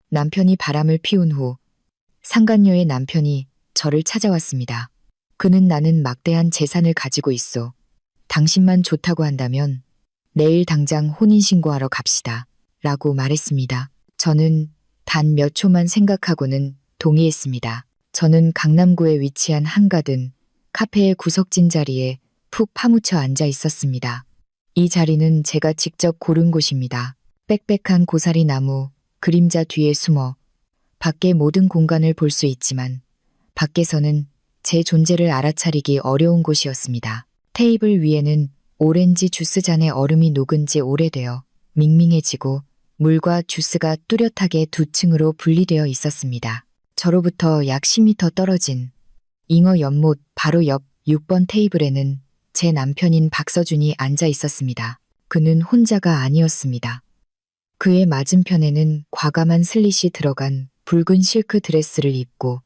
남편이 바람을 피운 후 상간녀의 남편이 저를 찾아왔습니다. 그는 나는 막대한 재산을 가지고 있어. 당신만 좋다고 한다면 내일 당장 혼인신고하러 갑시다. 라고 말했습니다. 저는 단 몇 초만 생각하고는 동의했습니다. 저는 강남구에 위치한 한가든 카페의 구석진 자리에 푹 파묻혀 앉아 있었습니다. 이 자리는 제가 직접 고른 곳입니다. 빽빽한 고사리 나무, 그림자 뒤에 숨어 밖의 모든 공간을 볼 수 있지만 밖에서는 제 존재를 알아차리기 어려운 곳이었습니다. 테이블 위에는 오렌지 주스잔에 얼음이 녹은 지 오래되어 밍밍해지고 물과 주스가 뚜렷하게 두 층으로 분리되어 있었습니다. 저로부터 약 10m 떨어진 잉어 연못 바로 옆 6번 테이블에는 제 남편인 박서준이 앉아 있었습니다. 그는 혼자가 아니었습니다. 그의 맞은편에는 과감한 슬릿이 들어간 붉은 실크 드레스를 입고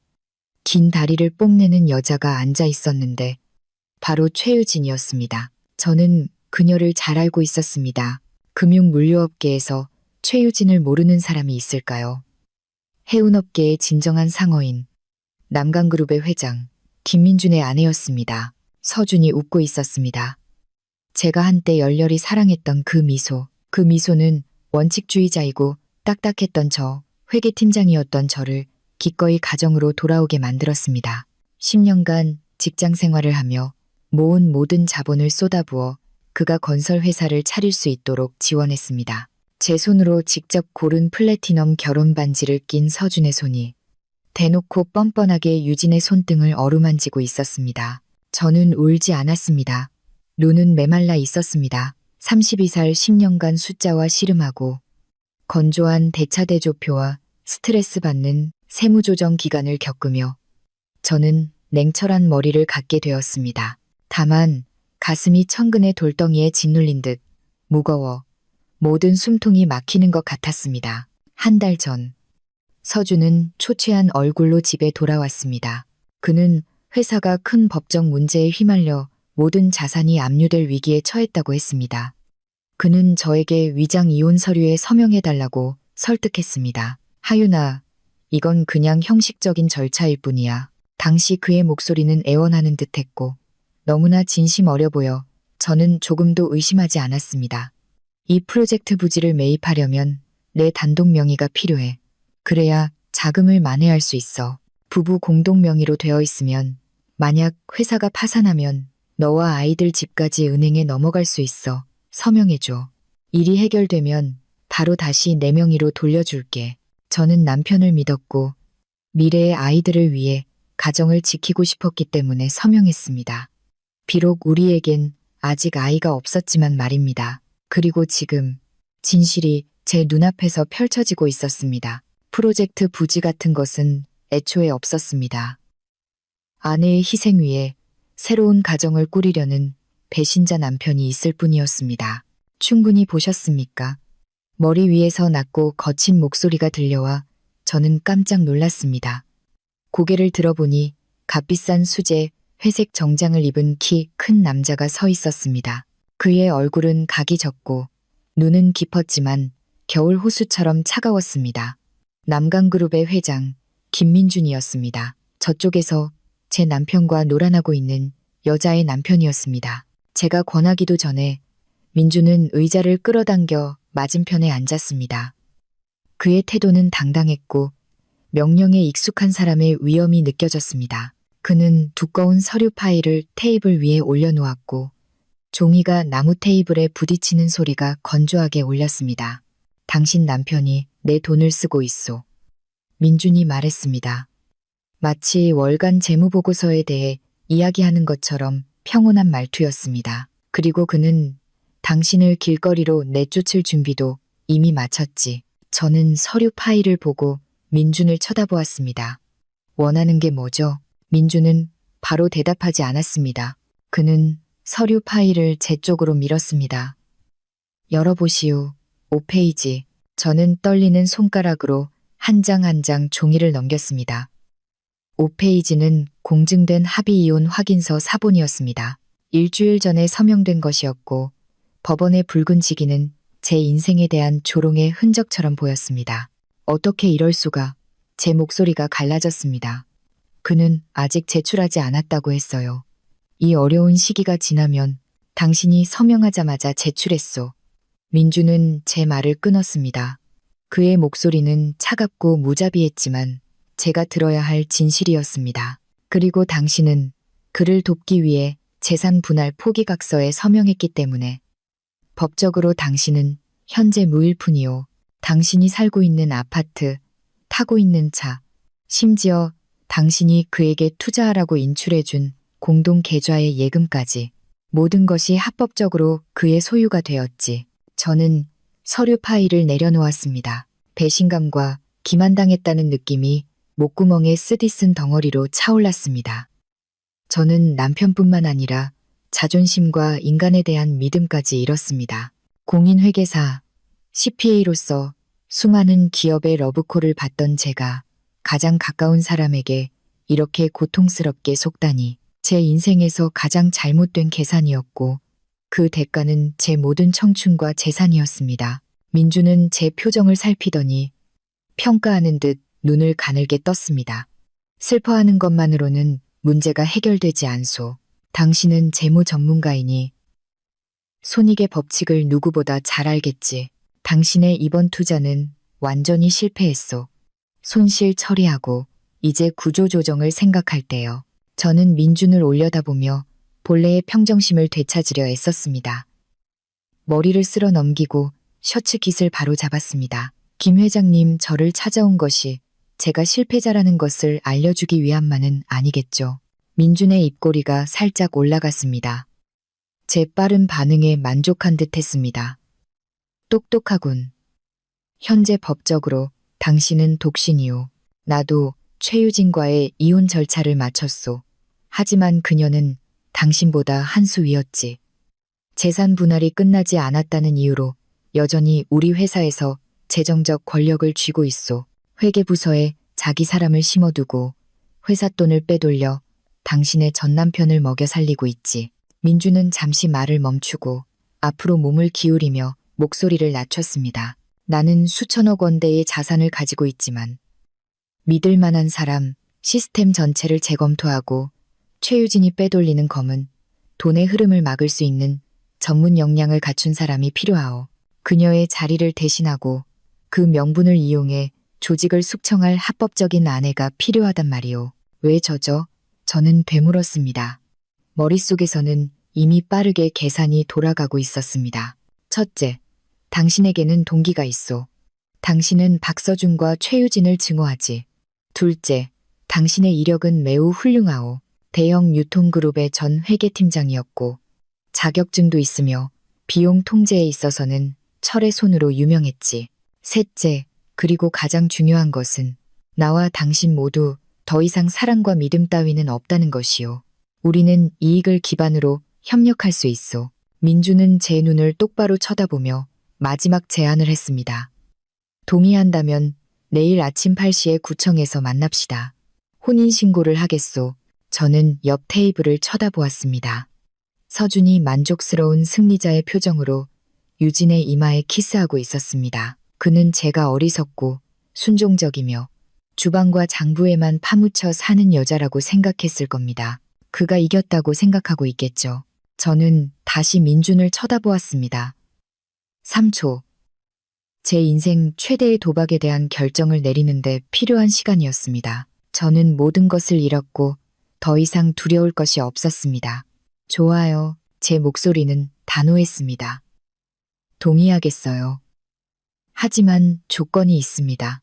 긴 다리를 뽐내는 여자가 앉아 있었는데 바로 최유진이었습니다. 저는 그녀를 잘 알고 있었습니다. 금융물류업계에서 최유진을 모르는 사람이 있을까요? 해운업계의 진정한 상어인 남강그룹의 회장 김민준의 아내였습니다. 서준이 웃고 있었습니다. 제가 한때 열렬히 사랑했던 그 미소는 원칙주의자이고 딱딱했던 회계팀장이었던 저를 기꺼이 가정으로 돌아오게 만들었습니다. 10년간 직장 생활을 하며 모은 모든 자본을 쏟아부어 그가 건설회사를 차릴 수 있도록 지원했습니다. 제 손으로 직접 고른 플래티넘 결혼 반지를 낀 서준의 손이 대놓고 뻔뻔하게 유진의 손등을 어루만지고 있었습니다. 저는 울지 않았습니다. 눈은 메말라 있었습니다. 32살 10년간 숫자와 씨름하고 건조한 대차대조표와 스트레스 받는 세무조정 기간을 겪으며 저는 냉철한 머리를 갖게 되었습니다. 다만 가슴이 천근의 돌덩이에 짓눌린 듯 무거워 모든 숨통이 막히는 것 같았습니다. 한 달 전 서준은 초췌한 얼굴로 집에 돌아왔습니다. 그는 회사가 큰 법적 문제에 휘말려 모든 자산이 압류될 위기에 처했다고 했습니다. 그는 저에게 위장 이혼 서류에 서명해달라고 설득했습니다. 하윤아, 이건 그냥 형식적인 절차일 뿐이야. 당시 그의 목소리는 애원하는 듯했고 너무나 진심 어려 보여 저는 조금도 의심하지 않았습니다. 이 프로젝트 부지를 매입하려면 내 단독 명의가 필요해. 그래야 자금을 만회할 수 있어. 부부 공동 명의로 되어 있으면 만약 회사가 파산하면 너와 아이들 집까지 은행에 넘어갈 수 있어. 서명해줘. 일이 해결되면 바로 다시 내 명의로 돌려줄게. 저는 남편을 믿었고 미래의 아이들을 위해 가정을 지키고 싶었기 때문에 서명했습니다. 비록 우리에겐 아직 아이가 없었지만 말입니다. 그리고 지금 진실이 제 눈앞에서 펼쳐지고 있었습니다. 프로젝트 부지 같은 것은 애초에 없었습니다. 아내의 희생 위에 새로운 가정을 꾸리려는 배신자 남편이 있을 뿐이었습니다. 충분히 보셨습니까? 머리 위에서 낮고 거친 목소리가 들려와 저는 깜짝 놀랐습니다. 고개를 들어보니 값비싼 수제 회색 정장을 입은 키 큰 남자가 서 있었습니다. 그의 얼굴은 각이 졌고 눈은 깊었지만 겨울 호수처럼 차가웠습니다. 남강그룹의 회장 김민준이었습니다. 저쪽에서 제 남편과 놀아나고 있는 여자의 남편이었습니다. 제가 권하기도 전에 민준은 의자를 끌어당겨 맞은편에 앉았습니다. 그의 태도는 당당했고 명령에 익숙한 사람의 위엄이 느껴졌습니다. 그는 두꺼운 서류 파일을 테이블 위에 올려놓았고 종이가 나무 테이블에 부딪히는 소리가 건조하게 울렸습니다. 당신 남편이 내 돈을 쓰고 있소. 민준이 말했습니다. 마치 월간 재무보고서에 대해 이야기하는 것처럼 평온한 말투였습니다. 그리고 그는 당신을 길거리로 내쫓을 준비도 이미 마쳤지. 저는 서류 파일을 보고 민준을 쳐다보았습니다. 원하는 게 뭐죠? 민준은 바로 대답하지 않았습니다. 그는 서류 파일을 제 쪽으로 밀었습니다. 열어보시오. 5페이지. 저는 떨리는 손가락으로 한 장 한 장 종이를 넘겼습니다. 5페이지는 공증된 합의이혼 확인서 사본이었습니다. 일주일 전에 서명된 것이었고 법원의 붉은 지기는 제 인생에 대한 조롱의 흔적처럼 보였습니다. 어떻게 이럴 수가. 제 목소리가 갈라졌습니다. 그는 아직 제출하지 않았다고 했어요. 이 어려운 시기가 지나면 당신이 서명하자마자 제출했소. 민주는 제 말을 끊었습니다. 그의 목소리는 차갑고 무자비했지만 제가 들어야 할 진실이었습니다. 그리고 당신은 그를 돕기 위해 재산 분할 포기각서에 서명했기 때문에 법적으로 당신은 현재 무일푼이요. 당신이 살고 있는 아파트, 타고 있는 차, 심지어 당신이 그에게 투자하라고 인출해준 공동 계좌의 예금까지 모든 것이 합법적으로 그의 소유가 되었지. 저는 서류 파일을 내려놓았습니다. 배신감과 기만당했다는 느낌이 목구멍에 쓰디쓴 덩어리로 차올랐습니다. 저는 남편뿐만 아니라 자존심과 인간에 대한 믿음까지 잃었습니다. 공인회계사, CPA로서 수많은 기업의 러브콜을 받던 제가 가장 가까운 사람에게 이렇게 고통스럽게 속다니 제 인생에서 가장 잘못된 계산이었고 그 대가는 제 모든 청춘과 재산이었습니다. 민주는 제 표정을 살피더니 평가하는 듯 눈을 가늘게 떴습니다. 슬퍼하는 것만으로는 문제가 해결되지 않소. 당신은 재무 전문가이니 손익의 법칙을 누구보다 잘 알겠지. 당신의 이번 투자는 완전히 실패했소. 손실 처리하고 이제 구조조정을 생각할 때요. 저는 민준을 올려다보며 본래의 평정심을 되찾으려 애썼습니다. 머리를 쓸어 넘기고 셔츠 깃을 바로 잡았습니다. 김 회장님, 저를 찾아온 것이 제가 실패자라는 것을 알려주기 위함만은 아니겠죠. 민준의 입꼬리가 살짝 올라갔습니다. 제 빠른 반응에 만족한 듯 했습니다. 똑똑하군. 현재 법적으로 당신은 독신이요. 나도 최유진과의 이혼 절차를 마쳤소. 하지만 그녀는 당신보다 한 수 위였지. 재산 분할이 끝나지 않았다는 이유로 여전히 우리 회사에서 재정적 권력을 쥐고 있소. 회계부서에 자기 사람을 심어두고 회사 돈을 빼돌려 당신의 전 남편을 먹여 살리고 있지. 민주는 잠시 말을 멈추고 앞으로 몸을 기울이며 목소리를 낮췄습니다. 나는 수천억 원대의 자산을 가지고 있지만 믿을 만한 사람, 시스템 전체를 재검토하고 최유진이 빼돌리는 검은 돈의 흐름을 막을 수 있는 전문 역량을 갖춘 사람이 필요하오. 그녀의 자리를 대신하고 그 명분을 이용해 조직을 숙청할 합법적인 아내가 필요하단 말이오. 왜 저죠? 저는 되물었습니다. 머릿속에서는 이미 빠르게 계산이 돌아가고 있었습니다. 첫째, 당신에게는 동기가 있소. 당신은 박서준과 최유진을 증오하지. 둘째, 당신의 이력은 매우 훌륭하오. 대형 유통그룹의 전 회계팀장이었고 자격증도 있으며 비용 통제에 있어서는 철의 손으로 유명했지. 셋째, 그리고 가장 중요한 것은 나와 당신 모두 더 이상 사랑과 믿음 따위는 없다는 것이오. 우리는 이익을 기반으로 협력할 수 있어. 민주는 제 눈을 똑바로 쳐다보며 마지막 제안을 했습니다. 동의한다면 내일 아침 8시에 구청에서 만납시다. 혼인신고를 하겠소. 저는 옆 테이블을 쳐다보았습니다. 서준이 만족스러운 승리자의 표정으로 유진의 이마에 키스하고 있었습니다. 그는 제가 어리석고 순종적이며 주방과 장부에만 파묻혀 사는 여자라고 생각했을 겁니다. 그가 이겼다고 생각하고 있겠죠. 저는 다시 민준을 쳐다보았습니다. 3초. 제 인생 최대의 도박에 대한 결정을 내리는데 필요한 시간이었습니다. 저는 모든 것을 잃었고 더 이상 두려울 것이 없었습니다. 좋아요. 제 목소리는 단호했습니다. 동의하겠어요. 하지만 조건이 있습니다.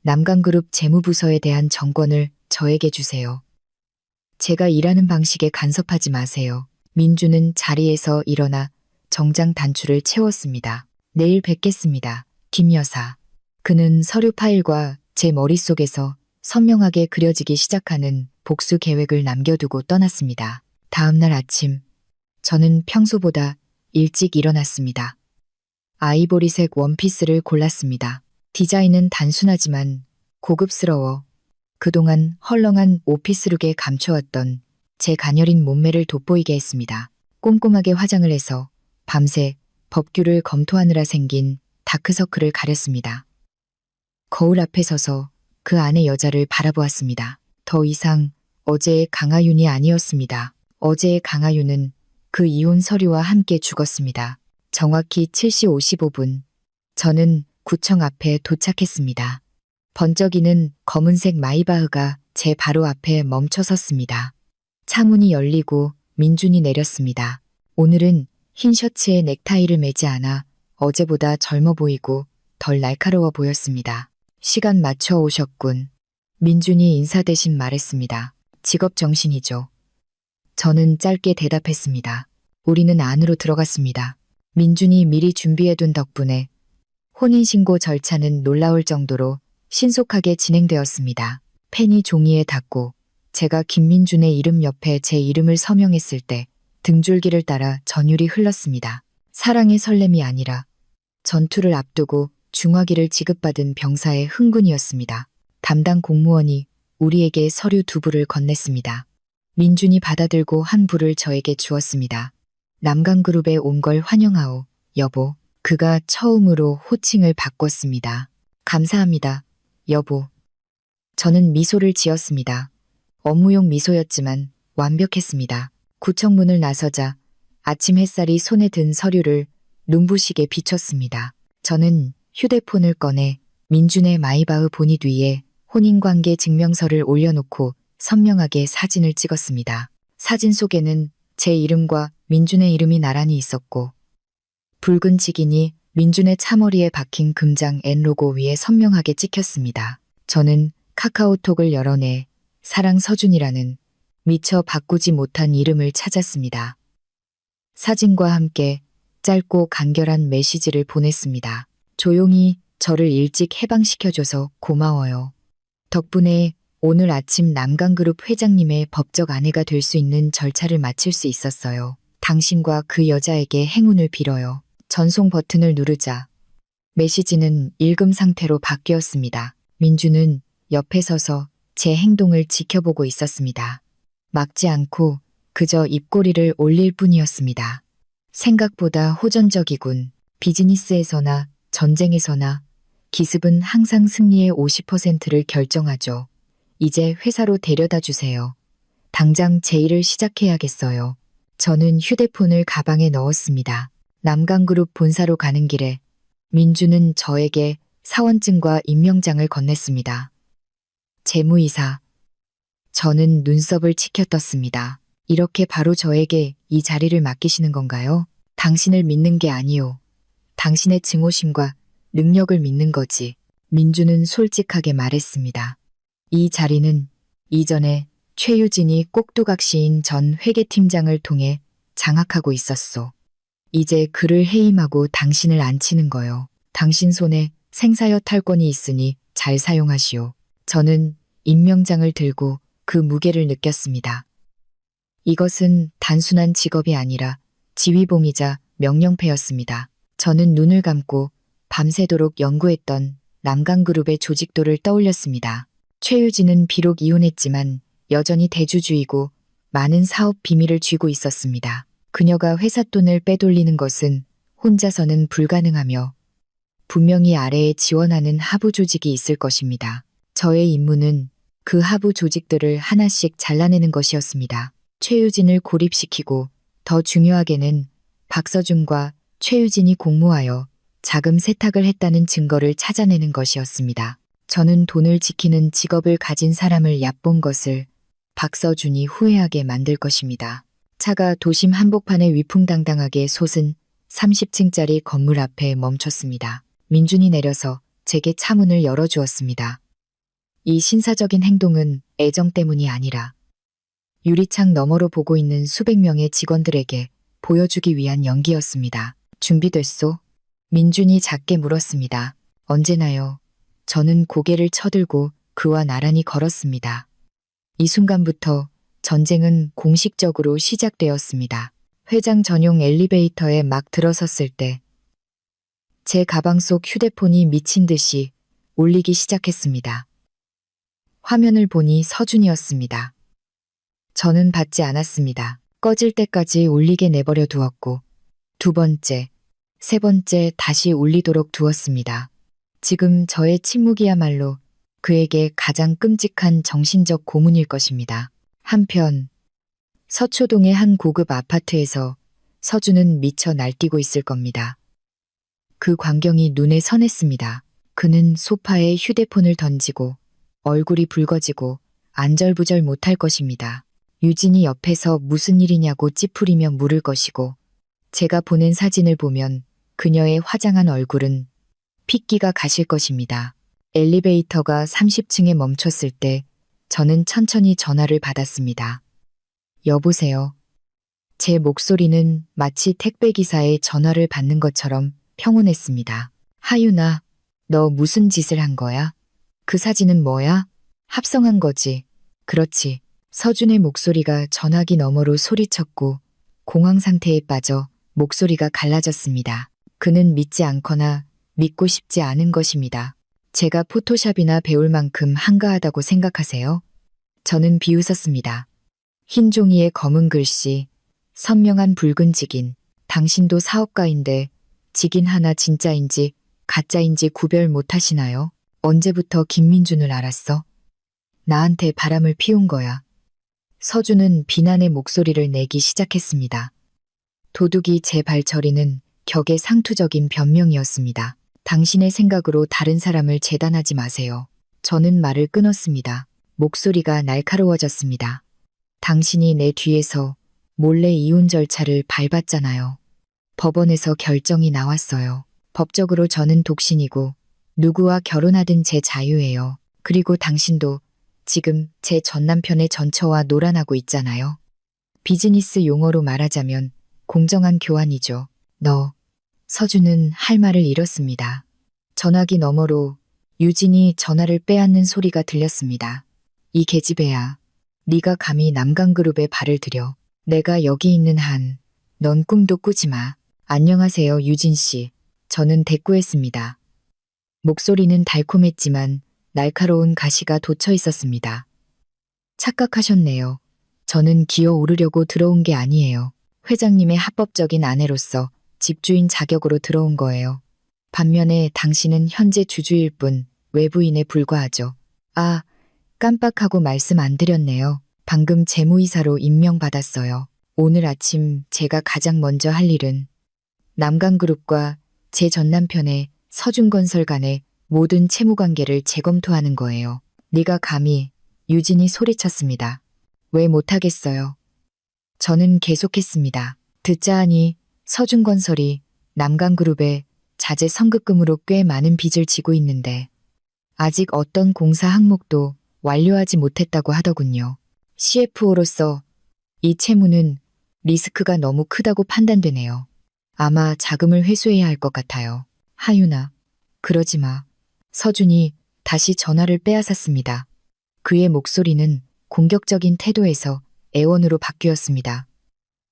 남강그룹 재무부서에 대한 정권을 저에게 주세요. 제가 일하는 방식에 간섭하지 마세요. 민주는 자리에서 일어나 정장 단추를 채웠습니다. 내일 뵙겠습니다. 김 여사. 그는 서류 파일과 제 머릿속에서 선명하게 그려지기 시작하는 복수 계획을 남겨두고 떠났습니다. 다음 날 아침, 저는 평소보다 일찍 일어났습니다. 아이보리색 원피스를 골랐습니다. 디자인은 단순하지만 고급스러워 그동안 헐렁한 오피스룩에 감춰왔던 제 가녀린 몸매를 돋보이게 했습니다. 꼼꼼하게 화장을 해서 밤새 법규를 검토하느라 생긴 다크서클을 가렸습니다. 거울 앞에 서서 그 안의 여자를 바라보았습니다. 더 이상 어제의 강하윤이 아니었습니다. 어제의 강하윤은 그 이혼 서류와 함께 죽었습니다. 정확히 7시 55분, 저는 구청 앞에 도착했습니다. 번쩍이는 검은색 마이바흐가 제 바로 앞에 멈춰 섰습니다. 차문이 열리고 민준이 내렸습니다. 오늘은 흰 셔츠에 넥타이를 매지 않아 어제보다 젊어 보이고 덜 날카로워 보였습니다. 시간 맞춰 오셨군. 민준이 인사 대신 말했습니다. 직업 정신이죠. 저는 짧게 대답했습니다. 우리는 안으로 들어갔습니다. 민준이 미리 준비해둔 덕분에 혼인신고 절차는 놀라울 정도로 신속하게 진행되었습니다. 펜이 종이에 닿고 제가 김민준의 이름 옆에 제 이름을 서명했을 때 등줄기를 따라 전율이 흘렀습니다. 사랑의 설렘이 아니라 전투를 앞두고 중화기를 지급받은 병사의 흥분이었습니다. 담당 공무원이 우리에게 서류 2부를 건넸습니다. 민준이 받아들고 한 부를 저에게 주었습니다. 남강그룹에 온 걸 환영하오, 여보. 그가 처음으로 호칭을 바꿨습니다. 감사합니다, 여보. 저는 미소를 지었습니다. 업무용 미소였지만 완벽했습니다. 구청 문을 나서자 아침 햇살이 손에 든 서류를 눈부시게 비췄습니다. 저는 휴대폰을 꺼내 민준의 마이바흐 보닛 위에 혼인관계 증명서를 올려놓고 선명하게 사진을 찍었습니다. 사진 속에는 제 이름과 민준의 이름이 나란히 있었고 붉은 직인이 민준의 차머리에 박힌 금장 N 로고 위에 선명하게 찍혔습니다. 저는 카카오톡을 열어내 사랑 서준이라는 미처 바꾸지 못한 이름을 찾았습니다. 사진과 함께 짧고 간결한 메시지를 보냈습니다. 조용히 저를 일찍 해방시켜줘서 고마워요. 덕분에 오늘 아침 남강그룹 회장님의 법적 아내가 될 수 있는 절차를 마칠 수 있었어요. 당신과 그 여자에게 행운을 빌어요. 전송 버튼을 누르자 메시지는 읽음 상태로 바뀌었습니다. 민주는 옆에 서서 제 행동을 지켜보고 있었습니다. 막지 않고 그저 입꼬리를 올릴 뿐이었습니다. 생각보다 호전적이군. 비즈니스에서나 전쟁에서나 기습은 항상 승리의 50%를 결정하죠. 이제 회사로 데려다 주세요. 당장 제 일을 시작해야겠어요. 저는 휴대폰을 가방에 넣었습니다. 남강그룹 본사로 가는 길에 민주는 저에게 사원증과 임명장을 건넸습니다. 재무이사. 저는 눈썹을 치켜떴습니다. 이렇게 바로 저에게 이 자리를 맡기시는 건가요? 당신을 믿는 게 아니오. 당신의 증오심과 능력을 믿는 거지. 민주는 솔직하게 말했습니다. 이 자리는 이전에 최유진이 꼭두각 시인 전 회계팀장을 통해 장악하고 있었소. 이제 그를 해임하고 당신을 앉히는 거요. 당신 손에 생사여 탈권이 있으니 잘 사용하시오. 저는 임명장을 들고 그 무게를 느꼈습니다. 이것은 단순한 직업이 아니라 지휘봉이자 명령패였습니다. 저는 눈을 감고 밤새도록 연구했던 남강그룹의 조직도를 떠올렸습니다. 최유진은 비록 이혼했지만 여전히 대주주이고 많은 사업 비밀을 쥐고 있었습니다. 그녀가 회사 돈을 빼돌리는 것은 혼자서는 불가능하며 분명히 아래에 지원하는 하부 조직이 있을 것입니다. 저의 임무는 그 하부 조직들을 하나씩 잘라내는 것이었습니다. 최유진을 고립시키고 더 중요하게는 박서준과 최유진이 공모하여 자금 세탁을 했다는 증거를 찾아내는 것이었습니다. 저는 돈을 지키는 직업을 가진 사람을 얕본 것을 박서준이 후회하게 만들 것입니다. 차가 도심 한복판에 위풍당당하게 솟은 30층짜리 건물 앞에 멈췄습니다. 민준이 내려서 제게 차문을 열어주었습니다. 이 신사적인 행동은 애정 때문이 아니라 유리창 너머로 보고 있는 수백 명의 직원들에게 보여주기 위한 연기였습니다. 준비됐소? 민준이 작게 물었습니다. 언제나요? 저는 고개를 쳐들고 그와 나란히 걸었습니다. 이 순간부터 전쟁은 공식적으로 시작되었습니다. 회장 전용 엘리베이터에 막 들어섰을 때 제 가방 속 휴대폰이 미친 듯이 울리기 시작했습니다. 화면을 보니 서준이었습니다. 저는 받지 않았습니다. 꺼질 때까지 울리게 내버려 두었고 2번째, 3번째 다시 울리도록 두었습니다. 지금 저의 침묵이야말로 그에게 가장 끔찍한 정신적 고문일 것입니다. 한편 서초동의 한 고급 아파트에서 서준은 미쳐 날뛰고 있을 겁니다. 그 광경이 눈에 선했습니다. 그는 소파에 휴대폰을 던지고 얼굴이 붉어지고 안절부절 못할 것입니다. 유진이 옆에서 무슨 일이냐고 찌푸리며 물을 것이고 제가 보낸 사진을 보면 그녀의 화장한 얼굴은 핏기가 가실 것입니다. 엘리베이터가 30층에 멈췄을 때 저는 천천히 전화를 받았습니다. 여보세요. 제 목소리는 마치 택배기사의 전화를 받는 것처럼 평온했습니다. 하윤아, 너 무슨 짓을 한 거야? 그 사진은 뭐야? 합성한 거지. 그렇지. 서준의 목소리가 전화기 너머로 소리쳤고 공황 상태에 빠져 목소리가 갈라졌습니다. 그는 믿지 않거나 믿고 싶지 않은 것입니다. 제가 포토샵이나 배울 만큼 한가하다고 생각하세요? 저는 비웃었습니다. 흰 종이에 검은 글씨, 선명한 붉은 직인. 당신도 사업가인데 직인 하나 진짜인지 가짜인지 구별 못하시나요? 언제부터 김민준을 알았어? 나한테 바람을 피운 거야. 서준은 비난의 목소리를 내기 시작했습니다. 도둑이 제 발처리는 격의 상투적인 변명이었습니다. 당신의 생각으로 다른 사람을 재단하지 마세요. 저는 말을 끊었습니다. 목소리가 날카로워졌습니다. 당신이 내 뒤에서 몰래 이혼 절차를 밟았잖아요. 법원에서 결정이 나왔어요. 법적으로 저는 독신이고 누구와 결혼하든 제 자유예요. 그리고 당신도 지금 제 전남편의 전처와 놀아나고 있잖아요. 비즈니스 용어로 말하자면 공정한 교환이죠. 서준은 할 말을 잃었습니다. 전화기 너머로 유진이 전화를 빼앗는 소리가 들렸습니다. 이 계집애야. 네가 감히 남강그룹에 발을 들여. 내가 여기 있는 한 넌 꿈도 꾸지 마. 안녕하세요, 유진 씨. 저는 대꾸했습니다. 목소리는 달콤했지만 날카로운 가시가 돋쳐 있었습니다. 착각하셨네요. 저는 기어오르려고 들어온 게 아니에요. 회장님의 합법적인 아내로서 집주인 자격으로 들어온 거예요. 반면에 당신은 현재 주주일 뿐 외부인에 불과하죠. 아, 깜빡하고 말씀 안 드렸네요. 방금 재무이사로 임명받았어요. 오늘 아침 제가 가장 먼저 할 일은 남강그룹과 제 전남편의 서준건설 간의 모든 채무관계를 재검토하는 거예요. 네가 감히. 유진이 소리쳤습니다. 왜 못하겠어요? 저는 계속했습니다. 듣자 하니 서준건설이 남강그룹에 자재 선급금으로 꽤 많은 빚을 지고 있는데 아직 어떤 공사 항목도 완료하지 못했다고 하더군요. CFO로서 이 채무는 리스크가 너무 크다고 판단되네요. 아마 자금을 회수해야 할 것 같아요. 하윤아, 그러지 마. 서준이 다시 전화를 빼앗았습니다. 그의 목소리는 공격적인 태도에서 애원으로 바뀌었습니다.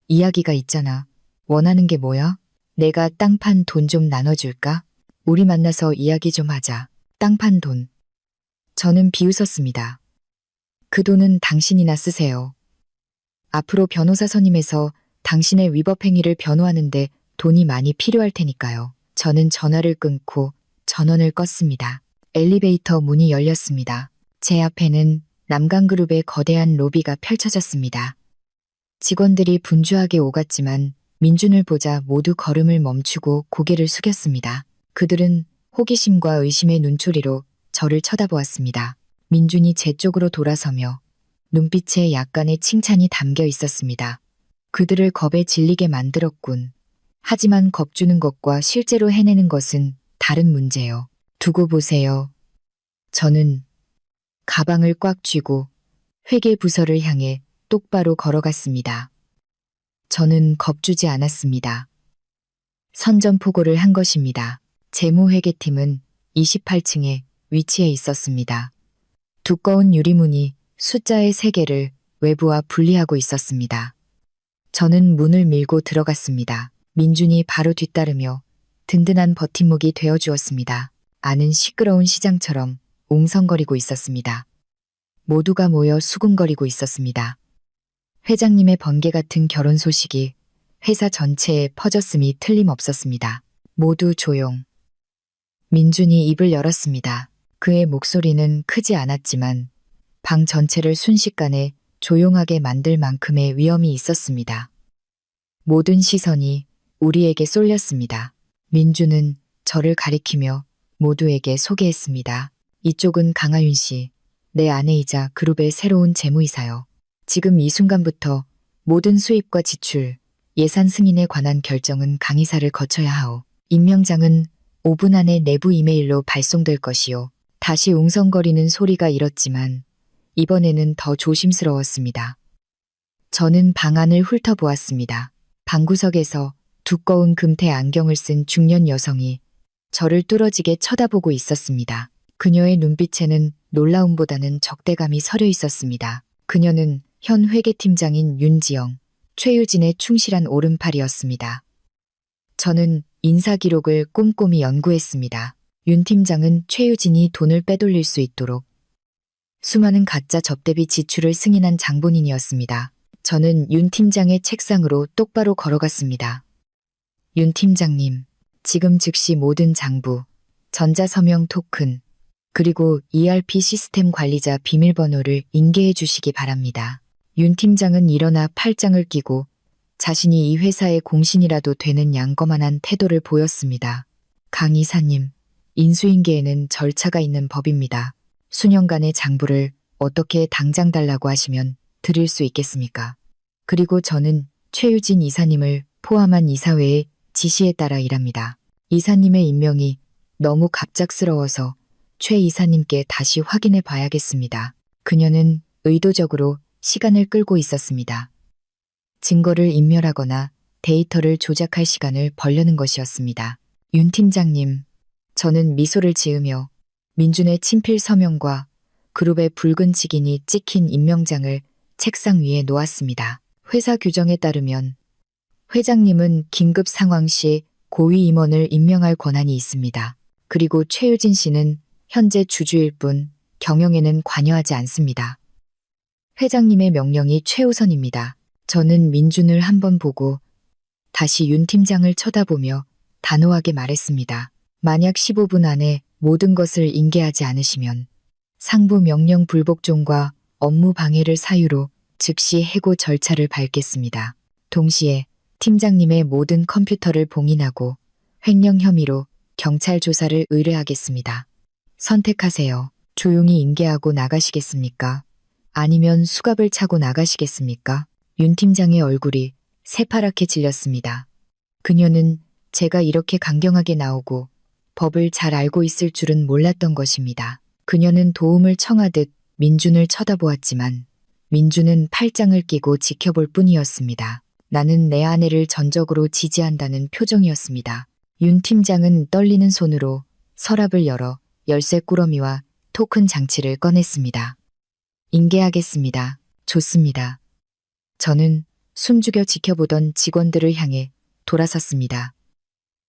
이야기가 있잖아. 원하는 게 뭐야? 내가 땅 판 돈 좀 나눠줄까? 우리 만나서 이야기 좀 하자. 땅 판 돈. 저는 비웃었습니다. 그 돈은 당신이나 쓰세요. 앞으로 변호사 선임해서 당신의 위법 행위를 변호하는데 돈이 많이 필요할 테니까요. 저는 전화를 끊고 전원을 껐습니다. 엘리베이터 문이 열렸습니다. 제 앞에는 남강그룹의 거대한 로비가 펼쳐졌습니다. 직원들이 분주하게 오갔지만 민준을 보자 모두 걸음을 멈추고 고개를 숙였습니다. 그들은 호기심과 의심의 눈초리로 저를 쳐다보았습니다. 민준이 제 쪽으로 돌아서며 눈빛에 약간의 칭찬이 담겨 있었습니다. 그들을 겁에 질리게 만들었군. 하지만 겁주는 것과 실제로 해내는 것은 다른 문제요. 두고 보세요. 저는 가방을 꽉 쥐고 회계부서를 향해 똑바로 걸어갔습니다. 저는 겁주지 않았습니다. 선전포고를 한 것입니다. 재무회계팀은 28층에 위치해 있었습니다. 두꺼운 유리문이 숫자의 3개를 외부와 분리하고 있었습니다. 저는 문을 밀고 들어갔습니다. 민준이 바로 뒤따르며 든든한 버팀목이 되어주었습니다. 안은 시끄러운 시장처럼 웅성거리고 있었습니다. 모두가 모여 수군거리고 있었습니다. 회장님의 번개 같은 결혼 소식이 회사 전체에 퍼졌음이 틀림없었습니다. 모두 조용. 민준이 입을 열었습니다. 그의 목소리는 크지 않았지만 방 전체를 순식간에 조용하게 만들 만큼의 위험이 있었습니다. 모든 시선이 우리에게 쏠렸습니다. 민준은 저를 가리키며 모두에게 소개했습니다. 이쪽은 강하윤 씨, 내 아내이자 그룹의 새로운 재무이사요. 지금 이 순간부터 모든 수입과 지출, 예산 승인에 관한 결정은 강 이사를 거쳐야 하오. 임명장은 5분 안에 내부 이메일로 발송될 것이요. 다시 웅성거리는 소리가 일었지만 이번에는 더 조심스러웠습니다. 저는 방안을 훑어보았습니다. 방구석에서 두꺼운 금태 안경을 쓴 중년 여성이 저를 뚫어지게 쳐다보고 있었습니다. 그녀의 눈빛에는 놀라움보다는 적대감이 서려 있었습니다. 그녀는 현 회계팀장인 윤지영, 최유진의 충실한 오른팔이었습니다. 저는 인사 기록을 꼼꼼히 연구했습니다. 윤 팀장은 최유진이 돈을 빼돌릴 수 있도록 수많은 가짜 접대비 지출을 승인한 장본인이었습니다. 저는 윤 팀장의 책상으로 똑바로 걸어갔습니다. 윤 팀장님, 지금 즉시 모든 장부, 전자서명 토큰, 그리고 ERP 시스템 관리자 비밀번호를 인계해 주시기 바랍니다. 윤 팀장은 일어나 팔짱을 끼고 자신이 이 회사의 공신이라도 되는 양거만한 태도를 보였습니다. 강 이사님, 인수인계에는 절차가 있는 법입니다. 수년간의 장부를 어떻게 당장 달라고 하시면 드릴 수 있겠습니까? 그리고 저는 최유진 이사님을 포함한 이사회의 지시에 따라 일합니다. 이사님의 임명이 너무 갑작스러워서 최 이사님께 다시 확인해 봐야겠습니다. 그녀는 의도적으로 시간을 끌고 있었습니다. 증거를 인멸하거나 데이터를 조작할 시간을 벌려는 것이었습니다. 윤 팀장님, 저는 미소를 지으며 민준의 친필 서명과 그룹의 붉은 직인이 찍힌 임명장을 책상 위에 놓았습니다. 회사 규정에 따르면 회장님은 긴급 상황 시 고위 임원을 임명할 권한이 있습니다. 그리고 최유진 씨는 현재 주주일 뿐 경영에는 관여하지 않습니다. 회장님의 명령이 최우선입니다. 저는 민준을 한번 보고 다시 윤 팀장을 쳐다보며 단호하게 말했습니다. 만약 15분 안에 모든 것을 인계하지 않으시면 상부 명령 불복종과 업무 방해를 사유로 즉시 해고 절차를 밟겠습니다. 동시에 팀장님의 모든 컴퓨터를 봉인하고 횡령 혐의로 경찰 조사를 의뢰하겠습니다. 선택하세요. 조용히 인계하고 나가시겠습니까? 아니면 수갑을 차고 나가시겠습니까? 윤 팀장의 얼굴이 새파랗게 질렸습니다. 그녀는 제가 이렇게 강경하게 나오고 법을 잘 알고 있을 줄은 몰랐던 것입니다. 그녀는 도움을 청하듯 민준을 쳐다보았지만 민준은 팔짱을 끼고 지켜볼 뿐이었습니다. 나는 내 아내를 전적으로 지지한다는 표정이었습니다. 윤 팀장은 떨리는 손으로 서랍을 열어 열쇠 꾸러미와 토큰 장치를 꺼냈습니다. 인계하겠습니다. 좋습니다. 저는 숨죽여 지켜보던 직원들을 향해 돌아섰습니다.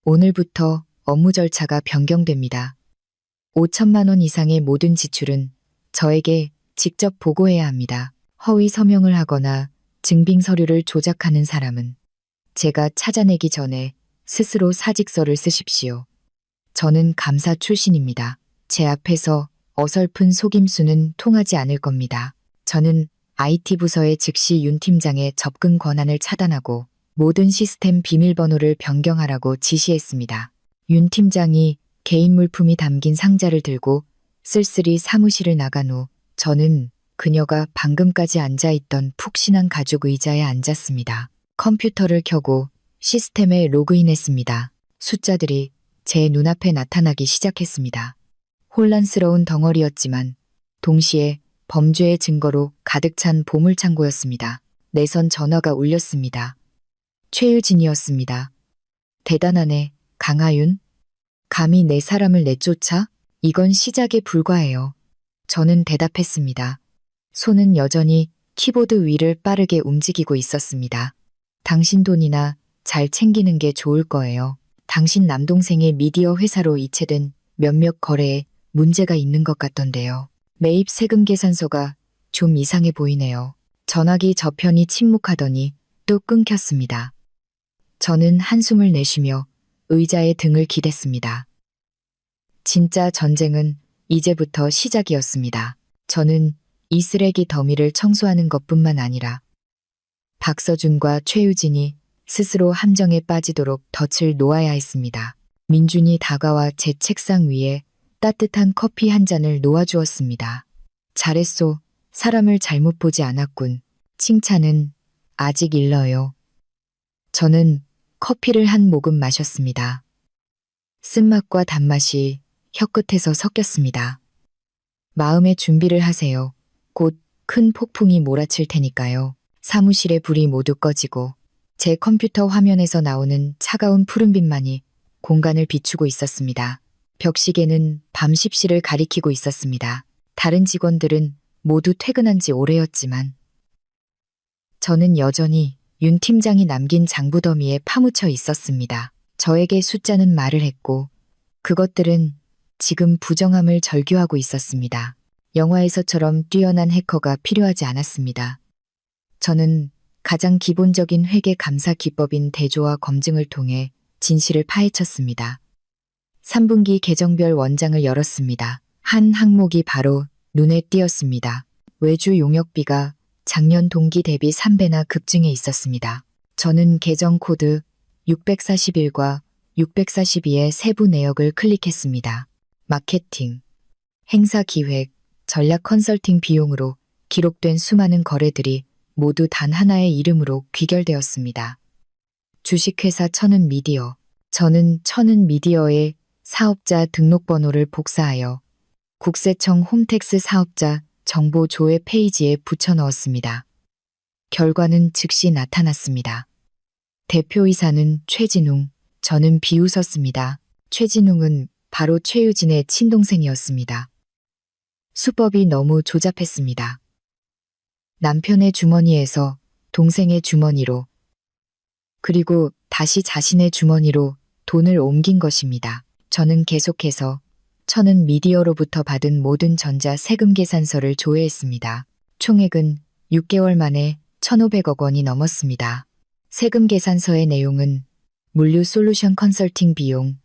오늘부터 업무 절차가 변경됩니다. 5천만 원 이상의 모든 지출은 저에게 직접 보고해야 합니다. 허위 서명을 하거나 증빙 서류를 조작하는 사람은 제가 찾아내기 전에 스스로 사직서를 쓰십시오. 저는 감사 출신입니다. 제 앞에서 어설픈 속임수는 통하지 않을 겁니다. 저는 IT 부서에 즉시 윤 팀장의 접근 권한을 차단하고 모든 시스템 비밀번호를 변경하라고 지시했습니다. 윤 팀장이 개인 물품이 담긴 상자를 들고 쓸쓸히 사무실을 나간 후 저는 그녀가 방금까지 앉아있던 푹신한 가죽 의자에 앉았습니다. 컴퓨터를 켜고 시스템에 로그인했습니다. 숫자들이 제 눈앞에 나타나기 시작했습니다. 혼란스러운 덩어리였지만 동시에 범죄의 증거로 가득 찬 보물창고였습니다. 내선 전화가 울렸습니다. 최유진이었습니다. 대단하네, 강하윤. 감히 내 사람을 내쫓아? 이건 시작에 불과해요. 저는 대답했습니다. 손은 여전히 키보드 위를 빠르게 움직이고 있었습니다. 당신 돈이나 잘 챙기는 게 좋을 거예요. 당신 남동생의 미디어 회사로 이체된 몇몇 거래에 문제가 있는 것 같던데요. 매입 세금 계산서가 좀 이상해 보이네요. 전화기 저편이 침묵하더니 또 끊겼습니다. 저는 한숨을 내쉬며 의자에 등을 기댔습니다. 진짜 전쟁은 이제부터 시작이었습니다. 저는 이 쓰레기 더미를 청소하는 것뿐만 아니라 박서준과 최유진이 스스로 함정에 빠지도록 덫을 놓아야 했습니다. 민준이 다가와 제 책상 위에 따뜻한 커피 한 잔을 놓아주었습니다. 잘했소. 사람을 잘못 보지 않았군. 칭찬은 아직 일러요. 저는 커피를 한 모금 마셨습니다. 쓴맛과 단맛이 혀끝에서 섞였습니다. 마음의 준비를 하세요. 곧 큰 폭풍이 몰아칠 테니까요. 사무실의 불이 모두 꺼지고 제 컴퓨터 화면에서 나오는 차가운 푸른빛만이 공간을 비추고 있었습니다. 벽시계는 밤 10시를 가리키고 있었습니다. 다른 직원들은 모두 퇴근한 지 오래였지만 저는 여전히 윤 팀장이 남긴 장부더미에 파묻혀 있었습니다. 저에게 숫자는 말을 했고 그것들은 지금 부정함을 절규하고 있었습니다. 영화에서처럼 뛰어난 해커가 필요하지 않았습니다. 저는 가장 기본적인 회계 감사 기법인 대조와 검증을 통해 진실을 파헤쳤습니다. 3분기 계정별 원장을 열었습니다. 한 항목이 바로 눈에 띄었습니다. 외주 용역비가 작년 동기 대비 3배나 급증해 있었습니다. 저는 계정 코드 641과 642의 세부 내역을 클릭했습니다. 마케팅, 행사 기획, 전략 컨설팅 비용으로 기록된 수많은 거래들이 모두 단 하나의 이름으로 귀결되었습니다. 주식회사 천은미디어. 저는 천은미디어의 사업자 등록번호를 복사하여 국세청 홈택스 사업자 정보 조회 페이지에 붙여넣었습니다. 결과는 즉시 나타났습니다. 대표이사는 최진웅, 저는 비웃었습니다. 최진웅은 바로 최유진의 친동생이었습니다. 수법이 너무 조잡했습니다. 남편의 주머니에서 동생의 주머니로 그리고 다시 자신의 주머니로 돈을 옮긴 것입니다. 저는 계속해서 천은미디어로부터 받은 모든 전자 세금 계산서를 조회했습니다. 총액은 6개월 만에 1,500억 원이 넘었습니다. 세금 계산서의 내용은 물류 솔루션 컨설팅 비용,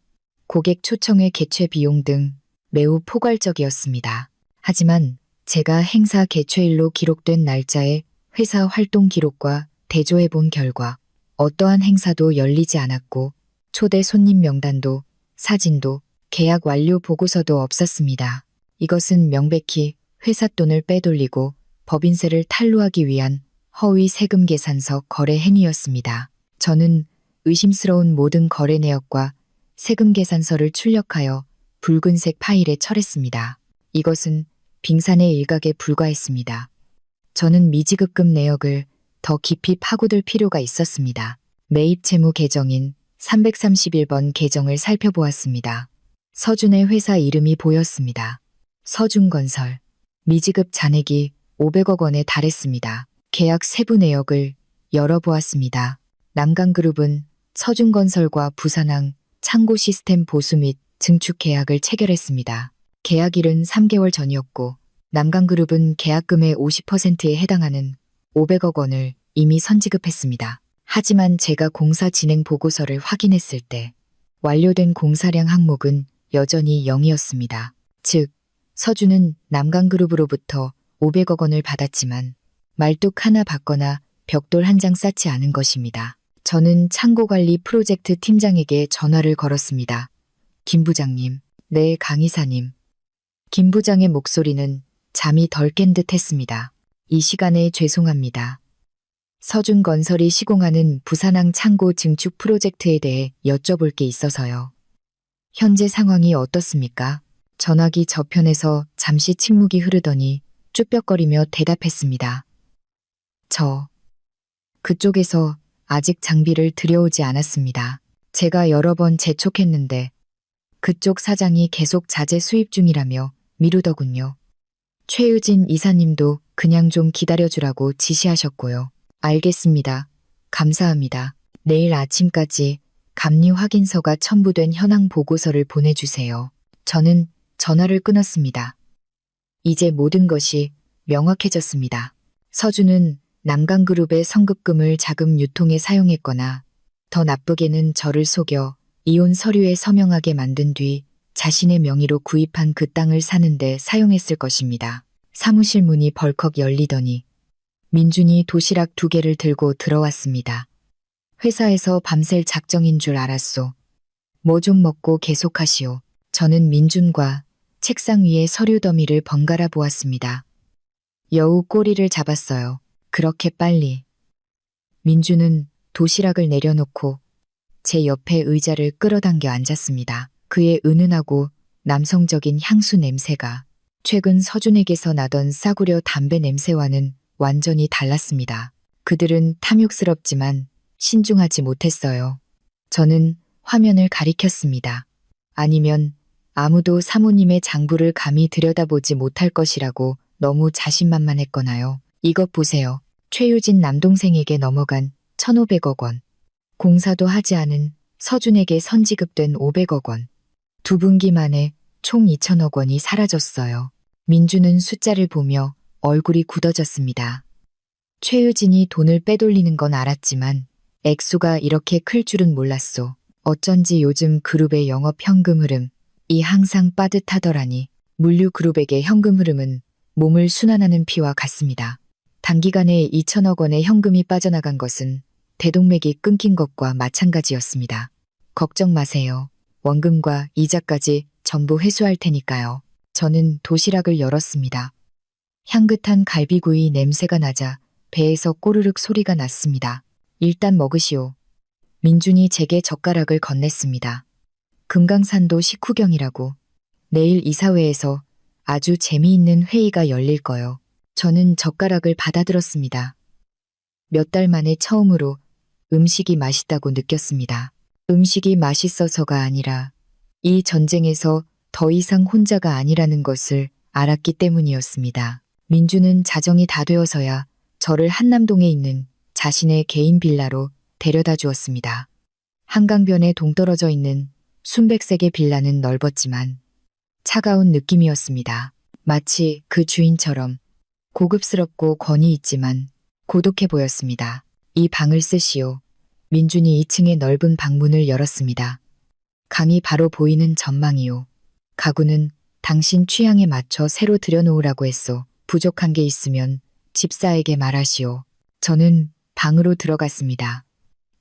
고객 초청회 개최 비용 등 매우 포괄적이었습니다. 하지만 제가 행사 개최일로 기록된 날짜에 회사 활동 기록과 대조해 본 결과 어떠한 행사도 열리지 않았고 초대 손님 명단도 사진도 계약 완료 보고서도 없었습니다. 이것은 명백히 회사 돈을 빼돌리고 법인세를 탈루하기 위한 허위 세금 계산서 거래 행위였습니다. 저는 의심스러운 모든 거래 내역과 세금 계산서를 출력하여 붉은색 파일에 처했습니다. 이것은 빙산의 일각에 불과했습니다. 저는 미지급금 내역을 더 깊이 파고들 필요가 있었습니다. 매입 채무 계정인 331번 계정을 살펴보았습니다. 서준의 회사 이름이 보였습니다. 서준건설. 미지급 잔액이 500억 원에 달했습니다. 계약 세부 내역을 열어보았습니다. 남강그룹은 서준건설과 부산항 창고 시스템 보수 및 증축 계약을 체결했습니다. 계약일은 3개월 전이었고 남강그룹은 계약금의 50%에 해당하는 500억 원을 이미 선지급했습니다. 하지만 제가 공사 진행 보고서를 확인했을 때 완료된 공사량 항목은 여전히 0이었습니다. 즉, 서준은 남강그룹으로부터 500억 원을 받았지만 말뚝 하나 받거나 벽돌 한 장 쌓지 않은 것입니다. 저는 창고관리 프로젝트 팀장에게 전화를 걸었습니다. 김 부장님. 네, 강 이사님. 김 부장의 목소리는 잠이 덜 깬 듯 했습니다. 이 시간에 죄송합니다. 서준건설이 시공하는 부산항 창고 증축 프로젝트에 대해 여쭤볼 게 있어서요. 현재 상황이 어떻습니까? 전화기 저편에서 잠시 침묵이 흐르더니 쭈뼛거리며 대답했습니다. 그쪽에서 아직 장비를 들여오지 않았습니다. 제가 여러 번 재촉했는데 그쪽 사장이 계속 자재 수입 중이라며 미루더군요. 최유진 이사님도 그냥 좀 기다려주라고 지시하셨고요. 알겠습니다. 감사합니다. 내일 아침까지 감리 확인서가 첨부된 현황 보고서를 보내주세요. 저는 전화를 끊었습니다. 이제 모든 것이 명확해졌습니다. 서준은 남강그룹의 성급금을 자금 유통에 사용했거나 더 나쁘게는 저를 속여 이혼 서류에 서명하게 만든 뒤 자신의 명의로 구입한 그 땅을 사는데 사용했을 것입니다. 사무실 문이 벌컥 열리더니 민준이 도시락 2개를 들고 들어왔습니다. 회사에서 밤샐 작정인 줄 알았소. 뭐 좀 먹고 계속하시오. 저는 민준과 책상 위에 서류 더미를 번갈아 보았습니다. 여우 꼬리를 잡았어요. 그렇게 빨리. 민준은 도시락을 내려놓고 제 옆에 의자를 끌어당겨 앉았습니다. 그의 은은하고 남성적인 향수 냄새가 최근 서준에게서 나던 싸구려 담배 냄새와는 완전히 달랐습니다. 그들은 탐욕스럽지만 신중하지 못했어요. 저는 화면을 가리켰습니다. 아니면 아무도 사모님의 장부를 감히 들여다보지 못할 것이라고 너무 자신만만했거나요. 이것 보세요. 최유진 남동생에게 넘어간 1,500억 원. 공사도 하지 않은 서준에게 선지급된 500억 원. 2분기 만에 총 2,000억 원이 사라졌어요. 민주는 숫자를 보며 얼굴이 굳어졌습니다. 최유진이 돈을 빼돌리는 건 알았지만 액수가 이렇게 클 줄은 몰랐소. 어쩐지 요즘 그룹의 영업 현금 흐름이 항상 빠듯하더라니. 물류 그룹에게 현금 흐름은 몸을 순환하는 피와 같습니다. 단기간에 2,000억 원의 현금이 빠져나간 것은 대동맥이 끊긴 것과 마찬가지였습니다. 걱정 마세요. 원금과 이자까지 전부 회수할 테니까요. 저는 도시락을 열었습니다. 향긋한 갈비구이 냄새가 나자 배에서 꼬르륵 소리가 났습니다. 일단 먹으시오. 민준이 제게 젓가락을 건넸습니다. 금강산도 식후경이라고. 내일 이사회에서 아주 재미있는 회의가 열릴 거요. 저는 젓가락을 받아들었습니다. 몇 달 만에 처음으로 음식이 맛있다고 느꼈습니다. 음식이 맛있어서가 아니라 이 전쟁에서 더 이상 혼자가 아니라는 것을 알았기 때문이었습니다. 민주는 자정이 다 되어서야 저를 한남동에 있는 자신의 개인 빌라로 데려다 주었습니다. 한강변에 동떨어져 있는 순백색의 빌라는 넓었지만 차가운 느낌이었습니다. 마치 그 주인처럼 고급스럽고 권위 있지만 고독해 보였습니다. 이 방을 쓰시오. 민준이 2층의 넓은 방문을 열었습니다. 강이 바로 보이는 전망이요. 가구는 당신 취향에 맞춰 새로 들여놓으라고 했소. 부족한 게 있으면 집사에게 말하시오. 저는 방으로 들어갔습니다.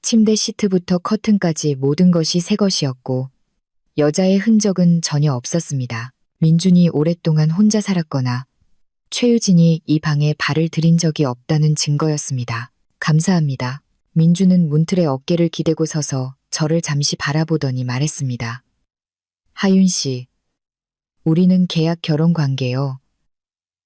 침대 시트부터 커튼까지 모든 것이 새 것이었고 여자의 흔적은 전혀 없었습니다. 민준이 오랫동안 혼자 살았거나 최유진이 이 방에 발을 들인 적이 없다는 증거였습니다. 감사합니다. 민준은 문틀에 어깨를 기대고 서서 저를 잠시 바라보더니 말했습니다. 하윤 씨, 우리는 계약 결혼 관계요.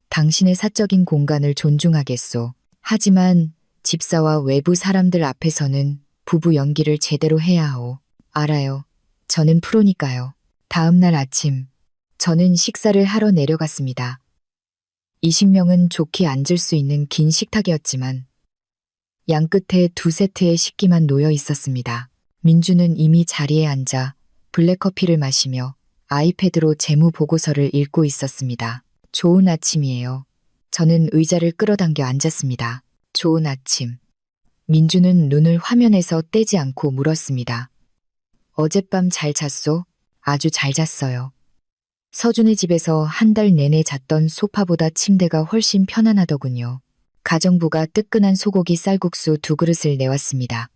당신의 사적인 공간을 존중하겠소. 하지만 집사와 외부 사람들 앞에서는 부부 연기를 제대로 해야 하오. 알아요. 저는 프로니까요. 다음 날 아침, 저는 식사를 하러 내려갔습니다. 20명은 좋게 앉을 수 있는 긴 식탁이었지만 양끝에 2세트의 식기만 놓여 있었습니다. 민주는 이미 자리에 앉아 블랙커피를 마시며 아이패드로 재무 보고서를 읽고 있었습니다. 좋은 아침이에요. 저는 의자를 끌어당겨 앉았습니다. 좋은 아침. 민주는 눈을 화면에서 떼지 않고 물었습니다. 어젯밤 잘 잤소? 아주 잘 잤어요. 서준의 집에서 한 달 내내 잤던 소파보다 침대가 훨씬 편안하더군요. 가정부가 뜨끈한 소고기 쌀국수 2그릇을 내왔습니다.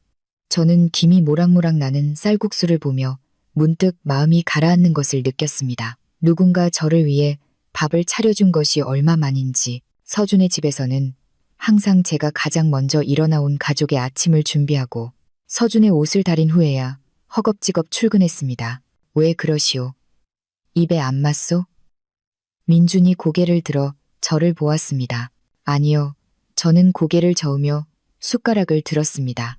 저는 김이 모락모락 나는 쌀국수를 보며 문득 마음이 가라앉는 것을 느꼈습니다. 누군가 저를 위해 밥을 차려준 것이 얼마만인지. 서준의 집에서는 항상 제가 가장 먼저 일어나 온 가족의 아침을 준비하고 서준의 옷을 다린 후에야 허겁지겁 출근했습니다. 왜 그러시오? 입에 안 맞소? 민준이 고개를 들어 저를 보았습니다. 아니요. 저는 고개를 저으며 숟가락을 들었습니다.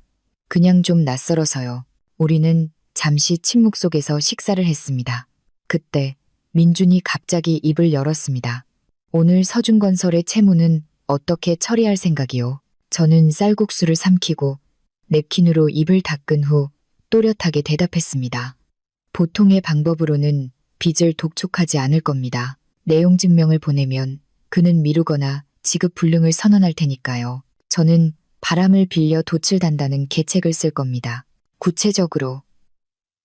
그냥 좀 낯설어서요. 우리는 잠시 침묵 속에서 식사를 했습니다. 그때 민준이 갑자기 입을 열었습니다. 오늘 서준건설의 채무는 어떻게 처리할 생각이요? 저는 쌀국수를 삼키고 냅킨으로 입을 닦은 후 또렷하게 대답했습니다. 보통의 방법으로는 빚을 독촉하지 않을 겁니다. 내용 증명을 보내면 그는 미루거나 지급 불능을 선언할 테니까요. 저는 바람을 빌려 돛을 단다는 계책을 쓸 겁니다. 구체적으로.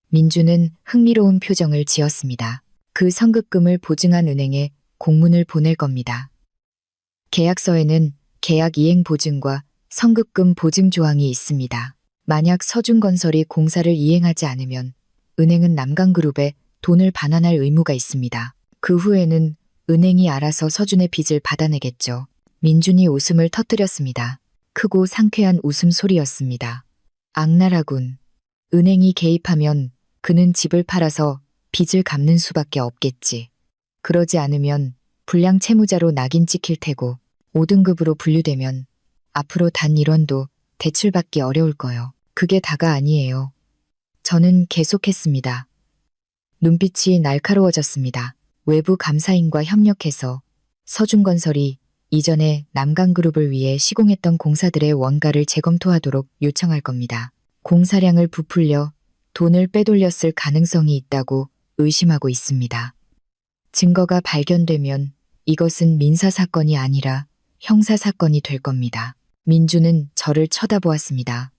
민주는 흥미로운 표정을 지었습니다. 그 선급금을 보증한 은행에 공문을 보낼 겁니다. 계약서에는 계약 이행 보증과 선급금 보증 조항이 있습니다. 만약 서준건설이 공사를 이행하지 않으면 은행은 남강그룹에 돈을 반환할 의무가 있습니다. 그 후에는 은행이 알아서 서준의 빚을 받아내겠죠. 민준이 웃음을 터뜨렸습니다. 크고 상쾌한 웃음소리였습니다. 악랄하군. 은행이 개입하면 그는 집을 팔아서 빚을 갚는 수밖에 없겠지. 그러지 않으면 불량 채무자로 낙인 찍힐 테고 5등급으로 분류되면 앞으로 단 1원도 대출받기 어려울 거요. 그게 다가 아니에요. 저는 계속했습니다. 눈빛이 날카로워졌습니다. 외부 감사인과 협력해서 서준건설이 이전에 남강그룹을 위해 시공했던 공사들의 원가를 재검토하도록 요청할 겁니다. 공사량을 부풀려 돈을 빼돌렸을 가능성이 있다고 의심하고 있습니다. 증거가 발견되면 이것은 민사사건이 아니라 형사사건이 될 겁니다. 민주는 저를 쳐다보았습니다.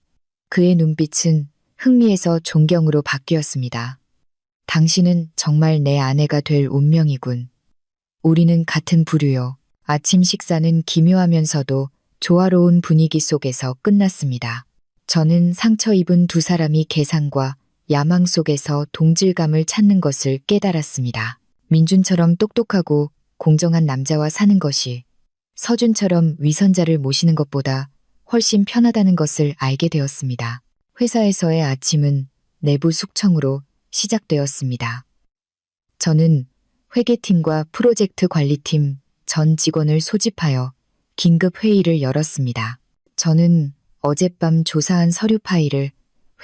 그의 눈빛은 흥미에서 존경으로 바뀌었습니다. 당신은 정말 내 아내가 될 운명이군. 우리는 같은 부류요. 아침 식사는 기묘하면서도 조화로운 분위기 속에서 끝났습니다. 저는 상처 입은 두 사람이 계산과 야망 속에서 동질감을 찾는 것을 깨달았습니다. 민준처럼 똑똑하고 공정한 남자와 사는 것이 서준처럼 위선자를 모시는 것보다 훨씬 편하다는 것을 알게 되었습니다. 회사에서의 아침은 내부 숙청으로 시작되었습니다. 저는 회계팀과 프로젝트 관리팀 전 직원을 소집하여 긴급 회의를 열었습니다. 저는 어젯밤 조사한 서류 파일을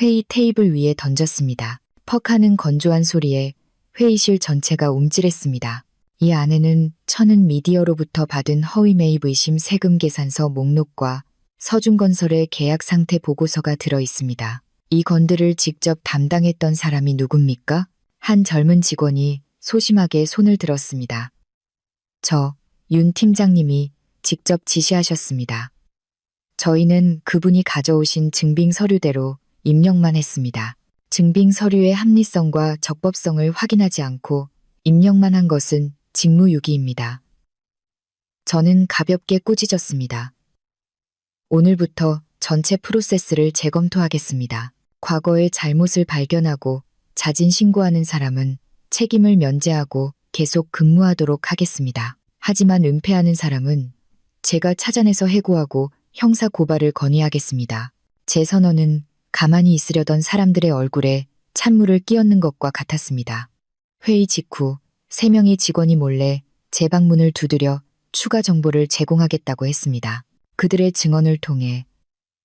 회의 테이블 위에 던졌습니다. 퍽 하는 건조한 소리에 회의실 전체가 움찔했습니다. 이 안에는 천은 미디어로부터 받은 허위 매입 의심 세금 계산서 목록과 서준건설의 계약 상태 보고서가 들어 있습니다. 이 건들을 직접 담당했던 사람이 누굽니까? 한 젊은 직원이 소심하게 손을 들었습니다. 윤 팀장님이 직접 지시하셨습니다. 저희는 그분이 가져오신 증빙 서류대로 입력만 했습니다. 증빙 서류의 합리성과 적법성을 확인하지 않고 입력만 한 것은 직무유기입니다. 저는 가볍게 꾸짖었습니다. 오늘부터 전체 프로세스를 재검토하겠습니다. 과거의 잘못을 발견하고 자진 신고하는 사람은 책임을 면제하고 계속 근무하도록 하겠습니다. 하지만 은폐하는 사람은 제가 찾아내서 해고하고 형사 고발을 건의하겠습니다. 제 선언은 가만히 있으려던 사람들의 얼굴에 찬물을 끼얹는 것과 같았습니다. 회의 직후 3명의 직원이 몰래 제 방문을 두드려 추가 정보를 제공하겠다고 했습니다. 그들의 증언을 통해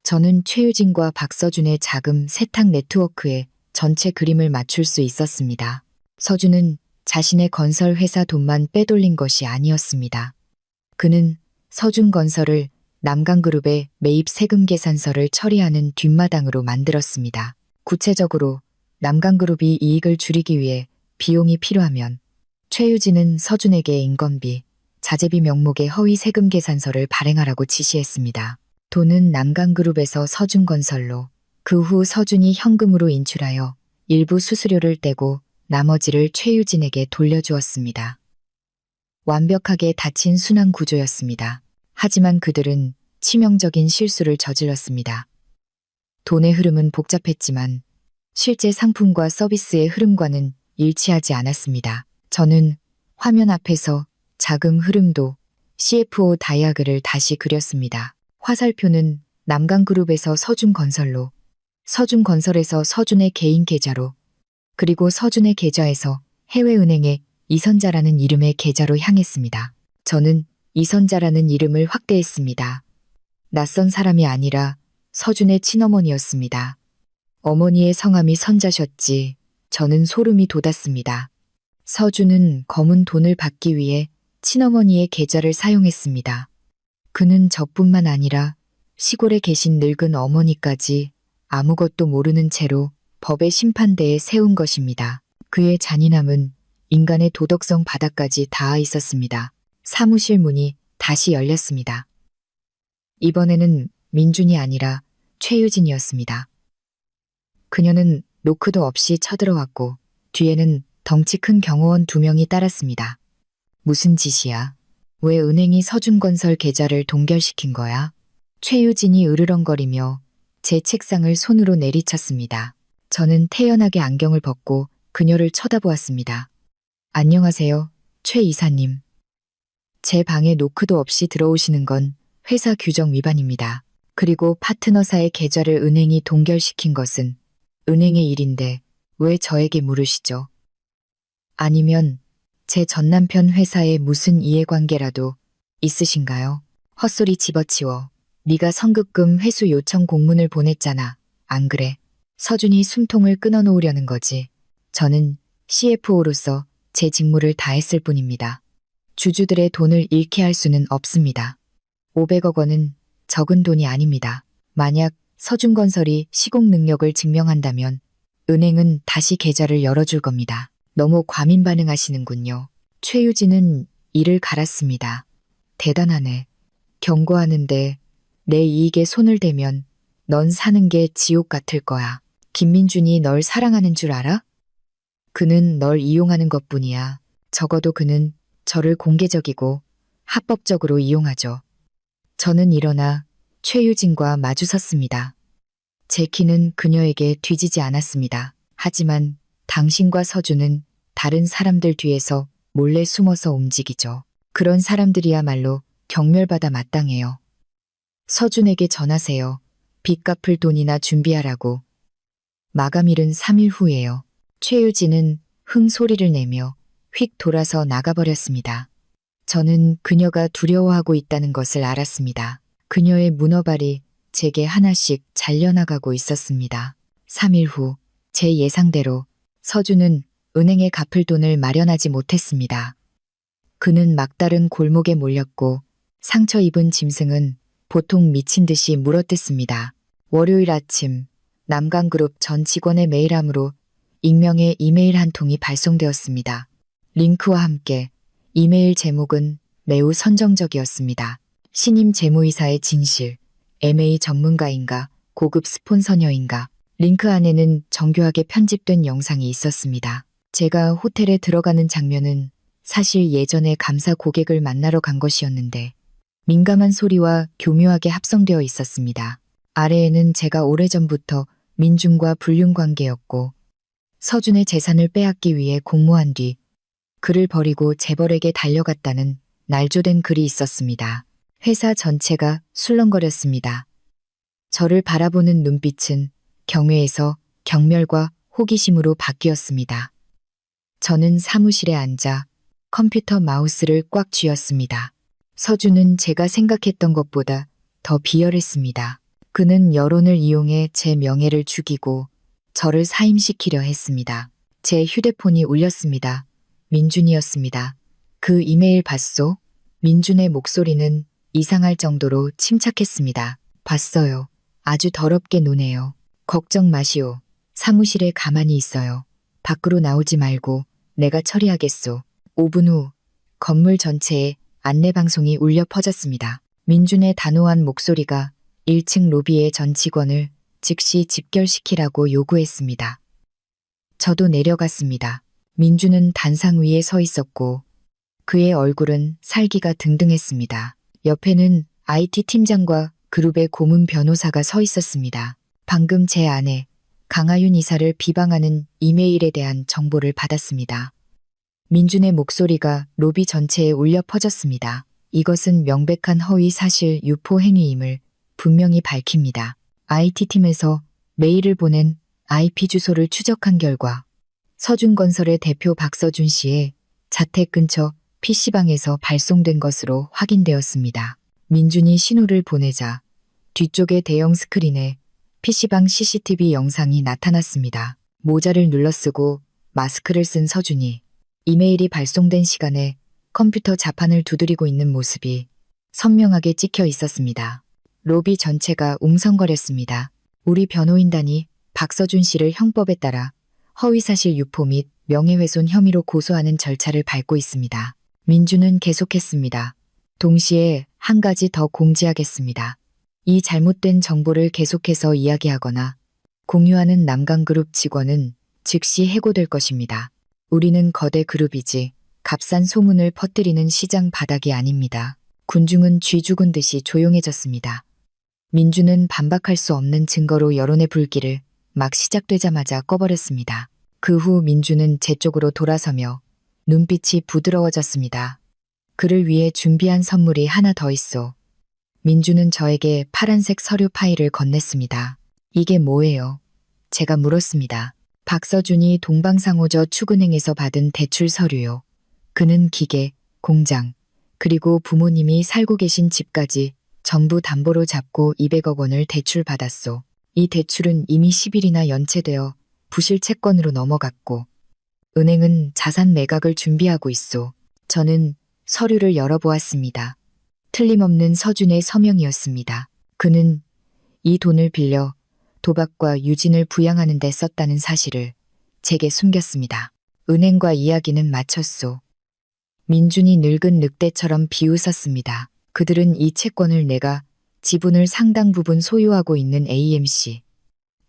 저는 최유진과 박서준의 자금 세탁 네트워크에 전체 그림을 맞출 수 있었습니다. 서준은 자신의 건설 회사 돈만 빼돌린 것이 아니었습니다. 그는 서준건설을 남강그룹의 매입 세금 계산서를 처리하는 뒷마당으로 만들었습니다. 구체적으로 남강그룹이 이익을 줄이기 위해 비용이 필요하면 최유진은 서준에게 인건비, 자재비 명목의 허위 세금 계산서를 발행하라고 지시했습니다. 돈은 남강그룹에서 서준건설로, 그 후 서준이 현금으로 인출하여 일부 수수료를 떼고 나머지를 최유진에게 돌려주었습니다. 완벽하게 닫힌 순환 구조였습니다. 하지만 그들은 치명적인 실수를 저질렀습니다. 돈의 흐름은 복잡했지만 실제 상품과 서비스의 흐름과는 일치하지 않았습니다. 저는 화면 앞에서 자금 흐름도 CFO 다이아그를 다시 그렸습니다. 화살표는 남강그룹에서 서준건설로, 서준건설에서 서준의 개인 계좌로, 그리고 서준의 계좌에서 해외은행의 이선자라는 이름의 계좌로 향했습니다. 저는 이선자라는 이름을 확대했습니다. 낯선 사람이 아니라 서준의 친어머니였습니다. 어머니의 성함이 선자셨지. 저는 소름이 돋았습니다. 서준은 검은 돈을 받기 위해 친어머니의 계좌를 사용했습니다. 그는 저뿐만 아니라 시골에 계신 늙은 어머니까지 아무것도 모르는 채로 법의 심판대에 세운 것입니다. 그의 잔인함은 인간의 도덕성 바닥까지 닿아 있었습니다. 사무실 문이 다시 열렸습니다. 이번에는 민준이 아니라 최유진이었습니다. 그녀는 노크도 없이 쳐들어왔고 뒤에는 덩치 큰 경호원 2명이 따랐습니다. 무슨 짓이야? 왜 은행이 서준건설 계좌를 동결시킨 거야? 최유진이 으르렁거리며 제 책상을 손으로 내리쳤습니다. 저는 태연하게 안경을 벗고 그녀를 쳐다보았습니다. 안녕하세요, 최 이사님. 제 방에 노크도 없이 들어오시는 건 회사 규정 위반입니다. 그리고 파트너사의 계좌를 은행이 동결시킨 것은 은행의 일인데 왜 저에게 물으시죠? 아니면 제 전남편 회사에 무슨 이해관계라도 있으신가요? 헛소리 집어치워. 네가 성급금 회수 요청 공문을 보냈잖아. 안 그래? 서준이 숨통을 끊어놓으려는 거지. 저는 CFO로서 제 직무를 다했을 뿐입니다. 주주들의 돈을 잃게 할 수는 없습니다. 500억 원은 적은 돈이 아닙니다. 만약 서준건설이 시공 능력을 증명한다면 은행은 다시 계좌를 열어줄 겁니다. 너무 과민 반응하시는군요. 최유진은 이를 갈았습니다. 대단하네. 경고하는데 내 이익에 손을 대면 넌 사는 게 지옥 같을 거야. 김민준이 널 사랑하는 줄 알아? 그는 널 이용하는 것뿐이야. 적어도 그는 저를 공개적이고 합법적으로 이용하죠. 저는 일어나 최유진과 마주섰습니다. 제 키는 그녀에게 뒤지지 않았습니다. 하지만 당신과 서준은 다른 사람들 뒤에서 몰래 숨어서 움직이죠. 그런 사람들이야말로 경멸받아 마땅해요. 서준에게 전하세요. 빚 갚을 돈이나 준비하라고. 마감일은 3일 후예요. 최유진은 흥 소리를 내며 휙 돌아서 나가버렸습니다. 저는 그녀가 두려워하고 있다는 것을 알았습니다. 그녀의 문어발이 제게 하나씩 잘려나가고 있었습니다. 3일 후, 제 예상대로 서준은 은행에 갚을 돈을 마련하지 못했습니다. 그는 막다른 골목에 몰렸고 상처 입은 짐승은 보통 미친 듯이 물어뜯습니다. 월요일 아침, 남강그룹 전 직원의 메일함으로 익명의 이메일 한 통이 발송되었습니다. 링크와 함께 이메일 제목은 매우 선정적이었습니다. 신임 재무이사의 진실, M&A 전문가인가, 고급 스폰서녀인가. 링크 안에는 정교하게 편집된 영상이 있었습니다. 제가 호텔에 들어가는 장면은 사실 예전에 감사 고객을 만나러 간 것이었는데 민감한 소리와 교묘하게 합성되어 있었습니다. 아래에는 제가 오래전부터 민준과 불륜 관계였고 서준의 재산을 빼앗기 위해 공모한 뒤 그를 버리고 재벌에게 달려갔다는 날조된 글이 있었습니다. 회사 전체가 술렁거렸습니다. 저를 바라보는 눈빛은 경외에서 경멸과 호기심으로 바뀌었습니다. 저는 사무실에 앉아 컴퓨터 마우스를 꽉 쥐었습니다. 서준은 제가 생각했던 것보다 더 비열했습니다. 그는 여론을 이용해 제 명예를 죽이고 저를 사임시키려 했습니다. 제 휴대폰이 울렸습니다. 민준이었습니다. 그 이메일 봤소? 민준의 목소리는 이상할 정도로 침착했습니다. 봤어요. 아주 더럽게 노네요. 걱정 마시오. 사무실에 가만히 있어요. 밖으로 나오지 말고 내가 처리하겠소. 5분 후 건물 전체에 안내방송이 울려 퍼졌습니다. 민준의 단호한 목소리가 1층 로비의 전 직원을 즉시 집결시키라고 요구했습니다. 저도 내려갔습니다. 민준은 단상 위에 서 있었고 그의 얼굴은 살기가 등등했습니다. 옆에는 IT 팀장과 그룹의 고문 변호사가 서 있었습니다. 방금 제 아내 강하윤 이사를 비방하는 이메일에 대한 정보를 받았습니다. 민준의 목소리가 로비 전체에 울려 퍼졌습니다. 이것은 명백한 허위 사실 유포 행위임을 분명히 밝힙니다. IT팀에서 메일을 보낸 IP 주소를 추적한 결과 서준건설의 대표 박서준 씨의 자택 근처 PC방에서 발송된 것으로 확인되었습니다. 민준이 신호를 보내자 뒤쪽의 대형 스크린에 PC방 CCTV 영상이 나타났습니다. 모자를 눌러쓰고 마스크를 쓴 서준이 이메일이 발송된 시간에 컴퓨터 자판을 두드리고 있는 모습이 선명하게 찍혀 있었습니다. 로비 전체가 웅성거렸습니다. 우리 변호인단이 박서준 씨를 형법에 따라 허위사실 유포 및 명예훼손 혐의로 고소하는 절차를 밟고 있습니다. 민준은 계속했습니다. 동시에 한 가지 더 공지하겠습니다. 이 잘못된 정보를 계속해서 이야기하거나 공유하는 남강그룹 직원은 즉시 해고될 것입니다. 우리는 거대 그룹이지 값싼 소문을 퍼뜨리는 시장 바닥이 아닙니다. 군중은 쥐 죽은 듯이 조용해졌습니다. 민주는 반박할 수 없는 증거로 여론의 불길을 막 시작되자마자 꺼버렸습니다. 그 후 민주는 제 쪽으로 돌아서며 눈빛이 부드러워졌습니다. 그를 위해 준비한 선물이 하나 더 있어. 민주는 저에게 파란색 서류 파일을 건넸습니다. 이게 뭐예요? 제가 물었습니다. 박서준이 동방상호저 축은행에서 받은 대출 서류요. 그는 기계, 공장, 그리고 부모님이 살고 계신 집까지 전부 담보로 잡고 200억 원을 대출받았소. 이 대출은 이미 10일이나 연체되어 부실 채권으로 넘어갔고 은행은 자산 매각을 준비하고 있소. 저는 서류를 열어보았습니다. 틀림없는 서준의 서명이었습니다. 그는 이 돈을 빌려 도박과 유진을 부양하는 데 썼다는 사실을 제게 숨겼습니다. 은행과 이야기는 마쳤소. 민준이 늙은 늑대처럼 비웃었습니다. 그들은 이 채권을 내가 지분을 상당 부분 소유하고 있는 AMC,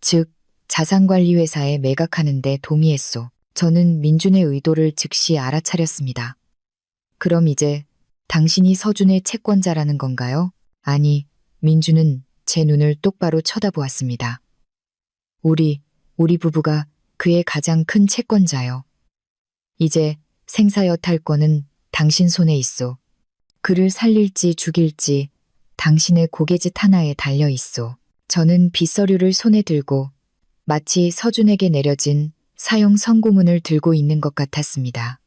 즉 자산관리회사에 매각하는 데 동의했소. 저는 민준의 의도를 즉시 알아차렸습니다. 그럼 이제 당신이 서준의 채권자라는 건가요? 아니, 민준은 제 눈을 똑바로 쳐다보았습니다. 우리 부부가 그의 가장 큰 채권자요. 이제 생사여탈권은 당신 손에 있소. 그를 살릴지 죽일지 당신의 고개짓 하나에 달려 있소. 저는 빚서류를 손에 들고 마치 서준에게 내려진 사형 선고문을 들고 있는 것 같았습니다.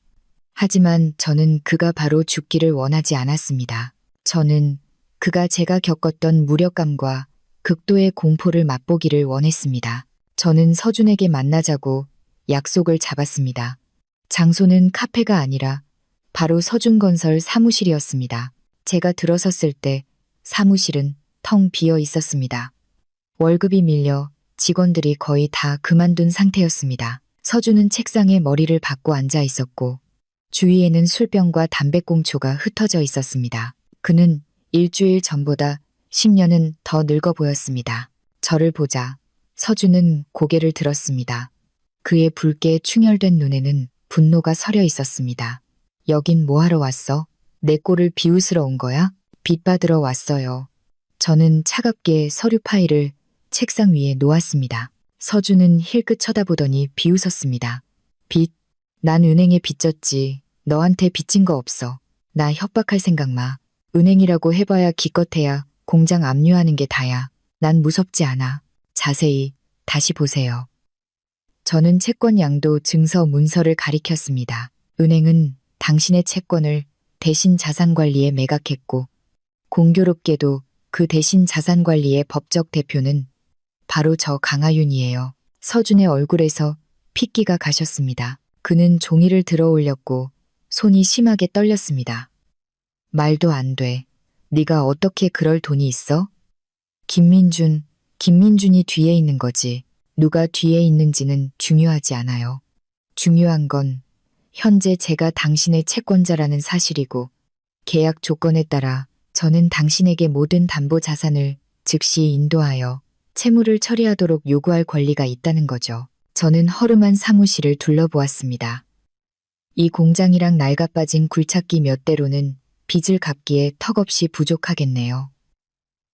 하지만 저는 그가 바로 죽기를 원하지 않았습니다. 저는 그가 제가 겪었던 무력감과 극도의 공포를 맛보기를 원했습니다. 저는 서준에게 만나자고 약속을 잡았습니다. 장소는 카페가 아니라 바로 서준건설 사무실이었습니다. 제가 들어섰을 때 사무실은 텅 비어 있었습니다. 월급이 밀려 직원들이 거의 다 그만둔 상태였습니다. 서준은 책상에 머리를 박고 앉아 있었고 주위에는 술병과 담배꽁초가 흩어져 있었습니다. 그는 일주일 전보다 10년은 더 늙어 보였습니다. 저를 보자 서준은 고개를 들었습니다. 그의 붉게 충혈된 눈에는 분노가 서려 있었습니다. 여긴 뭐하러 왔어? 내 꼴을 비웃으러 온 거야? 빚 받으러 왔어요. 저는 차갑게 서류 파일을 책상 위에 놓았습니다. 서준은 힐끗 쳐다보더니 비웃었습니다. 빚? 난 은행에 빚졌지. 너한테 빚진 거 없어. 나 협박할 생각 마. 은행이라고 해봐야 기껏해야 공장 압류하는 게 다야. 난 무섭지 않아. 자세히 다시 보세요. 저는 채권 양도 증서 문서를 가리켰습니다. 은행은 당신의 채권을 대신 자산관리에 매각했고 공교롭게도 그 대신 자산관리의 법적 대표는 바로 저 강하윤이에요. 서준의 얼굴에서 핏기가 가셨습니다. 그는 종이를 들어 올렸고 손이 심하게 떨렸습니다. 말도 안 돼. 네가 어떻게 그럴 돈이 있어? 김민준이 뒤에 있는 거지. 누가 뒤에 있는지는 중요하지 않아요. 중요한 건 현재 제가 당신의 채권자라는 사실이고 계약 조건에 따라 저는 당신에게 모든 담보 자산을 즉시 인도하여 채무를 처리하도록 요구할 권리가 있다는 거죠. 저는 허름한 사무실을 둘러보았습니다. 이 공장이랑 낡아빠진 굴착기 몇 대로는 빚을 갚기에 턱없이 부족하겠네요.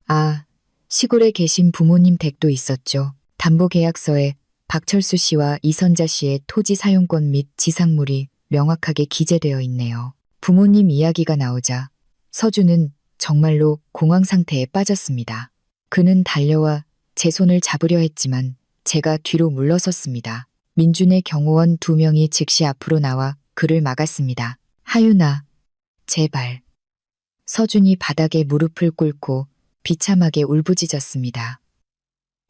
아, 시골에 계신 부모님 댁도 있었죠. 담보계약서에 박철수 씨와 이선자 씨의 토지 사용권 및 지상물이 명확하게 기재되어 있네요. 부모님 이야기가 나오자 서준은 정말로 공황 상태에 빠졌습니다. 그는 달려와 제 손을 잡으려 했지만 제가 뒤로 물러섰습니다. 민준의 경호원 2명이 즉시 앞으로 나와 그를 막았습니다. 하윤아, 제발. 서준이 바닥에 무릎을 꿇고 비참하게 울부짖었습니다.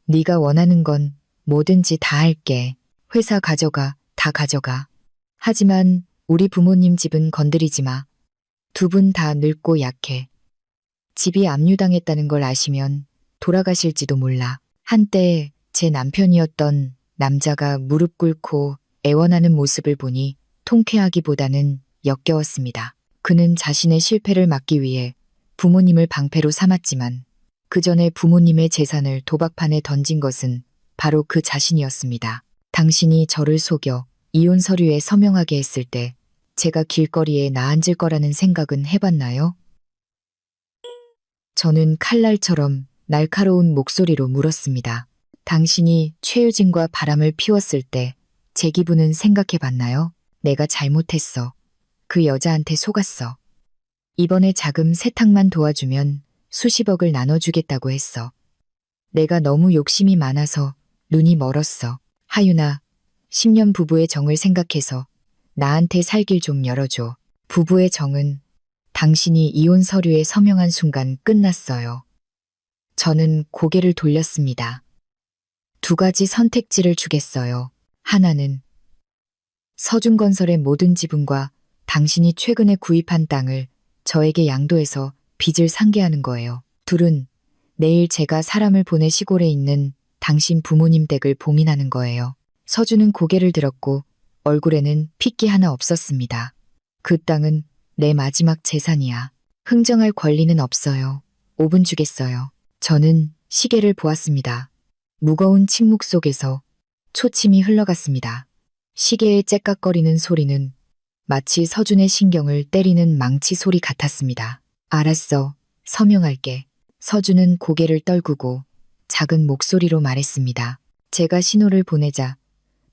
네가 원하는 건 뭐든지 다 할게. 회사 가져가, 다 가져가. 하지만 우리 부모님 집은 건드리지 마. 2분 다 늙고 약해. 집이 압류당했다는 걸 아시면 돌아가실지도 몰라. 한때 제 남편이었던 남자가 무릎 꿇고 애원하는 모습을 보니 통쾌하기보다는 역겨웠습니다. 그는 자신의 실패를 막기 위해 부모님을 방패로 삼았지만 그 전에 부모님의 재산을 도박판에 던진 것은 바로 그 자신이었습니다. 당신이 저를 속여 이혼 서류에 서명하게 했을 때 제가 길거리에 나앉을 거라는 생각은 해봤나요? 저는 칼날처럼 날카로운 목소리로 물었습니다. 당신이 최유진과 바람을 피웠을 때 제 기분은 생각해 봤나요? 내가 잘못했어. 그 여자한테 속았어. 이번에 자금 세탁만 도와주면 수십억을 나눠주겠다고 했어. 내가 너무 욕심이 많아서 눈이 멀었어. 하윤아, 10년 부부의 정을 생각해서 나한테 살 길 좀 열어줘. 부부의 정은 당신이 이혼 서류에 서명한 순간 끝났어요. 저는 고개를 돌렸습니다. 두 가지 선택지를 주겠어요. 하나는 서준건설의 모든 지분과 당신이 최근에 구입한 땅을 저에게 양도해서 빚을 상계하는 거예요. 둘은 내일 제가 사람을 보내 시골에 있는 당신 부모님 댁을 봉인하는 거예요. 서준은 고개를 들었고 얼굴에는 핏기 하나 없었습니다. 그 땅은 내 마지막 재산이야. 흥정할 권리는 없어요. 5분 주겠어요. 저는 시계를 보았습니다. 무거운 침묵 속에서 초침이 흘러갔습니다. 시계의 째깍거리는 소리는 마치 서준의 신경을 때리는 망치 소리 같았습니다. 알았어. 서명할게. 서준은 고개를 떨구고 작은 목소리로 말했습니다. 제가 신호를 보내자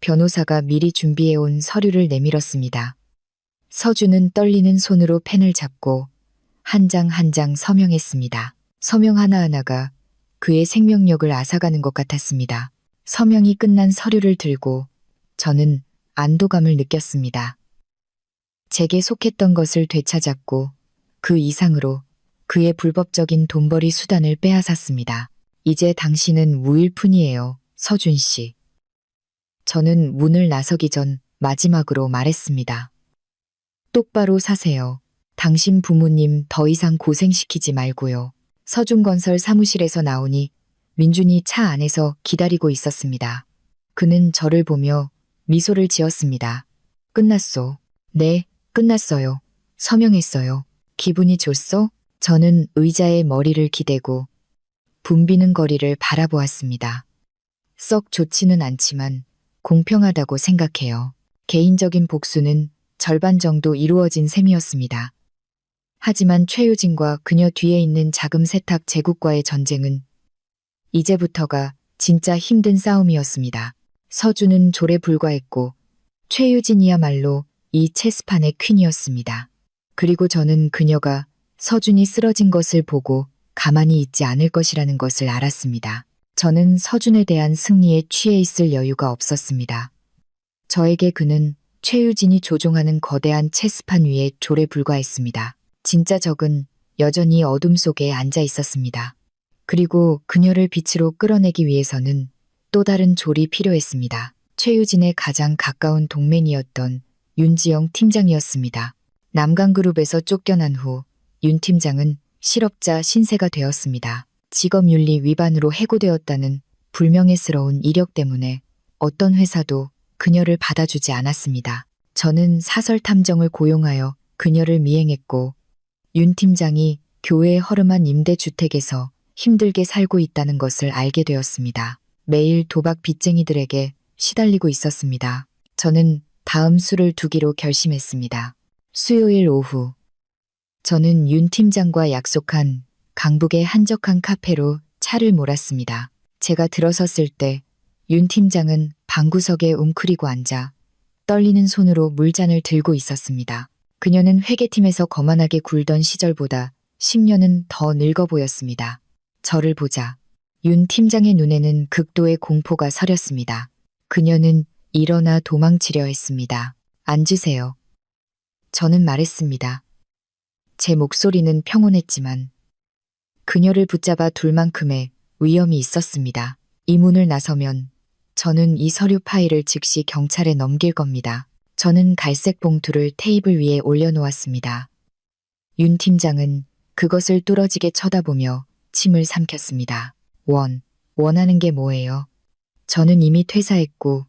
변호사가 미리 준비해온 서류를 내밀었습니다. 서준은 떨리는 손으로 펜을 잡고 한 장 한 장 서명했습니다. 서명 하나하나가 그의 생명력을 앗아가는 것 같았습니다. 서명이 끝난 서류를 들고 저는 안도감을 느꼈습니다. 제게 속했던 것을 되찾았고 그 이상으로 그의 불법적인 돈벌이 수단을 빼앗았습니다. 이제 당신은 무일 뿐이에요, 서준 씨. 저는 문을 나서기 전 마지막으로 말했습니다. 똑바로 사세요. 당신 부모님 더 이상 고생시키지 말고요. 서준건설 사무실에서 나오니 민준이 차 안에서 기다리고 있었습니다. 그는 저를 보며 미소를 지었습니다. 끝났소. 네, 끝났어요. 서명했어요. 기분이 좋소? 저는 의자에 머리를 기대고 붐비는 거리를 바라보았습니다. 썩 좋지는 않지만 공평하다고 생각해요. 개인적인 복수는 절반 정도 이루어진 셈이었습니다. 하지만 최유진과 그녀 뒤에 있는 자금 세탁 제국과의 전쟁은 이제부터가 진짜 힘든 싸움이었습니다. 서준은 졸에 불과했고 최유진이야말로 이 체스판의 퀸이었습니다. 그리고 저는 그녀가 서준이 쓰러진 것을 보고 가만히 있지 않을 것이라는 것을 알았습니다. 저는 서준에 대한 승리에 취해 있을 여유가 없었습니다. 저에게 그는 최유진이 조종하는 거대한 체스판 위에 졸에 불과했습니다. 진짜 적은 여전히 어둠 속에 앉아 있었습니다. 그리고 그녀를 빛으로 끌어내기 위해서는 또 다른 졸이 필요했습니다. 최유진의 가장 가까운 동맹이었던 윤지영 팀장이었습니다. 남강그룹에서 쫓겨난 후 윤 팀장은 실업자 신세가 되었습니다. 직업윤리 위반으로 해고되었다는 불명예스러운 이력 때문에 어떤 회사도 그녀를 받아주지 않았습니다. 저는 사설 탐정을 고용하여 그녀를 미행했고 윤 팀장이 교회의 허름한 임대주택에서 힘들게 살고 있다는 것을 알게 되었습니다. 매일 도박 빚쟁이들에게 시달리고 있었습니다. 저는 다음 수를 두기로 결심했습니다. 수요일 오후 저는 윤 팀장과 약속한 강북의 한적한 카페로 차를 몰았습니다. 제가 들어섰을 때 윤 팀장은 방구석에 웅크리고 앉아 떨리는 손으로 물잔을 들고 있었습니다. 그녀는 회계팀에서 거만하게 굴던 시절보다 10년은 더 늙어 보였습니다. 저를 보자 윤 팀장의 눈에는 극도의 공포가 서렸습니다. 그녀는 일어나 도망치려 했습니다. 앉으세요. 저는 말했습니다. 제 목소리는 평온했지만 그녀를 붙잡아 둘 만큼의 위험이 있었습니다. 이 문을 나서면 저는 이 서류 파일을 즉시 경찰에 넘길 겁니다. 저는 갈색 봉투를 테이블 위에 올려놓았습니다. 윤 팀장은 그것을 뚫어지게 쳐다보며 침을 삼켰습니다. 원하는 게 뭐예요? 저는 이미 퇴사했고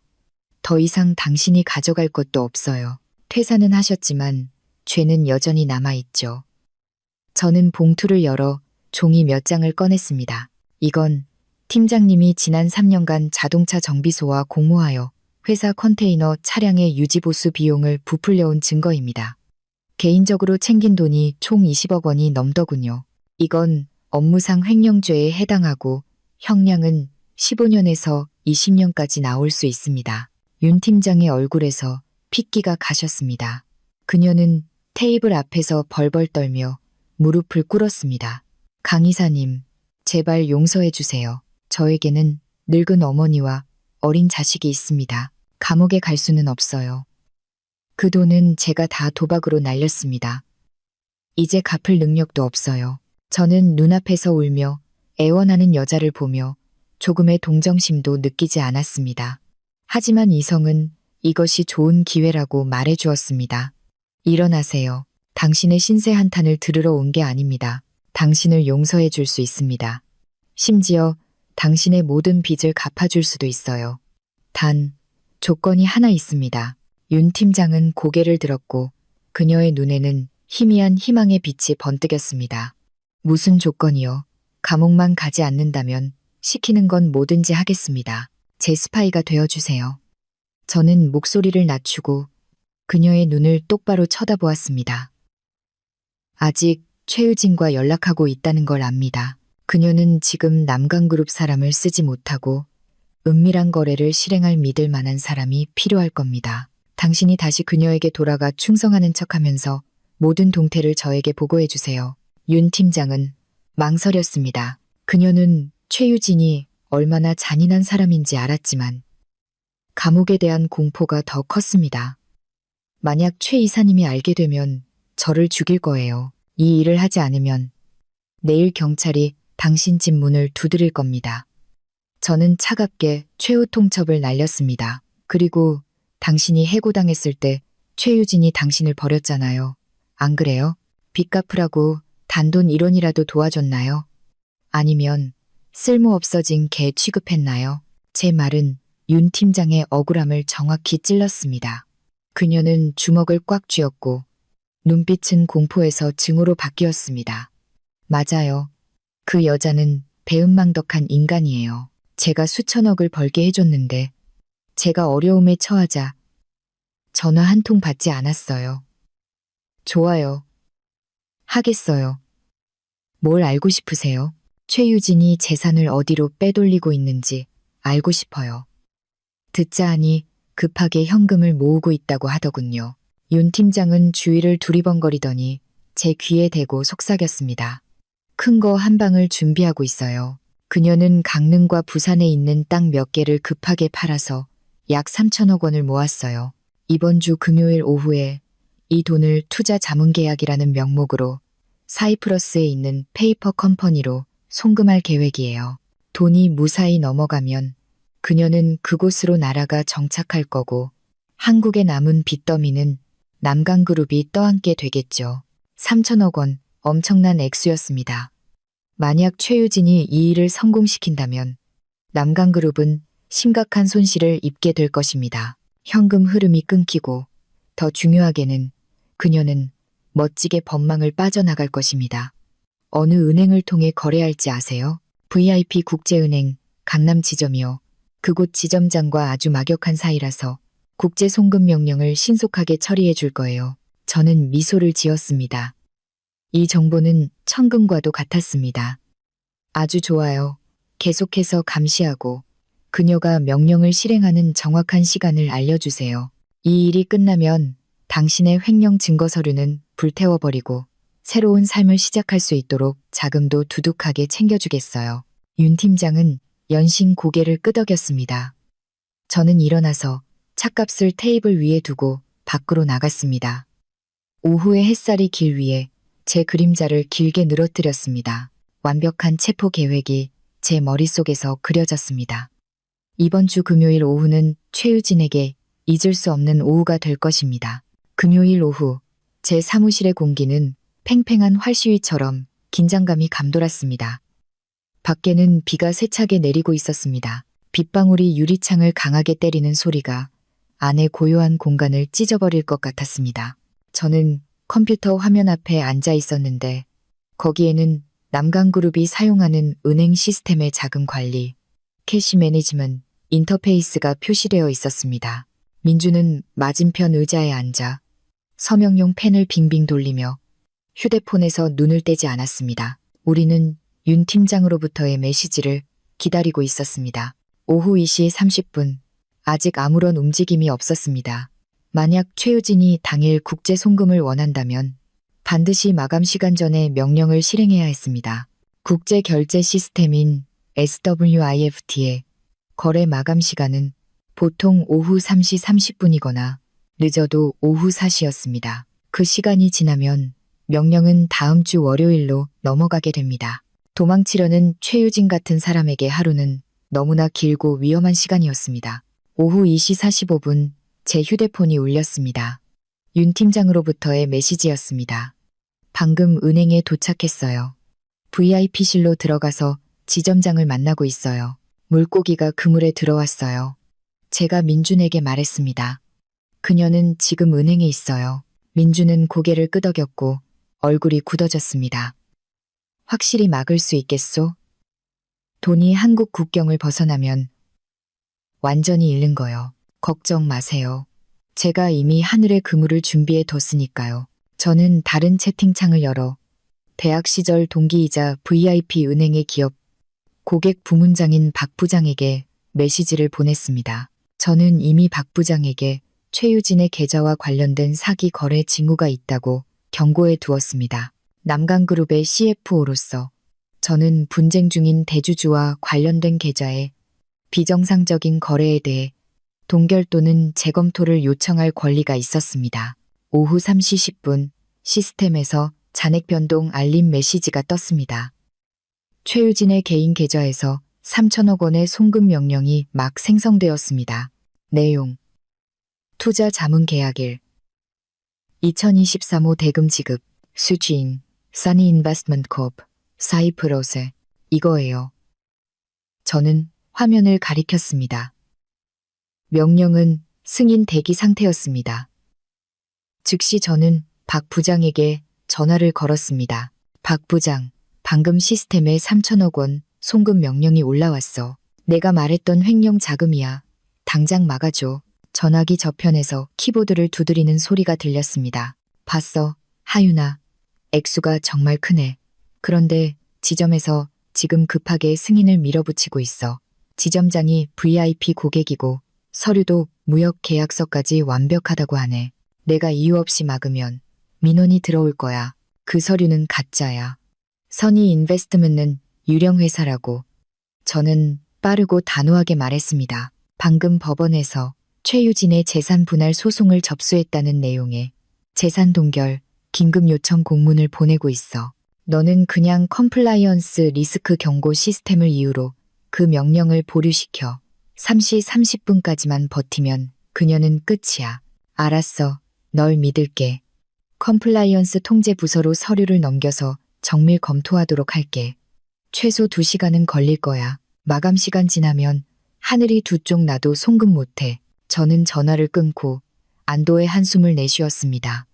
더 이상 당신이 가져갈 것도 없어요. 퇴사는 하셨지만 죄는 여전히 남아있죠. 저는 봉투를 열어 종이 몇 장을 꺼냈습니다. 이건 팀장님이 지난 3년간 자동차 정비소와 공모하여 회사 컨테이너 차량의 유지보수 비용을 부풀려온 증거입니다. 개인적으로 챙긴 돈이 총 20억 원이 넘더군요. 이건 업무상 횡령죄에 해당하고 형량은 15년에서 20년까지 나올 수 있습니다. 윤 팀장의 얼굴에서 핏기가 가셨습니다. 그녀는 테이블 앞에서 벌벌 떨며 무릎을 꿇었습니다. 강 이사님, 제발 용서해 주세요. 저에게는 늙은 어머니와 어린 자식이 있습니다. 감옥에 갈 수는 없어요. 그 돈은 제가 다 도박으로 날렸습니다. 이제 갚을 능력도 없어요. 저는 눈앞에서 울며 애원하는 여자를 보며 조금의 동정심도 느끼지 않았습니다. 하지만 이성은 이것이 좋은 기회라고 말해 주었습니다. 일어나세요. 당신의 신세 한탄을 들으러 온 게 아닙니다. 당신을 용서해 줄 수 있습니다. 심지어 당신의 모든 빚을 갚아줄 수도 있어요. 단, 조건이 하나 있습니다. 윤 팀장은 고개를 들었고 그녀의 눈에는 희미한 희망의 빛이 번뜩였습니다. 무슨 조건이요? 감옥만 가지 않는다면 시키는 건 뭐든지 하겠습니다. 제 스파이가 되어주세요. 저는 목소리를 낮추고 그녀의 눈을 똑바로 쳐다보았습니다. 아직 최유진과 연락하고 있다는 걸 압니다. 그녀는 지금 남강그룹 사람을 쓰지 못하고 은밀한 거래를 실행할 믿을 만한 사람이 필요할 겁니다. 당신이 다시 그녀에게 돌아가 충성하는 척하면서 모든 동태를 저에게 보고해 주세요. 윤 팀장은 망설였습니다. 그녀는 최유진이 얼마나 잔인한 사람인지 알았지만 감옥에 대한 공포가 더 컸습니다. 만약 최 이사님이 알게 되면 저를 죽일 거예요. 이 일을 하지 않으면 내일 경찰이 당신 집 문을 두드릴 겁니다. 저는 차갑게 최후 통첩을 날렸습니다. 그리고 당신이 해고당했을 때 최유진이 당신을 버렸잖아요. 안 그래요? 빚 갚으라고 단돈 1원이라도 도와줬나요? 아니면 쓸모없어진 개 취급했나요? 제 말은 윤 팀장의 억울함을 정확히 찔렀습니다. 그녀는 주먹을 꽉 쥐었고 눈빛은 공포에서 증오로 바뀌었습니다. 맞아요. 그 여자는 배은망덕한 인간이에요. 제가 수천억을 벌게 해줬는데 제가 어려움에 처하자 전화 한 통 받지 않았어요. 좋아요. 하겠어요. 뭘 알고 싶으세요? 최유진이 재산을 어디로 빼돌리고 있는지 알고 싶어요. 듣자 하니 급하게 현금을 모으고 있다고 하더군요. 윤 팀장은 주위를 두리번거리더니 제 귀에 대고 속삭였습니다. 큰 거 한 방을 준비하고 있어요. 그녀는 강릉과 부산에 있는 땅 몇 개를 급하게 팔아서 약 3천억 원을 모았어요. 이번 주 금요일 오후에 이 돈을 투자 자문 계약이라는 명목으로 사이프러스에 있는 페이퍼 컴퍼니로 송금할 계획이에요. 돈이 무사히 넘어가면 그녀는 그곳으로 날아가 정착할 거고 한국에 남은 빚더미는 남강그룹이 떠안게 되겠죠. 3천억 원, 엄청난 액수였습니다. 만약 최유진이 이 일을 성공시킨다면 남강그룹은 심각한 손실을 입게 될 것입니다. 현금 흐름이 끊기고 더 중요하게는 그녀는 멋지게 법망을 빠져나갈 것입니다. 어느 은행을 통해 거래할지 아세요? VIP 국제은행 강남 지점이요. 그곳 지점장과 아주 막역한 사이라서 국제 송금 명령을 신속하게 처리해 줄 거예요. 저는 미소를 지었습니다. 이 정보는 천금과도 같았습니다. 아주 좋아요. 계속해서 감시하고 그녀가 명령을 실행하는 정확한 시간을 알려주세요. 이 일이 끝나면 당신의 횡령 증거 서류는 불태워버리고 새로운 삶을 시작할 수 있도록 자금도 두둑하게 챙겨주겠어요. 윤 팀장은 연신 고개를 끄덕였습니다. 저는 일어나서 찻값을 테이블 위에 두고 밖으로 나갔습니다. 오후의 햇살이 길 위에 제 그림자를 길게 늘어뜨렸습니다. 완벽한 체포 계획이 제 머릿속에서 그려졌습니다. 이번 주 금요일 오후는 최유진에게 잊을 수 없는 오후가 될 것입니다. 금요일 오후 제 사무실의 공기는 팽팽한 활시위처럼 긴장감이 감돌았습니다. 밖에는 비가 세차게 내리고 있었습니다. 빗방울이 유리창을 강하게 때리는 소리가 안의 고요한 공간을 찢어버릴 것 같았습니다. 저는 컴퓨터 화면 앞에 앉아 있었는데 거기에는 남강그룹이 사용하는 은행 시스템의 자금 관리, 캐시 매니지먼트, 인터페이스가 표시되어 있었습니다. 민주는 맞은편 의자에 앉아 서명용 펜을 빙빙 돌리며 휴대폰에서 눈을 떼지 않았습니다. 우리는 윤 팀장으로부터의 메시지를 기다리고 있었습니다. 오후 2시 30분. 아직 아무런 움직임이 없었습니다. 만약 최유진이 당일 국제 송금을 원한다면 반드시 마감 시간 전에 명령을 실행해야 했습니다. 국제 결제 시스템인 SWIFT의 거래 마감 시간은 보통 오후 3시 30분이거나 늦어도 오후 4시였습니다. 그 시간이 지나면 명령은 다음 주 월요일로 넘어가게 됩니다. 도망치려는 최유진 같은 사람에게 하루는 너무나 길고 위험한 시간이었습니다. 오후 2시 45분 제 휴대폰이 울렸습니다. 윤 팀장으로부터의 메시지였습니다. 방금 은행에 도착했어요. VIP실로 들어가서 지점장을 만나고 있어요. 물고기가 그물에 들어왔어요. 제가 민준에게 말했습니다. 그녀는 지금 은행에 있어요. 민준은 고개를 끄덕였고 얼굴이 굳어졌습니다. 확실히 막을 수 있겠소? 돈이 한국 국경을 벗어나면 완전히 잃는 거요. 걱정 마세요. 제가 이미 하늘의 그물을 준비해 뒀으니까요. 저는 다른 채팅창을 열어 대학 시절 동기이자 VIP 은행의 기업 고객 부문장인 박 부장에게 메시지를 보냈습니다. 저는 이미 박 부장에게 최유진의 계좌와 관련된 사기 거래 징후가 있다고 경고해 두었습니다. 남강그룹의 CFO로서 저는 분쟁 중인 대주주와 관련된 계좌의 비정상적인 거래에 대해 동결 또는 재검토를 요청할 권리가 있었습니다. 오후 3시 10분 시스템에서 잔액 변동 알림 메시지가 떴습니다. 최유진의 개인 계좌에서 3천억 원의 송금 명령이 막 생성되었습니다. 내용: 투자 자문 계약일 2023호 대금 지급 수취인 써니 인베스트먼트 콥 사이프러스 이거예요. 저는 화면을 가리켰습니다. 명령은 승인 대기 상태였습니다. 즉시 저는 박 부장에게 전화를 걸었습니다. 박 부장, 방금 시스템에 3천억 원 송금 명령이 올라왔어. 내가 말했던 횡령 자금이야. 당장 막아줘. 전화기 저편에서 키보드를 두드리는 소리가 들렸습니다. 봤어, 하윤아. 액수가 정말 크네. 그런데 지점에서 지금 급하게 승인을 밀어붙이고 있어. 지점장이 VIP 고객이고 서류도 무역 계약서까지 완벽하다고 하네. 내가 이유 없이 막으면 민원이 들어올 거야. 그 서류는 가짜야. 선의 인베스트먼트는 유령 회사라고. 저는 빠르고 단호하게 말했습니다. 방금 법원에서 최유진의 재산 분할 소송을 접수했다는 내용의 재산 동결 긴급 요청 공문을 보내고 있어. 너는 그냥 컴플라이언스 리스크 경고 시스템을 이유로 그 명령을 보류시켜 3시 30분까지만 버티면 그녀는 끝이야. 알았어. 널 믿을게. 컴플라이언스 통제 부서로 서류를 넘겨서 정밀 검토하도록 할게. 최소 2시간은 걸릴 거야. 마감 시간 지나면 하늘이 두 쪽 나도 송금 못해. 저는 전화를 끊고 안도의 한숨을 내쉬었습니다.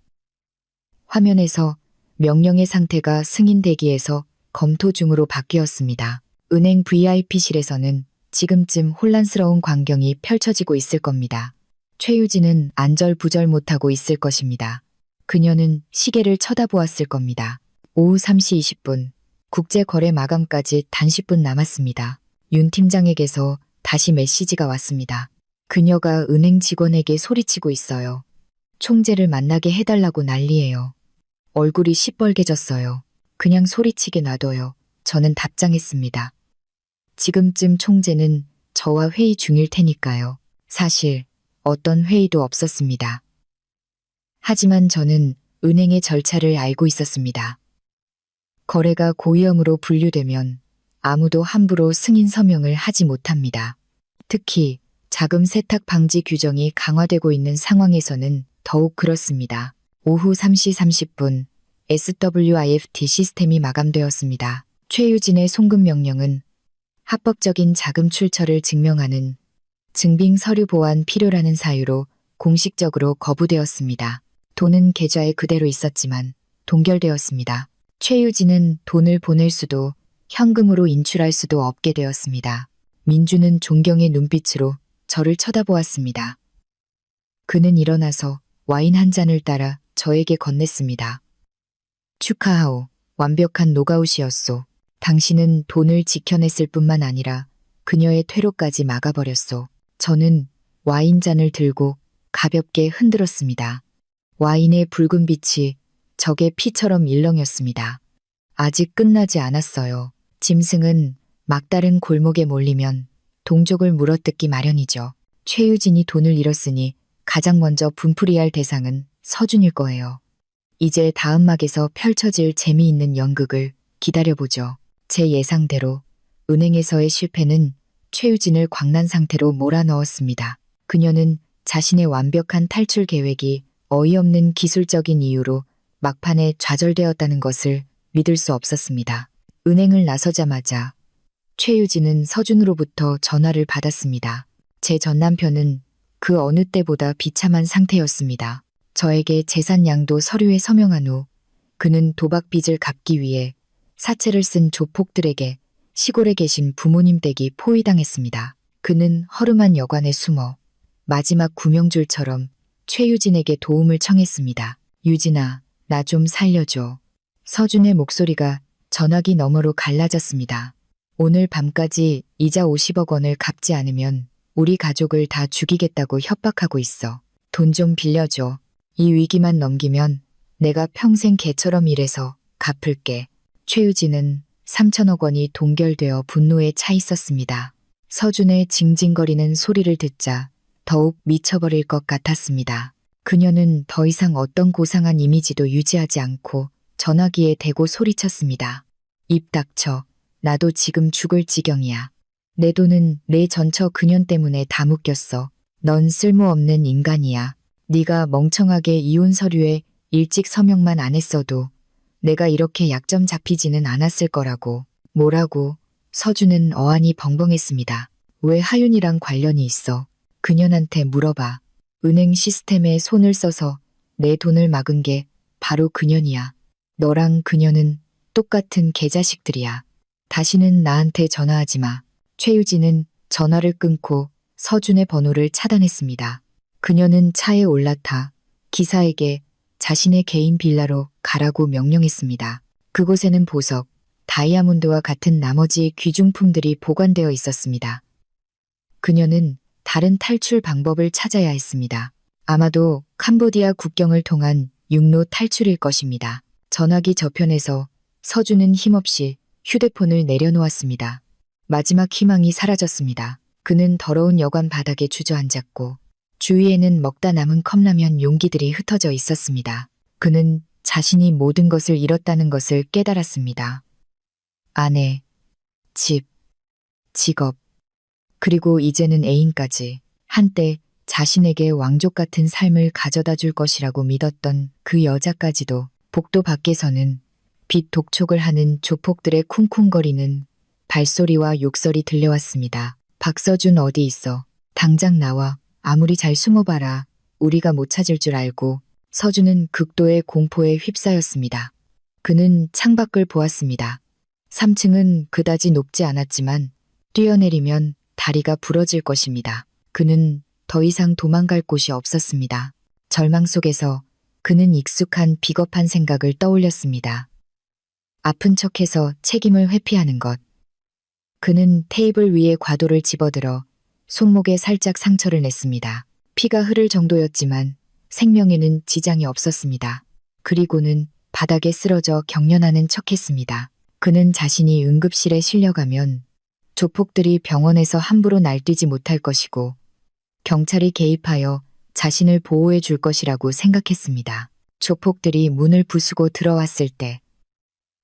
화면에서 명령의 상태가 승인 대기에서 검토 중으로 바뀌었습니다. 은행 VIP실에서는 지금쯤 혼란스러운 광경이 펼쳐지고 있을 겁니다. 최유진은 안절부절 못하고 있을 것입니다. 그녀는 시계를 쳐다보았을 겁니다. 오후 3시 20분, 국제거래 마감까지 단 10분 남았습니다. 윤 팀장에게서 다시 메시지가 왔습니다. 그녀가 은행 직원에게 소리치고 있어요. 총재를 만나게 해달라고 난리예요. 얼굴이 시뻘개졌어요. 그냥 소리치게 놔둬요. 저는 답장했습니다. 지금쯤 총재는 저와 회의 중일 테니까요. 사실 어떤 회의도 없었습니다. 하지만 저는 은행의 절차를 알고 있었습니다. 거래가 고위험으로 분류되면 아무도 함부로 승인 서명을 하지 못합니다. 특히 자금 세탁 방지 규정이 강화되고 있는 상황에서는 더욱 그렇습니다. 오후 3시 30분 SWIFT 시스템이 마감되었습니다. 최유진의 송금 명령은 합법적인 자금 출처를 증명하는 증빙 서류 보완 필요라는 사유로 공식적으로 거부되었습니다. 돈은 계좌에 그대로 있었지만 동결되었습니다. 최유진은 돈을 보낼 수도 현금으로 인출할 수도 없게 되었습니다. 민주는 존경의 눈빛으로 저를 쳐다보았습니다. 그는 일어나서 와인 한 잔을 따라 저에게 건넸습니다. 축하하오. 완벽한 노가웃이었소. 당신은 돈을 지켜냈을 뿐만 아니라 그녀의 퇴로까지 막아버렸소. 저는 와인잔을 들고 가볍게 흔들었습니다. 와인의 붉은 빛이 적의 피처럼 일렁였습니다. 아직 끝나지 않았어요. 짐승은 막다른 골목에 몰리면 동족을 물어뜯기 마련이죠. 최유진이 돈을 잃었으니 가장 먼저 분풀이할 대상은 서준일 거예요. 이제 다음 막에서 펼쳐질 재미있는 연극을 기다려보죠. 제 예상대로 은행에서의 실패는 최유진을 광난 상태로 몰아넣었습니다. 그녀는 자신의 완벽한 탈출 계획이 어이없는 기술적인 이유로 막판에 좌절되었다는 것을 믿을 수 없었습니다. 은행을 나서자마자 최유진은 서준으로부터 전화를 받았습니다. 제 전남편은 그 어느 때보다 비참한 상태였습니다. 저에게 재산 양도 서류에 서명한 후 그는 도박 빚을 갚기 위해 사채를 쓴 조폭들에게 시골에 계신 부모님 댁이 포위당했습니다. 그는 허름한 여관에 숨어 마지막 구명줄처럼 최유진에게 도움을 청했습니다. 유진아, 나 좀 살려줘. 서준의 목소리가 전화기 너머로 갈라졌습니다. 오늘 밤까지 이자 50억 원을 갚지 않으면 우리 가족을 다 죽이겠다고 협박하고 있어. 돈 좀 빌려줘. 이 위기만 넘기면 내가 평생 개처럼 일해서 갚을게. 최유진은 3천억 원이 동결되어 분노에 차 있었습니다. 서준의 징징거리는 소리를 듣자 더욱 미쳐버릴 것 같았습니다. 그녀는 더 이상 어떤 고상한 이미지도 유지하지 않고 전화기에 대고 소리쳤습니다. 입 닥쳐. 나도 지금 죽을 지경이야. 내 돈은 내 전처 그년 때문에 다 묶였어. 넌 쓸모없는 인간이야. 네가 멍청하게 이혼 서류에 일찍 서명만 안 했어도 내가 이렇게 약점 잡히지는 않았을 거라고. 뭐라고? 서준은 어안이 벙벙했습니다. 왜 하윤이랑 관련이 있어? 그년한테 물어봐. 은행 시스템에 손을 써서 내 돈을 막은 게 바로 그년이야. 너랑 그년은 똑같은 개자식들이야. 다시는 나한테 전화하지 마. 최유진은 전화를 끊고 서준의 번호를 차단했습니다. 그녀는 차에 올라타 기사에게 자신의 개인 빌라로 가라고 명령했습니다. 그곳에는 보석, 다이아몬드와 같은 나머지 귀중품들이 보관되어 있었습니다. 그녀는 다른 탈출 방법을 찾아야 했습니다. 아마도 캄보디아 국경을 통한 육로 탈출일 것입니다. 전화기 저편에서 서준은 힘없이 휴대폰을 내려놓았습니다. 마지막 희망이 사라졌습니다. 그는 더러운 여관 바닥에 주저앉았고 주위에는 먹다 남은 컵라면 용기들이 흩어져 있었습니다. 그는 자신이 모든 것을 잃었다는 것을 깨달았습니다. 아내, 집, 직업, 그리고 이제는 애인까지. 한때 자신에게 왕족 같은 삶을 가져다 줄 것이라고 믿었던 그 여자까지도. 복도 밖에서는 빛 독촉을 하는 조폭들의 쿵쿵거리는 발소리와 욕설이 들려왔습니다. 박서준 어디 있어? 당장 나와. 아무리 잘 숨어봐라. 우리가 못 찾을 줄 알고. 서준은 극도의 공포에 휩싸였습니다. 그는 창밖을 보았습니다. 3층은 그다지 높지 않았지만 뛰어내리면 다리가 부러질 것입니다. 그는 더 이상 도망갈 곳이 없었습니다. 절망 속에서 그는 익숙한 비겁한 생각을 떠올렸습니다. 아픈 척해서 책임을 회피하는 것. 그는 테이블 위에 과도를 집어들어 손목에 살짝 상처를 냈습니다. 피가 흐를 정도였지만 생명에는 지장이 없었습니다. 그리고는 바닥에 쓰러져 경련하는 척했습니다. 그는 자신이 응급실에 실려가면 조폭들이 병원에서 함부로 날뛰지 못할 것이고 경찰이 개입하여 자신을 보호해 줄 것이라고 생각했습니다. 조폭들이 문을 부수고 들어왔을 때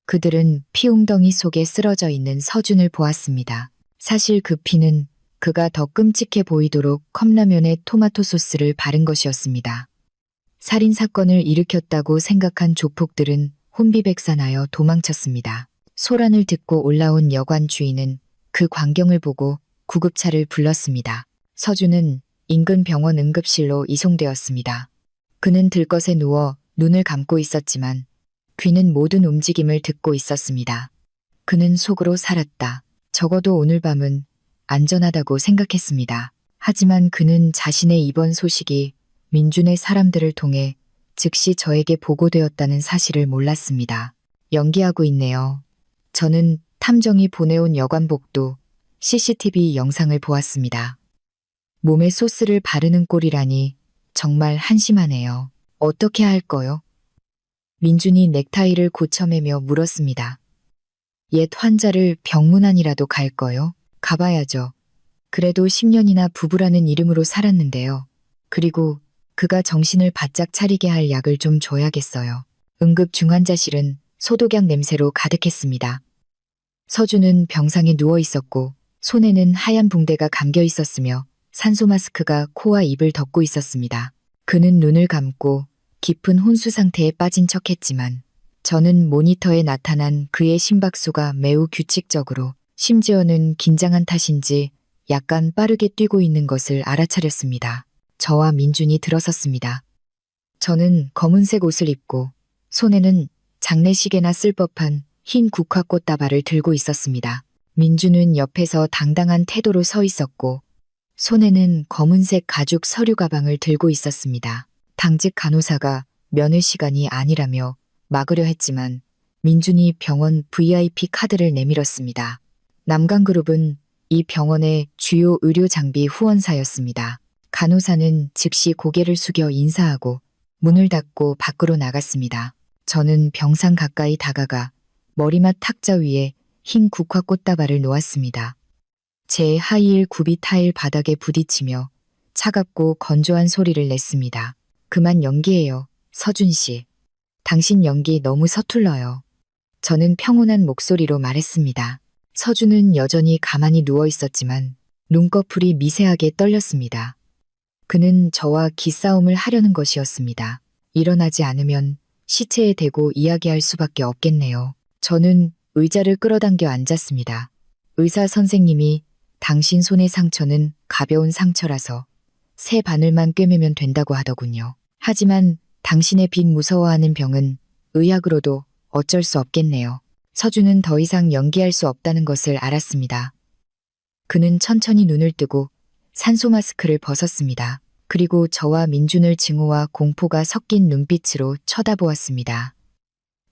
그들은 피웅덩이 속에 쓰러져 있는 서준을 보았습니다. 사실 그 피는 그가 더 끔찍해 보이도록 컵라면에 토마토 소스를 바른 것이었습니다. 살인사건을 일으켰다고 생각한 조폭들은 혼비백산하여 도망쳤습니다. 소란을 듣고 올라온 여관 주인은 그 광경을 보고 구급차를 불렀습니다. 서준은 인근 병원 응급실로 이송되었습니다. 그는 들것에 누워 눈을 감고 있었지만 귀는 모든 움직임을 듣고 있었습니다. 그는 속으로 살았다. 적어도 오늘 밤은 안전하다고 생각했습니다. 하지만 그는 자신의 입원 소식이 민준의 사람들을 통해 즉시 저에게 보고되었다는 사실을 몰랐습니다. 연기하고 있네요. 저는 탐정이 보내온 여관복도 CCTV 영상을 보았습니다. 몸에 소스를 바르는 꼴이라니 정말 한심하네요. 어떻게 할 거요? 민준이 넥타이를 고쳐매며 물었습니다. 옛 환자를 병문안이라도 갈 거요? 가봐야죠. 그래도 10년이나 부부라는 이름으로 살았는데요. 그리고 그가 정신을 바짝 차리게 할 약을 좀 줘야겠어요. 응급 중환자실은 소독약 냄새로 가득했습니다. 서준은 병상에 누워 있었고 손에는 하얀 붕대가 감겨 있었으며 산소 마스크가 코와 입을 덮고 있었습니다. 그는 눈을 감고 깊은 혼수 상태에 빠진 척했지만 저는 모니터에 나타난 그의 심박수가 매우 규칙적으로 심지어는 긴장한 탓인지 약간 빠르게 뛰고 있는 것을 알아차렸습니다. 저와 민준이 들어섰습니다. 저는 검은색 옷을 입고 손에는 장례식에나 쓸 법한 흰 국화꽃 다발을 들고 있었습니다. 민준은 옆에서 당당한 태도로 서 있었고 손에는 검은색 가죽 서류 가방을 들고 있었습니다. 당직 간호사가 면회 시간이 아니라며 막으려 했지만 민준이 병원 VIP 카드를 내밀었습니다. 남강그룹은 이 병원의 주요 의료 장비 후원사였습니다. 간호사는 즉시 고개를 숙여 인사하고 문을 닫고 밖으로 나갔습니다. 저는 병상 가까이 다가가 머리맡 탁자 위에 흰 국화 꽃다발을 놓았습니다. 제 하이힐 굽이 타일 바닥에 부딪히며 차갑고 건조한 소리를 냈습니다. 그만 연기해요, 서준 씨. 당신 연기 너무 서툴러요. 저는 평온한 목소리로 말했습니다. 서준은 여전히 가만히 누워 있었지만 눈꺼풀이 미세하게 떨렸습니다. 그는 저와 기싸움을 하려는 것이었습니다. 일어나지 않으면 시체에 대고 이야기할 수밖에 없겠네요. 저는 의자를 끌어당겨 앉았습니다. 의사 선생님이 당신 손의 상처는 가벼운 상처라서 새 바늘만 꿰매면 된다고 하더군요. 하지만 당신의 빚 무서워하는 병은 의학으로도 어쩔 수 없겠네요. 서준은 더 이상 연기할 수 없다는 것을 알았습니다. 그는 천천히 눈을 뜨고 산소 마스크를 벗었습니다. 그리고 저와 민준을 증오와 공포가 섞인 눈빛으로 쳐다보았습니다.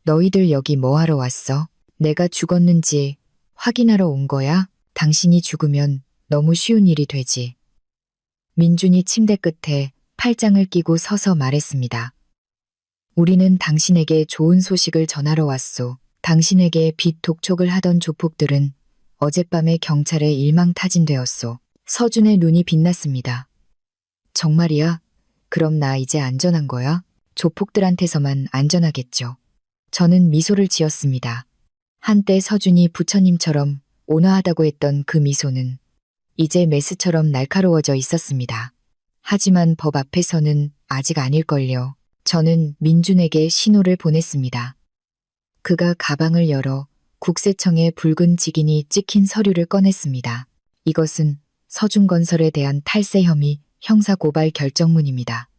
너희들 여기 뭐하러 왔어? 내가 죽었는지 확인하러 온 거야? 당신이 죽으면 너무 쉬운 일이 되지. 민준이 침대 끝에 팔짱을 끼고 서서 말했습니다. 우리는 당신에게 좋은 소식을 전하러 왔소. 당신에게 빚 독촉을 하던 조폭들은 어젯밤에 경찰에 일망타진되었소. 서준의 눈이 빛났습니다. 정말이야? 그럼 나 이제 안전한 거야? 조폭들한테서만 안전하겠죠. 저는 미소를 지었습니다. 한때 서준이 부처님처럼 온화하다고 했던 그 미소는 이제 메스처럼 날카로워져 있었습니다. 하지만 법 앞에서는 아직 아닐걸요. 저는 민준에게 신호를 보냈습니다. 그가 가방을 열어 국세청의 붉은 직인이 찍힌 서류를 꺼냈습니다. 이것은 서준건설에 대한 탈세 혐의 형사고발 결정문입니다.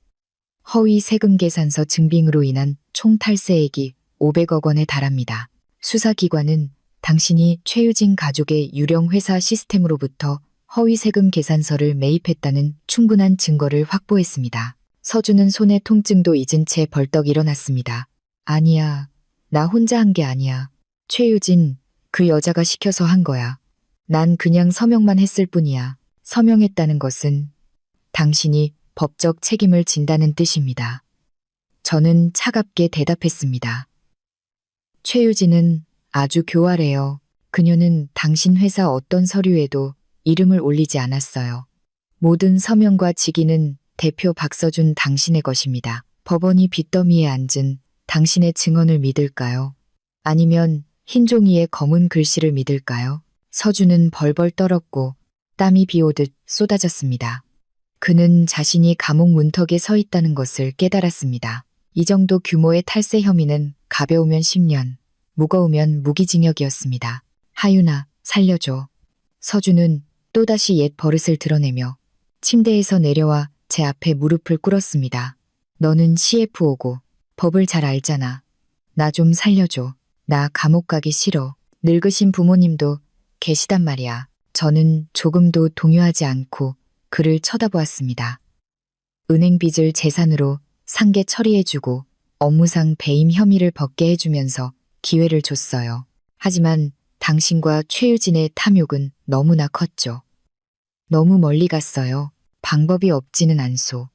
허위 세금 계산서 증빙으로 인한 총 탈세액이 500억 원에 달합니다. 수사기관은 당신이 최유진 가족의 유령 회사 시스템으로부터 허위 세금 계산서를 매입했다는 충분한 증거를 확보했습니다. 서준은 손의 통증도 잊은 채 벌떡 일어났습니다. 아니야. 나 혼자 한 게 아니야. 최유진, 그 여자가 시켜서 한 거야. 난 그냥 서명만 했을 뿐이야. 서명했다는 것은 당신이 법적 책임을 진다는 뜻입니다. 저는 차갑게 대답했습니다. 최유진은 아주 교활해요. 그녀는 당신 회사 어떤 서류에도 이름을 올리지 않았어요. 모든 서명과 직인은 대표 박서준 당신의 것입니다. 법원이 빚더미에 앉은 당신의 증언을 믿을까요? 아니면 흰 종이에 검은 글씨를 믿을까요? 서준은 벌벌 떨었고 땀이 비오듯 쏟아졌습니다. 그는 자신이 감옥 문턱에 서 있다는 것을 깨달았습니다. 이 정도 규모의 탈세 혐의는 가벼우면 10년, 무거우면 무기징역이었습니다. 하윤아, 살려줘. 서준은 또다시 옛 버릇을 드러내며 침대에서 내려와 제 앞에 무릎을 꿇었습니다. 너는 CFO고 법을 잘 알잖아. 나 좀 살려줘. 나 감옥 가기 싫어. 늙으신 부모님도 계시단 말이야. 저는 조금도 동요하지 않고 그를 쳐다보았습니다. 은행 빚을 재산으로 상계 처리해주고 업무상 배임 혐의를 벗게 해주면서 기회를 줬어요. 하지만 당신과 최유진의 탐욕은 너무나 컸죠. 너무 멀리 갔어요. 방법이 없지는 않소.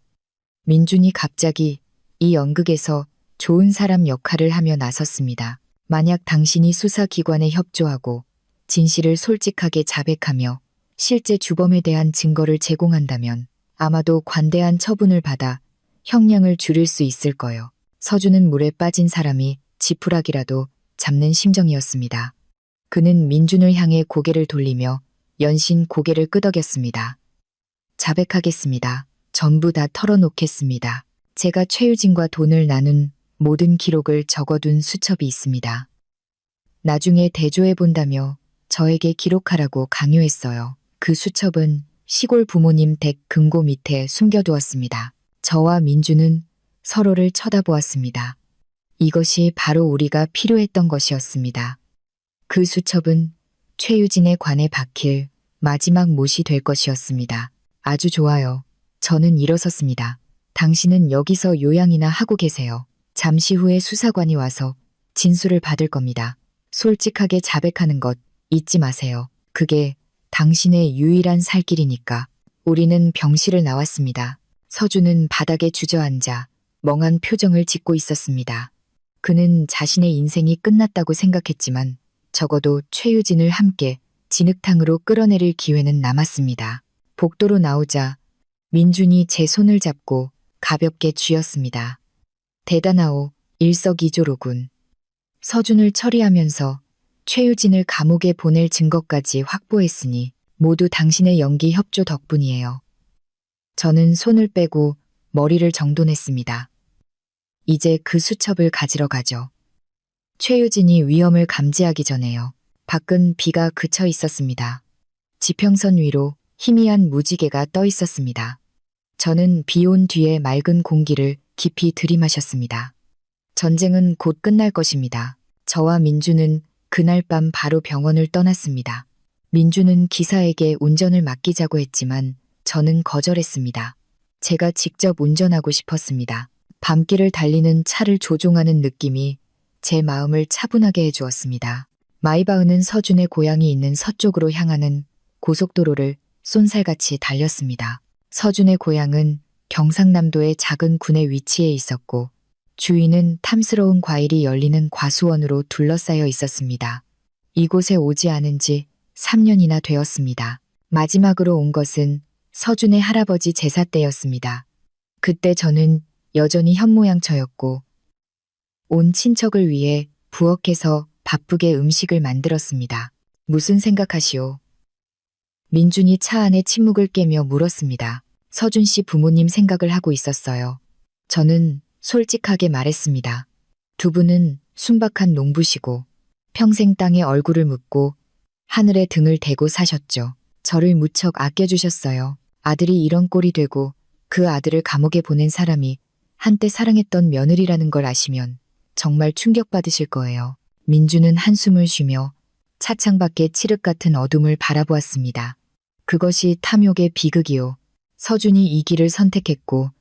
민준이 갑자기 이 연극에서 좋은 사람 역할을 하며 나섰습니다. 만약 당신이 수사기관에 협조하고 진실을 솔직하게 자백하며 실제 주범에 대한 증거를 제공한다면 아마도 관대한 처분을 받아 형량을 줄일 수 있을 거요. 서준은 물에 빠진 사람이 지푸라기라도 잡는 심정이었습니다. 그는 민준을 향해 고개를 돌리며 연신 고개를 끄덕였습니다. 자백하겠습니다. 전부 다 털어놓겠습니다. 제가 최유진과 돈을 나눈 모든 기록을 적어둔 수첩이 있습니다. 나중에 대조해본다며 저에게 기록하라고 강요했어요. 그 수첩은 시골 부모님 댁 금고 밑에 숨겨두었습니다. 저와 민주는 서로를 쳐다보았습니다. 이것이 바로 우리가 필요했던 것이었습니다. 그 수첩은 최유진의 관에 박힐 마지막 못이 될 것이었습니다. 아주 좋아요. 저는 일어섰습니다. 당신은 여기서 요양이나 하고 계세요. 잠시 후에 수사관이 와서 진술을 받을 겁니다. 솔직하게 자백하는 것 잊지 마세요. 그게 당신의 유일한 살 길이니까. 우리는 병실을 나왔습니다. 서준은 바닥에 주저앉아 멍한 표정을 짓고 있었습니다. 그는 자신의 인생이 끝났다고 생각했지만 적어도 최유진을 함께 진흙탕으로 끌어내릴 기회는 남았습니다. 복도로 나오자 민준이 제 손을 잡고 가볍게 쥐었습니다. 대단하오, 일석이조로군. 서준을 처리하면서 최유진을 감옥에 보낼 증거까지 확보했으니 모두 당신의 연기 협조 덕분이에요. 저는 손을 빼고 머리를 정돈했습니다. 이제 그 수첩을 가지러 가죠. 최유진이 위험을 감지하기 전에요. 밖은 비가 그쳐 있었습니다. 지평선 위로 희미한 무지개가 떠 있었습니다. 저는 비 온 뒤에 맑은 공기를 깊이 들이마셨습니다. 전쟁은 곧 끝날 것입니다. 저와 민주는 그날 밤 바로 병원을 떠났습니다. 민주는 기사에게 운전을 맡기자고 했지만 저는 거절했습니다. 제가 직접 운전하고 싶었습니다. 밤길을 달리는 차를 조종하는 느낌이 제 마음을 차분하게 해주었습니다. 마이바흐는 서준의 고향이 있는 서쪽으로 향하는 고속도로를 쏜살같이 달렸습니다. 서준의 고향은 경상남도의 작은 군에 위치해 있었고 주위는 탐스러운 과일이 열리는 과수원으로 둘러싸여 있었습니다. 이곳에 오지 않은 지 3년이나 되었습니다. 마지막으로 온 것은 서준의 할아버지 제사 때였습니다. 그때 저는 여전히 현모양처였고 온 친척을 위해 부엌에서 바쁘게 음식을 만들었습니다. 무슨 생각하시오? 민준이 차 안에 침묵을 깨며 물었습니다. 서준 씨 부모님 생각을 하고 있었어요. 저는 솔직하게 말했습니다. 두 분은 순박한 농부시고 평생 땅에 얼굴을 묻고 하늘에 등을 대고 사셨죠. 저를 무척 아껴주셨어요. 아들이 이런 꼴이 되고 그 아들을 감옥에 보낸 사람이 한때 사랑했던 며느리라는 걸 아시면 정말 충격받으실 거예요. 민주는 한숨을 쉬며 차창 밖의 칠흑 같은 어둠을 바라보았습니다. 그것이 탐욕의 비극이요. 서준이 이 길을 선택했고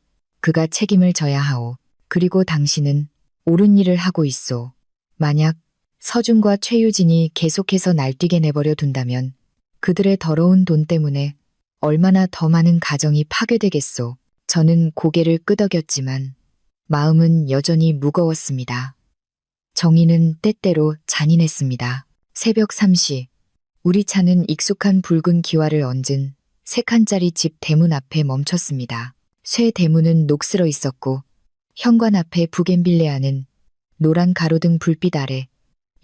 그가 책임을 져야 하오. 그리고 당신은 옳은 일을 하고 있소. 만약 서준과 최유진이 계속해서 날뛰게 내버려 둔다면 그들의 더러운 돈 때문에 얼마나 더 많은 가정이 파괴되겠소. 저는 고개를 끄덕였지만 마음은 여전히 무거웠습니다. 정의는 때때로 잔인했습니다. 새벽 3시, 우리 차는 익숙한 붉은 기와를 얹은 3칸짜리 집 대문 앞에 멈췄습니다. 쇠 대문은 녹슬어 있었고 현관 앞에 부겐빌레아는 노란 가로등 불빛 아래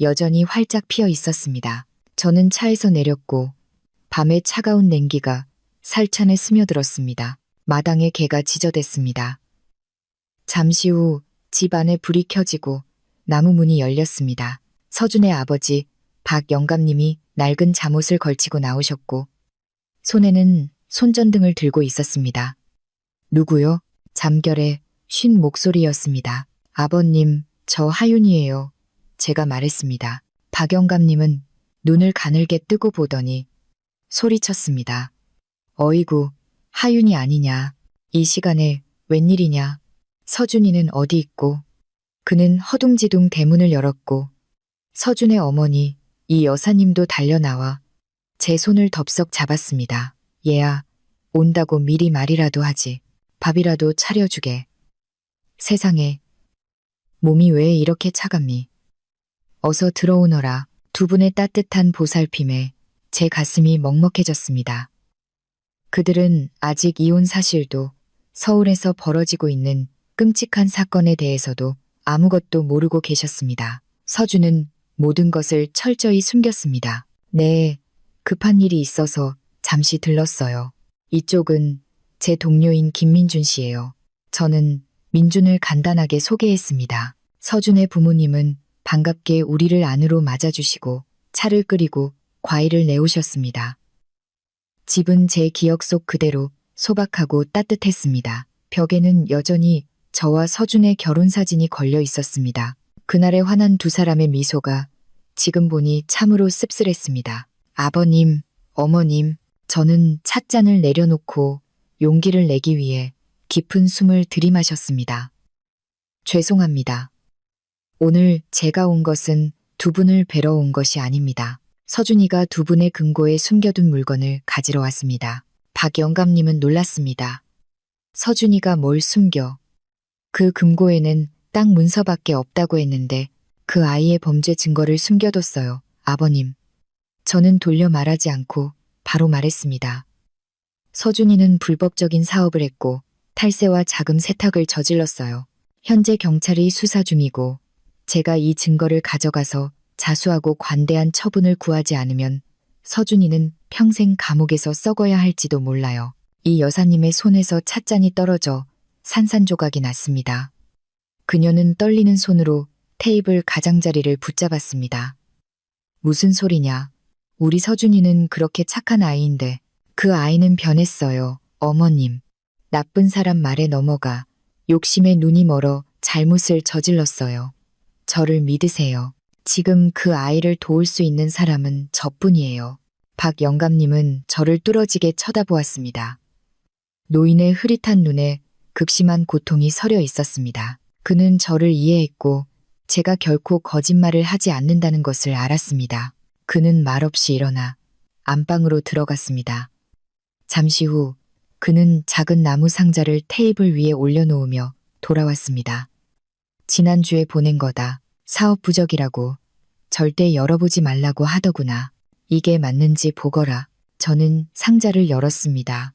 여전히 활짝 피어 있었습니다. 저는 차에서 내렸고 밤의 차가운 냉기가 살찬에 스며들었습니다. 마당에 개가 지저댔습니다. 잠시 후 집 안에 불이 켜지고 나무 문이 열렸습니다. 서준의 아버지 박 영감님이 낡은 잠옷을 걸치고 나오셨고 손에는 손전등을 들고 있었습니다. 누구요? 잠결에 쉰 목소리였습니다. 아버님, 저 하윤이에요. 제가 말했습니다. 박 영감님은 눈을 가늘게 뜨고 보더니 소리쳤습니다. 어이구, 하윤이 아니냐. 이 시간에 웬일이냐. 서준이는 어디 있고. 그는 허둥지둥 대문을 열었고 서준의 어머니 이 여사님도 달려나와 제 손을 덥석 잡았습니다. 얘야, 온다고 미리 말이라도 하지. 밥이라도 차려주게. 세상에, 몸이 왜 이렇게 차갑니? 어서 들어오너라. 두 분의 따뜻한 보살핌에 제 가슴이 먹먹해졌습니다. 그들은 아직 이혼 사실도 서울에서 벌어지고 있는 끔찍한 사건에 대해서도 아무것도 모르고 계셨습니다. 서준은 모든 것을 철저히 숨겼습니다. 네, 급한 일이 있어서 잠시 들렀어요. 이쪽은 제 동료인 김민준 씨예요. 저는 민준을 간단하게 소개했습니다. 서준의 부모님은 반갑게 우리를 안으로 맞아주시고 차를 끓이고 과일을 내오셨습니다. 집은 제 기억 속 그대로 소박하고 따뜻했습니다. 벽에는 여전히 저와 서준의 결혼 사진이 걸려 있었습니다. 그날의 환한 두 사람의 미소가 지금 보니 참으로 씁쓸했습니다. 아버님, 어머님, 저는 찻잔을 내려놓고 용기를 내기 위해 깊은 숨을 들이마셨습니다. 죄송합니다. 오늘 제가 온 것은 두 분을 뵈러 온 것이 아닙니다. 서준이가 두 분의 금고에 숨겨둔 물건을 가지러 왔습니다. 박 영감님은 놀랐습니다. 서준이가 뭘 숨겨? 그 금고에는 딱 문서밖에 없다고 했는데 그 아이의 범죄 증거를 숨겨뒀어요. 아버님. 저는 돌려 말하지 않고 바로 말했습니다. 서준이는 불법적인 사업을 했고 탈세와 자금 세탁을 저질렀어요. 현재 경찰이 수사 중이고 제가 이 증거를 가져가서 자수하고 관대한 처분을 구하지 않으면 서준이는 평생 감옥에서 썩어야 할지도 몰라요. 이 여사님의 손에서 찻잔이 떨어져 산산조각이 났습니다. 그녀는 떨리는 손으로 테이블 가장자리를 붙잡았습니다. 무슨 소리냐. 우리 서준이는 그렇게 착한 아이인데 그 아이는 변했어요. 어머님. 나쁜 사람 말에 넘어가 욕심에 눈이 멀어 잘못을 저질렀어요. 저를 믿으세요. 지금 그 아이를 도울 수 있는 사람은 저뿐이에요. 박 영감님은 저를 뚫어지게 쳐다보았습니다. 노인의 흐릿한 눈에 극심한 고통이 서려 있었습니다. 그는 저를 이해했고 제가 결코 거짓말을 하지 않는다는 것을 알았습니다. 그는 말없이 일어나 안방으로 들어갔습니다. 잠시 후 그는 작은 나무 상자를 테이블 위에 올려놓으며 돌아왔습니다. 지난주에 보낸 거다. 사업 부적이라고. 절대 열어보지 말라고 하더구나. 이게 맞는지 보거라. 저는 상자를 열었습니다.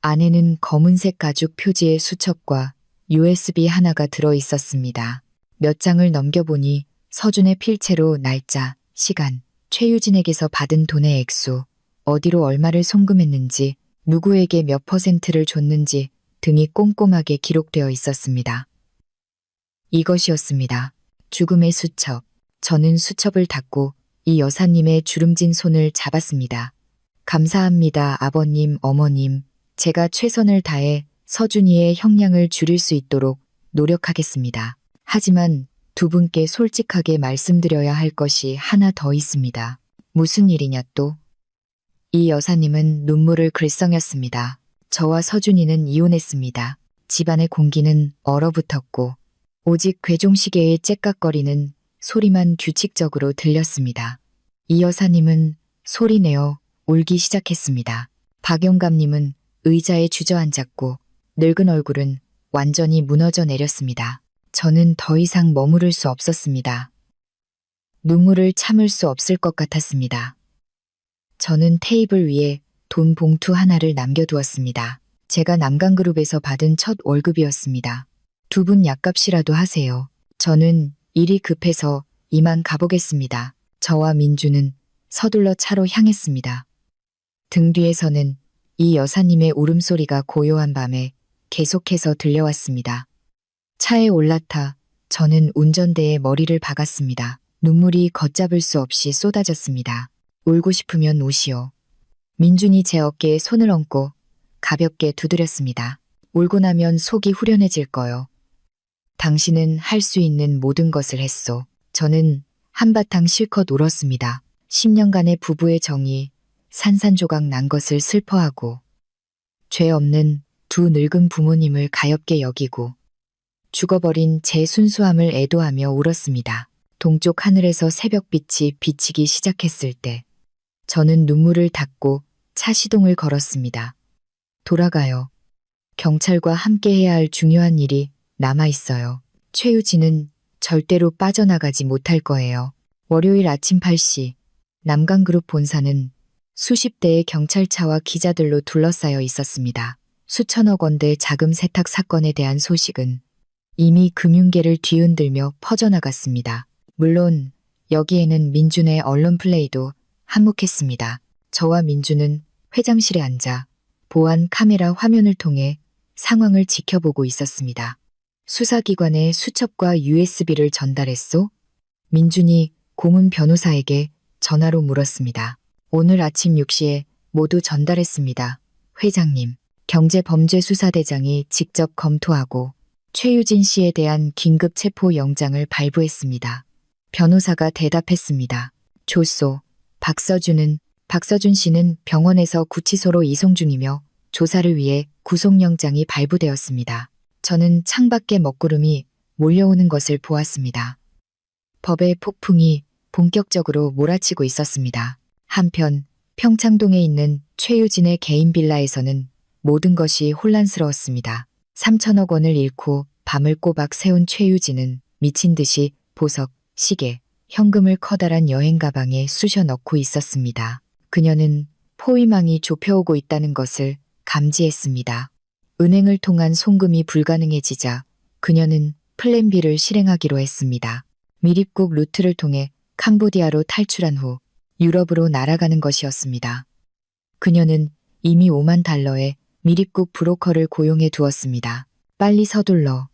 안에는 검은색 가죽 표지의 수첩과 USB 하나가 들어 있었습니다. 몇 장을 넘겨보니 서준의 필체로 날짜, 시간, 최유진에게서 받은 돈의 액수, 어디로 얼마를 송금했는지, 누구에게 몇 %를 줬는지 등이 꼼꼼하게 기록되어 있었습니다. 이것이었습니다. 죽음의 수첩. 저는 수첩을 닫고 이 여사님의 주름진 손을 잡았습니다. 감사합니다, 아버님, 어머님. 제가 최선을 다해 서준이의 형량을 줄일 수 있도록 노력하겠습니다. 하지만 두 분께 솔직하게 말씀드려야 할 것이 하나 더 있습니다. 무슨 일이냐 또? 이 여사님은 눈물을 글썽였습니다. 저와 서준이는 이혼했습니다. 집안의 공기는 얼어붙었고 오직 괴종시계의 째깍거리는 소리만 규칙적으로 들렸습니다. 이 여사님은 소리내어 울기 시작했습니다. 박 영감님은 의자에 주저앉았고 늙은 얼굴은 완전히 무너져 내렸습니다. 저는 더 이상 머무를 수 없었습니다. 눈물을 참을 수 없을 것 같았습니다. 저는 테이블 위에 돈 봉투 하나를 남겨두었습니다. 제가 남강그룹에서 받은 첫 월급이었습니다. 두 분 약값이라도 하세요. 저는 일이 급해서 이만 가보겠습니다. 저와 민주는 서둘러 차로 향했습니다. 등 뒤에서는 이 여사님의 울음소리가 고요한 밤에 계속해서 들려왔습니다. 차에 올라타 저는 운전대에 머리를 박았습니다. 눈물이 걷잡을 수 없이 쏟아졌습니다. 울고 싶으면 우시오. 민준이 제 어깨에 손을 얹고 가볍게 두드렸습니다. 울고 나면 속이 후련해질 거요. 당신은 할 수 있는 모든 것을 했소. 저는 한바탕 실컷 울었습니다. 10년간의 부부의 정이 산산조각 난 것을 슬퍼하고 죄 없는 두 늙은 부모님을 가엾게 여기고 죽어버린 제 순수함을 애도하며 울었습니다. 동쪽 하늘에서 새벽빛이 비치기 시작했을 때 저는 눈물을 닦고 차 시동을 걸었습니다. 돌아가요. 경찰과 함께 해야 할 중요한 일이 남아있어요. 최유진은 절대로 빠져나가지 못할 거예요. 월요일 아침 8시 남강그룹 본사는 수십 대의 경찰차와 기자들로 둘러싸여 있었습니다. 수천억 원대 자금 세탁 사건에 대한 소식은 이미 금융계를 뒤흔들며 퍼져나갔습니다. 물론 여기에는 민준의 언론 플레이도 한몫했습니다. 저와 민준은 회장실에 앉아 보안 카메라 화면을 통해 상황을 지켜보고 있었습니다. 수사기관에 수첩과 USB를 전달했소? 민준이 고문 변호사에게 전화로 물었습니다. 오늘 아침 6시에 모두 전달했습니다. 회장님, 경제범죄수사대장이 직접 검토하고 최유진 씨에 대한 긴급 체포 영장을 발부했습니다. 변호사가 대답했습니다. 좋소. 박서준 씨는 병원에서 구치소로 이송 중이며 조사를 위해 구속영장이 발부되었습니다. 저는 창밖에 먹구름이 몰려오는 것을 보았습니다. 법의 폭풍이 본격적으로 몰아치고 있었습니다. 한편 평창동에 있는 최유진의 개인 빌라에서는 모든 것이 혼란스러웠습니다. 3천억 원을 잃고 밤을 꼬박 새운 최유진은 미친 듯이 보석, 시계, 현금을 커다란 여행 가방에 쑤셔 넣고 있었습니다. 그녀는 포위망이 좁혀오고 있다는 것을 감지했습니다. 은행을 통한 송금이 불가능해지자 그녀는 플랜 B를 실행하기로 했습니다. 미립국 루트를 통해 캄보디아로 탈출한 후 유럽으로 날아가는 것이었습니다. 그녀는 이미 5만 달러의 미립국 브로커를 고용해 두었습니다. 빨리 서둘러.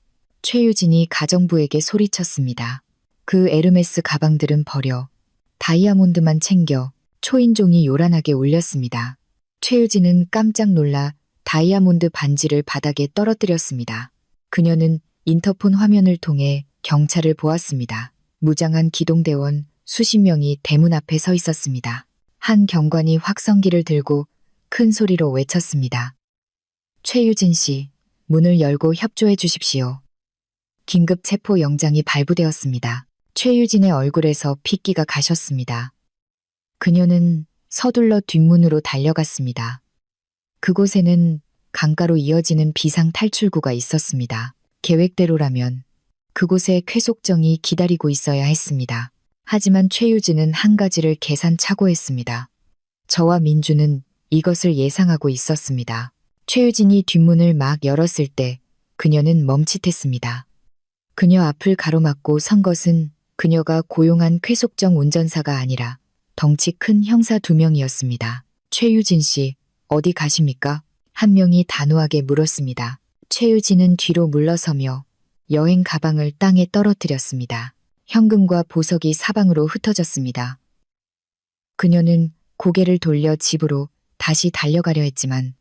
최유진이 가정부에게 소리쳤습니다. 그 에르메스 가방들은 버려. 다이아몬드만 챙겨. 초인종이 요란하게 울렸습니다. 최유진은 깜짝 놀라 다이아몬드 반지를 바닥에 떨어뜨렸습니다. 그녀는 인터폰 화면을 통해 경찰을 보았습니다. 무장한 기동대원 수십 명이 대문 앞에 서 있었습니다. 한 경관이 확성기를 들고 큰 소리로 외쳤습니다. 최유진 씨, 문을 열고 협조해 주십시오. 긴급 체포 영장이 발부되었습니다. 최유진의 얼굴에서 핏기가 가셨습니다. 그녀는 서둘러 뒷문으로 달려갔습니다. 그곳에는 강가로 이어지는 비상 탈출구가 있었습니다. 계획대로라면 그곳에 쾌속정이 기다리고 있어야 했습니다. 하지만 최유진은 한 가지를 계산착오했습니다. 저와 민주는 이것을 예상하고 있었습니다. 최유진이 뒷문을 막 열었을 때 그녀는 멈칫했습니다. 그녀 앞을 가로막고 선 것은 그녀가 고용한 쾌속정 운전사가 아니라 덩치 큰 형사 2명이었습니다. 최유진 씨, 어디 가십니까? 한 명이 단호하게 물었습니다. 최유진은 뒤로 물러서며 여행 가방을 땅에 떨어뜨렸습니다. 현금과 보석이 사방으로 흩어졌습니다. 그녀는 고개를 돌려 집으로 다시 달려가려 했지만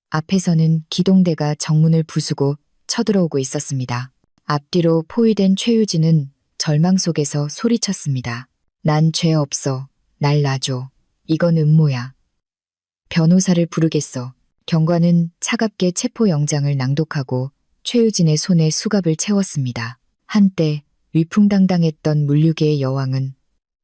앞에서는 기동대가 정문을 부수고 쳐들어오고 있었습니다. 앞뒤로 포위된 최유진은 절망 속에서 소리쳤습니다. 난 죄 없어. 날 놔줘. 이건 음모야. 변호사를 부르겠어. 경관은 차갑게 체포 영장을 낭독하고 최유진의 손에 수갑을 채웠습니다. 한때 위풍당당했던 물류계의 여왕은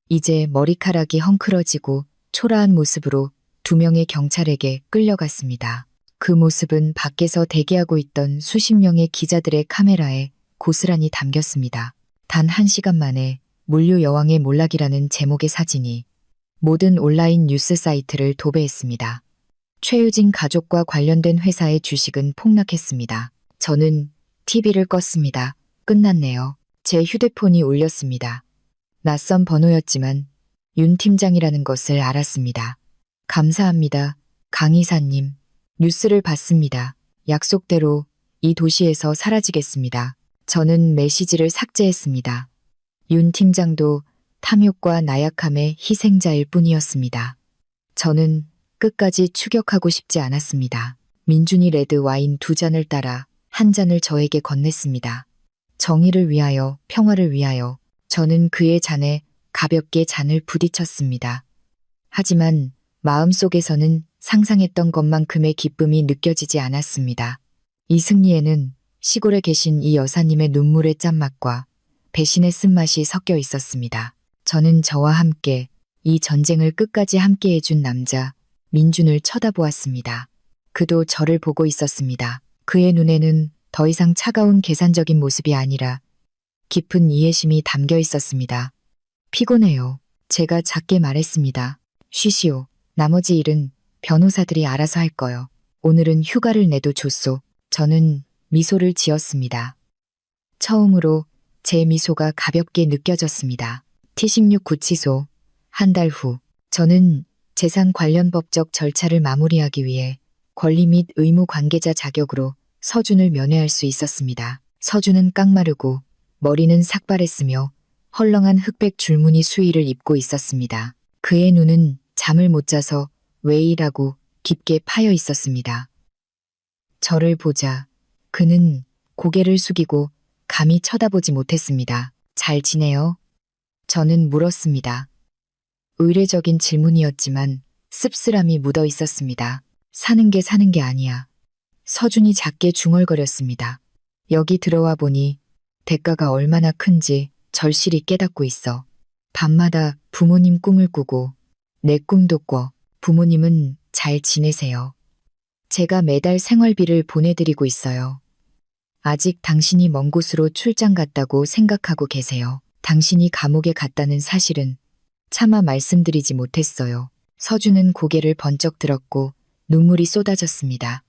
이제 머리카락이 헝클어지고 초라한 모습으로 2명의 경찰에게 끌려갔습니다. 그 모습은 밖에서 대기하고 있던 수십 명의 기자들의 카메라에 고스란히 담겼습니다. 단 1시간 만에 물류 여왕의 몰락이라는 제목의 사진이 모든 온라인 뉴스 사이트를 도배했습니다. 최유진 가족과 관련된 회사의 주식은 폭락했습니다. 저는 TV를 껐습니다. 끝났네요. 제 휴대폰이 울렸습니다. 낯선 번호였지만 윤 팀장이라는 것을 알았습니다. 감사합니다. 강 이사님. 뉴스를 봤습니다. 약속대로 이 도시에서 사라지겠습니다. 저는 메시지를 삭제했습니다. 윤 팀장도 탐욕과 나약함의 희생자일 뿐이었습니다. 저는 끝까지 추격하고 싶지 않았습니다. 민준이 레드 와인 2잔을 따라 한 잔을 저에게 건넸습니다. 정의를 위하여, 평화를 위하여. 저는 그의 잔에 가볍게 잔을 부딪혔습니다. 하지만 마음속에서는 상상했던 것만큼의 기쁨이 느껴지지 않았습니다. 이 승리에는 시골에 계신 이 여사님의 눈물의 짠맛과 배신의 쓴맛이 섞여 있었습니다. 저는 저와 함께 이 전쟁을 끝까지 함께 해준 남자 민준을 쳐다보았습니다. 그도 저를 보고 있었습니다. 그의 눈에는 더 이상 차가운 계산적인 모습이 아니라 깊은 이해심이 담겨 있었습니다. 피곤해요. 제가 작게 말했습니다. 쉬시오. 나머지 일은 변호사들이 알아서 할 거요. 오늘은 휴가를 내도 좋소. 저는 미소를 지었습니다. 처음으로 제 미소가 가볍게 느껴졌습니다. T16 구치소. 한 달 후, 저는 재산 관련 법적 절차를 마무리하기 위해 권리 및 의무 관계자 자격으로 서준을 면회할 수 있었습니다. 서준은 깡마르고 머리는 삭발했으며 헐렁한 흑백 줄무늬 수의를 입고 있었습니다. 그의 눈은 잠을 못 자서 왜이라고 깊게 파여 있었습니다. 저를 보자 그는 고개를 숙이고 감히 쳐다보지 못했습니다. 잘 지내요? 저는 물었습니다. 의례적인 질문이었지만 씁쓸함이 묻어 있었습니다. 사는 게 아니야. 서준이 작게 중얼거렸습니다. 여기 들어와 보니 대가가 얼마나 큰지 절실히 깨닫고 있어. 밤마다 부모님 꿈을 꾸고 내 꿈도 꿔. 부모님은 잘 지내세요. 제가 매달 생활비를 보내드리고 있어요. 아직 당신이 먼 곳으로 출장 갔다고 생각하고 계세요. 당신이 감옥에 갔다는 사실은 차마 말씀드리지 못했어요. 서준은 고개를 번쩍 들었고 눈물이 쏟아졌습니다.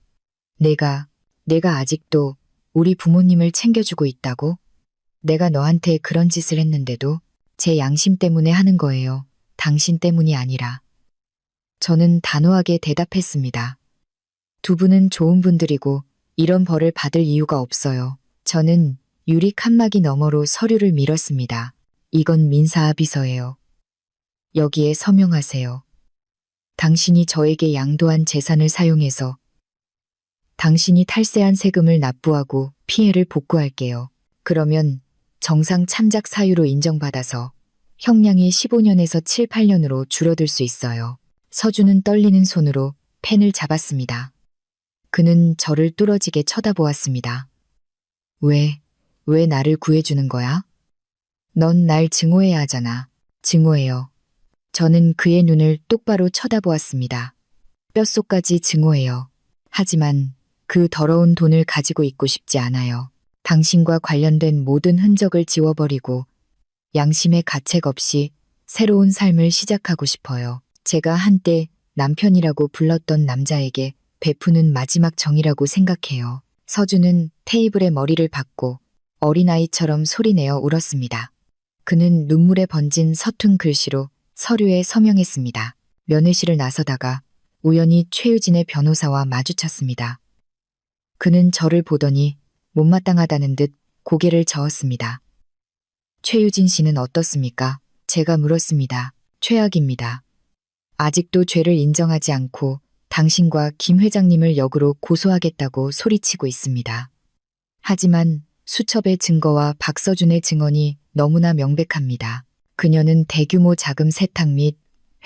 내가 아직도 우리 부모님을 챙겨주고 있다고? 내가 너한테 그런 짓을 했는데도 제 양심 때문에 하는 거예요. 당신 때문이 아니라. 저는 단호하게 대답했습니다. 두 분은 좋은 분들이고 이런 벌을 받을 이유가 없어요. 저는 유리 칸막이 너머로 서류를 밀었습니다. 이건 민사합의서예요. 여기에 서명하세요. 당신이 저에게 양도한 재산을 사용해서 당신이 탈세한 세금을 납부하고 피해를 복구할게요. 그러면 정상 참작 사유로 인정받아서 형량이 15년에서 7, 8년으로 줄어들 수 있어요. 서준은 떨리는 손으로 펜을 잡았습니다. 그는 저를 뚫어지게 쳐다보았습니다. 왜 나를 구해주는 거야? 넌 날 증오해야 하잖아. 증오해요. 저는 그의 눈을 똑바로 쳐다보았습니다. 뼛속까지 증오해요. 하지만 그 더러운 돈을 가지고 있고 싶지 않아요. 당신과 관련된 모든 흔적을 지워버리고 양심의 가책 없이 새로운 삶을 시작하고 싶어요. 제가 한때 남편이라고 불렀던 남자에게 베푸는 마지막 정이라고 생각해요. 서준은 테이블에 머리를 박고 어린아이처럼 소리내어 울었습니다. 그는 눈물에 번진 서툰 글씨로 서류에 서명했습니다. 면회실을 나서다가 우연히 최유진의 변호사와 마주쳤습니다. 그는 저를 보더니 못마땅하다는 듯 고개를 저었습니다. 최유진 씨는 어떻습니까? 제가 물었습니다. 최악입니다. 아직도 죄를 인정하지 않고 당신과 김 회장님을 역으로 고소하겠다고 소리치고 있습니다. 하지만 수첩의 증거와 박서준의 증언이 너무나 명백합니다. 그녀는 대규모 자금 세탁 및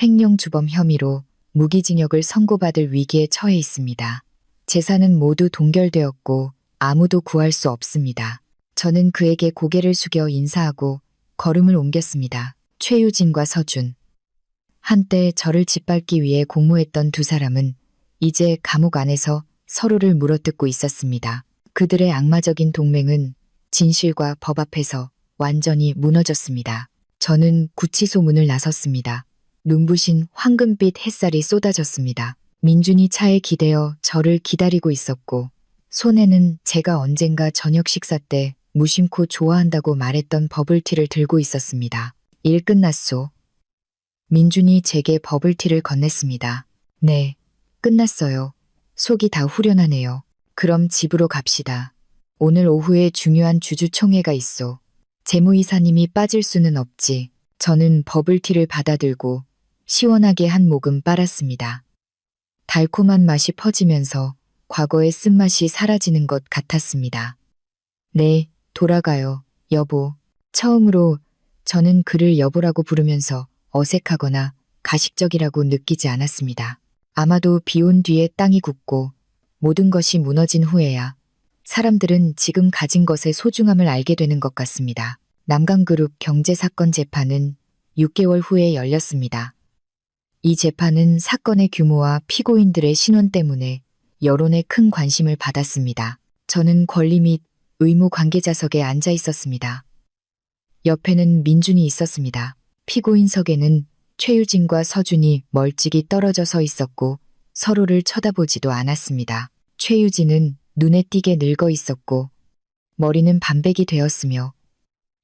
횡령 주범 혐의로 무기징역을 선고받을 위기에 처해 있습니다. 재산은 모두 동결되었고 아무도 구할 수 없습니다. 저는 그에게 고개를 숙여 인사하고 걸음을 옮겼습니다. 최유진과 서준. 한때 저를 짓밟기 위해 공모했던 두 사람은 이제 감옥 안에서 서로를 물어뜯고 있었습니다. 그들의 악마적인 동맹은 진실과 법 앞에서 완전히 무너졌습니다. 저는 구치소 문을 나섰습니다. 눈부신 황금빛 햇살이 쏟아졌습니다. 민준이 차에 기대어 저를 기다리고 있었고 손에는 제가 언젠가 저녁 식사 때 무심코 좋아한다고 말했던 버블티를 들고 있었습니다. 일 끝났소. 민준이 제게 버블티를 건넸습니다. 네, 끝났어요. 속이 다 후련하네요. 그럼 집으로 갑시다. 오늘 오후에 중요한 주주총회가 있소. 재무이사님이 빠질 수는 없지. 저는 버블티를 받아들고 시원하게 한 모금 빨았습니다. 달콤한 맛이 퍼지면서 과거의 쓴맛이 사라지는 것 같았습니다. 네, 돌아가요, 여보. 처음으로 저는 그를 여보라고 부르면서 어색하거나 가식적이라고 느끼지 않았습니다. 아마도 비온 뒤에 땅이 굳고 모든 것이 무너진 후에야 사람들은 지금 가진 것의 소중함을 알게 되는 것 같습니다. 남강그룹 경제사건 재판은 6개월 후에 열렸습니다. 이 재판은 사건의 규모와 피고인들의 신원 때문에 여론의 큰 관심을 받았습니다. 저는 권리 및 의무 관계자석에 앉아 있었습니다. 옆에는 민준이 있었습니다. 피고인석에는 최유진과 서준이 멀찍이 떨어져 서 있었고 서로를 쳐다보지도 않았습니다. 최유진은 눈에 띄게 늙어 있었고 머리는 반백이 되었으며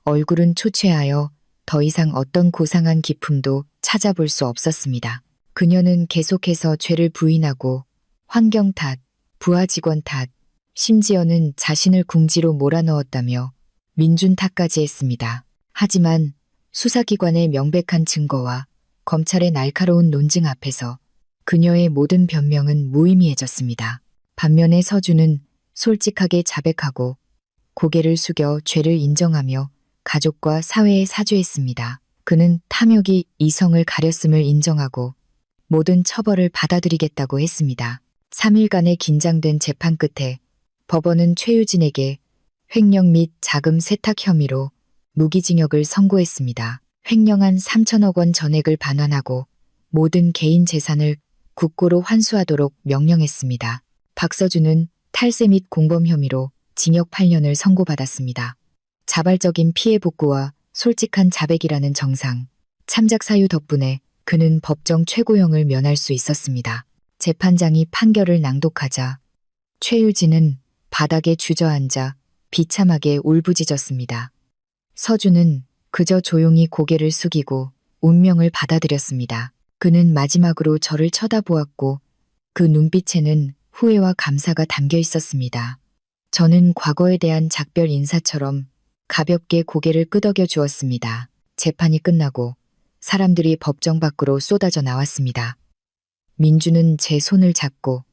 얼굴은 초췌하여 더 이상 어떤 고상한 기품도 찾아볼 수 없었습니다. 그녀는 계속해서 죄를 부인하고 환경 탓, 부하 직원 탓, 심지어는 자신을 궁지로 몰아넣었다며 민준 탓까지 했습니다. 하지만 수사기관의 명백한 증거와 검찰의 날카로운 논증 앞에서 그녀의 모든 변명은 무의미해졌습니다. 반면에 서준은 솔직하게 자백하고 고개를 숙여 죄를 인정하며 가족과 사회에 사죄했습니다. 그는 탐욕이 이성을 가렸음을 인정하고 모든 처벌을 받아들이겠다고 했습니다. 3일간의 긴장된 재판 끝에 법원은 최유진에게 횡령 및 자금 세탁 혐의로 무기징역을 선고했습니다. 횡령한 3천억 원 전액을 반환하고 모든 개인 재산을 국고로 환수하도록 명령했습니다. 박서준은 탈세 및 공범 혐의로 징역 8년을 선고받았습니다. 자발적인 피해 복구와 솔직한 자백이라는 정상, 참작 사유 덕분에 그는 법정 최고형을 면할 수 있었습니다. 재판장이 판결을 낭독하자 최유진은 바닥에 주저앉아 비참하게 울부짖었습니다. 서준은 그저 조용히 고개를 숙이고 운명을 받아들였습니다. 그는 마지막으로 저를 쳐다보았고 그 눈빛에는 후회와 감사가 담겨 있었습니다. 저는 과거에 대한 작별 인사처럼 가볍게 고개를 끄덕여 주었습니다. 재판이 끝나고 사람들이 법정 밖으로 쏟아져 나왔습니다. 민주는 제 손을 잡고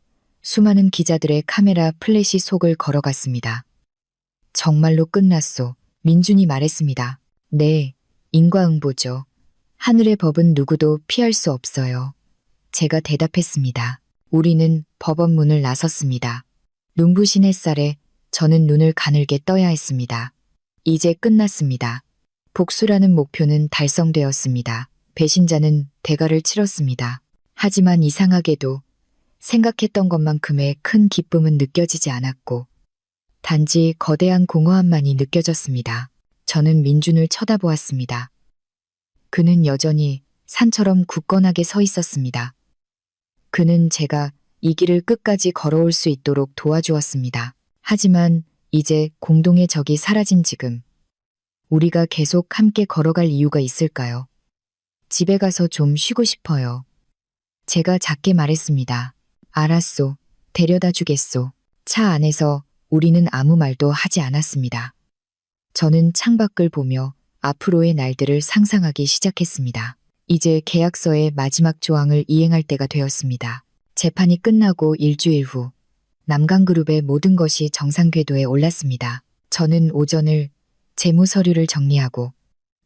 수많은 기자들의 카메라 플래시 속을 걸어갔습니다. 정말로 끝났소. 민준이 말했습니다. 네, 인과응보죠. 하늘의 법은 누구도 피할 수 없어요. 제가 대답했습니다. 우리는 법원 문을 나섰습니다. 눈부신 햇살에 저는 눈을 가늘게 떠야 했습니다. 이제 끝났습니다. 복수라는 목표는 달성되었습니다. 배신자는 대가를 치렀습니다. 하지만 이상하게도 생각했던 것만큼의 큰 기쁨은 느껴지지 않았고 단지 거대한 공허함만이 느껴졌습니다. 저는 민준을 쳐다보았습니다. 그는 여전히 산처럼 굳건하게 서 있었습니다. 그는 제가 이 길을 끝까지 걸어올 수 있도록 도와주었습니다. 하지만 이제 공동의 적이 사라진 지금 우리가 계속 함께 걸어갈 이유가 있을까요? 집에 가서 좀 쉬고 싶어요. 제가 작게 말했습니다. 알았소. 데려다 주겠소. 차 안에서 우리는 아무 말도 하지 않았습니다. 저는 창밖을 보며 앞으로의 날들을 상상하기 시작했습니다. 이제 계약서의 마지막 조항을 이행할 때가 되었습니다. 재판이 끝나고 일주일 후 남강그룹의 모든 것이 정상 궤도에 올랐습니다. 저는 오전을 재무 서류를 정리하고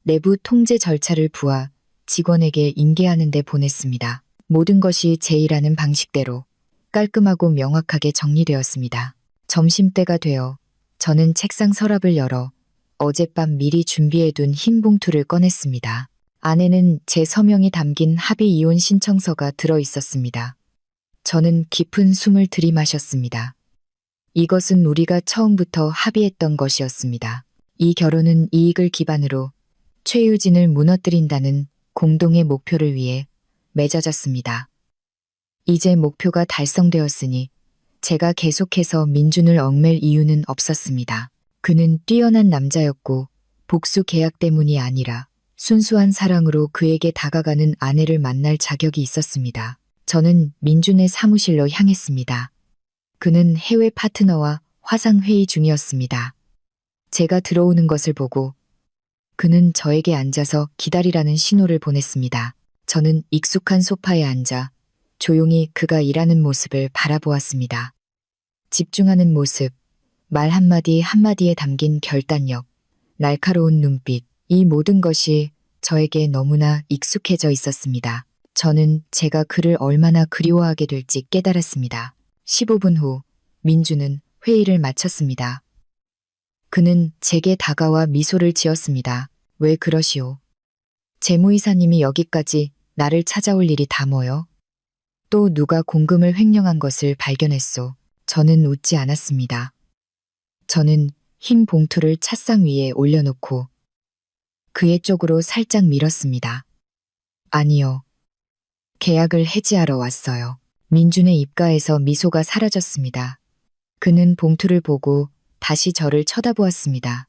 내부 통제 절차를 부하 직원에게 인계하는 데 보냈습니다. 모든 것이 제 일하는 방식대로 깔끔하고 명확하게 정리되었습니다. 점심때가 되어 저는 책상 서랍을 열어 어젯밤 미리 준비해둔 흰 봉투를 꺼냈습니다. 안에는 제 서명이 담긴 합의 이혼 신청서가 들어 있었습니다. 저는 깊은 숨을 들이마셨습니다. 이것은 우리가 처음부터 합의했던 것이었습니다. 이 결혼은 이익을 기반으로 최유진을 무너뜨린다는 공동의 목표를 위해 맺어졌습니다. 이제 목표가 달성되었으니 제가 계속해서 민준을 얽맬 이유는 없었습니다. 그는 뛰어난 남자였고 복수 계약 때문이 아니라 순수한 사랑으로 그에게 다가가는 아내를 만날 자격이 있었습니다. 저는 민준의 사무실로 향했습니다. 그는 해외 파트너와 화상회의 중이었습니다. 제가 들어오는 것을 보고 그는 저에게 앉아서 기다리라는 신호를 보냈습니다. 저는 익숙한 소파에 앉아 조용히 그가 일하는 모습을 바라보았습니다. 집중하는 모습, 말 한마디 한마디에 담긴 결단력, 날카로운 눈빛, 이 모든 것이 저에게 너무나 익숙해져 있었습니다. 저는 제가 그를 얼마나 그리워하게 될지 깨달았습니다. 15분 후 민주는 회의를 마쳤습니다. 그는 제게 다가와 미소를 지었습니다. 왜 그러시오? 재무이사님이 여기까지 나를 찾아올 일이 다 뭐요? 또 누가 공금을 횡령한 것을 발견했소. 저는 웃지 않았습니다. 저는 흰 봉투를 찻상 위에 올려놓고 그의 쪽으로 살짝 밀었습니다. 아니요. 계약을 해지하러 왔어요. 민준의 입가에서 미소가 사라졌습니다. 그는 봉투를 보고 다시 저를 쳐다보았습니다.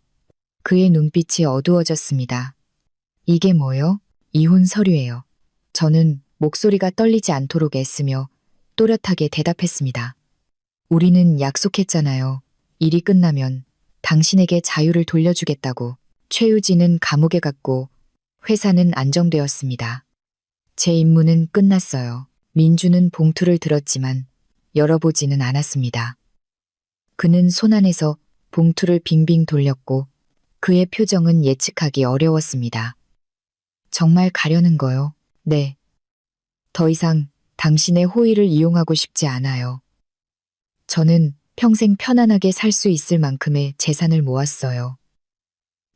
그의 눈빛이 어두워졌습니다. 이게 뭐요? 이혼 서류예요. 저는 목소리가 떨리지 않도록 애쓰며 또렷하게 대답했습니다. 우리는 약속했잖아요. 일이 끝나면 당신에게 자유를 돌려주겠다고. 최유진은 감옥에 갔고 회사는 안정되었습니다. 제 임무는 끝났어요. 민주는 봉투를 들었지만 열어보지는 않았습니다. 그는 손안에서 봉투를 빙빙 돌렸고 그의 표정은 예측하기 어려웠습니다. 정말 가려는 거요? 네. 더 이상 당신의 호의를 이용하고 싶지 않아요. 저는 평생 편안하게 살 수 있을 만큼의 재산을 모았어요.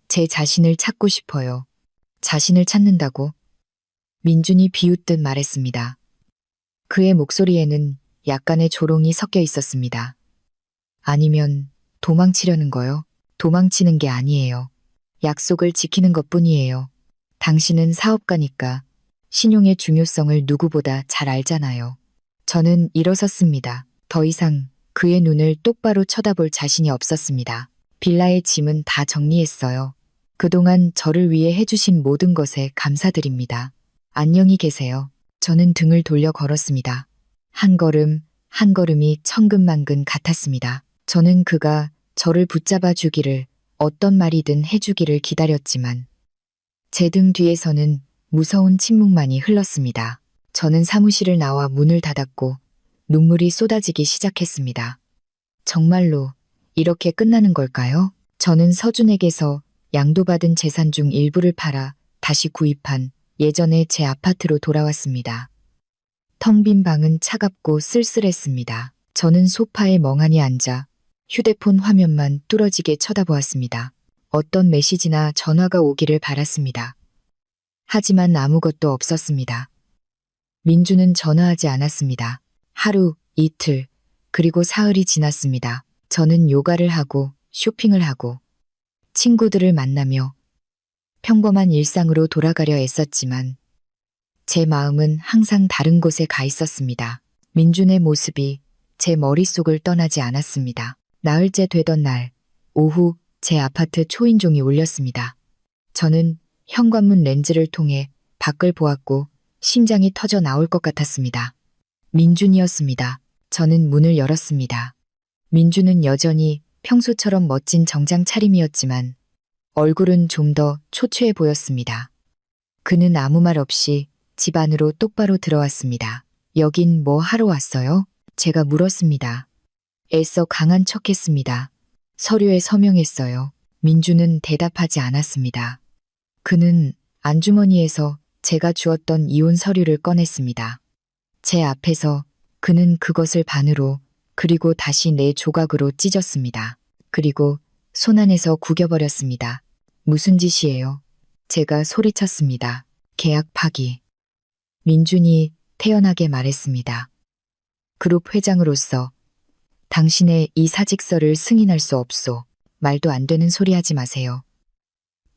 제 자신을 찾고 싶어요. 자신을 찾는다고? 민준이 비웃듯 말했습니다. 그의 목소리에는 약간의 조롱이 섞여 있었습니다. 아니면 도망치려는 거요? 도망치는 게 아니에요. 약속을 지키는 것뿐이에요. 당신은 사업가니까 신용의 중요성을 누구보다 잘 알잖아요. 저는 일어섰습니다. 더 이상 그의 눈을 똑바로 쳐다볼 자신이 없었습니다. 빌라의 짐은 다 정리했어요. 그동안 저를 위해 해주신 모든 것에 감사드립니다. 안녕히 계세요. 저는 등을 돌려 걸었습니다. 한 걸음, 한 걸음이 천근만근 같았습니다. 저는 그가 저를 붙잡아 주기를, 어떤 말이든 해주기를 기다렸지만 제 등 뒤에서는 무서운 침묵만이 흘렀습니다. 저는 사무실을 나와 문을 닫았고 눈물이 쏟아지기 시작했습니다. 정말로 이렇게 끝나는 걸까요? 저는 서준에게서 양도받은 재산 중 일부를 팔아 다시 구입한 예전의 제 아파트로 돌아왔습니다. 텅 빈 방은 차갑고 쓸쓸했습니다. 저는 소파에 멍하니 앉아 휴대폰 화면만 뚫어지게 쳐다보았습니다. 어떤 메시지나 전화가 오기를 바랐습니다. 하지만 아무것도 없었습니다. 민주는 전화하지 않았습니다. 하루, 이틀, 그리고 사흘이 지났습니다. 저는 요가를 하고 쇼핑을 하고 친구들을 만나며 평범한 일상으로 돌아가려 애썼지만 제 마음은 항상 다른 곳에 가 있었습니다. 민준의 모습이 제 머릿속을 떠나지 않았습니다. 나흘째 되던 날, 오후 제 아파트 초인종이 울렸습니다. 저는 현관문 렌즈를 통해 밖을 보았고 심장이 터져 나올 것 같았습니다. 민준이었습니다. 저는 문을 열었습니다. 민준은 여전히 평소처럼 멋진 정장 차림이었지만 얼굴은 좀 더 초췌해 보였습니다. 그는 아무 말 없이 집 안으로 똑바로 들어왔습니다. 여긴 뭐 하러 왔어요? 제가 물었습니다. 애써 강한 척했습니다. 서류에 서명했어요. 민주는 대답하지 않았습니다. 그는 안주머니에서 제가 주었던 이혼 서류를 꺼냈습니다. 제 앞에서 그는 그것을 반으로 그리고 다시 네 조각으로 찢었습니다. 그리고 손안에서 구겨버렸습니다. 무슨 짓이에요? 제가 소리쳤습니다. 계약 파기. 민준이 태연하게 말했습니다. 그룹 회장으로서 당신의 이 사직서를 승인할 수 없소. 말도 안 되는 소리 하지 마세요.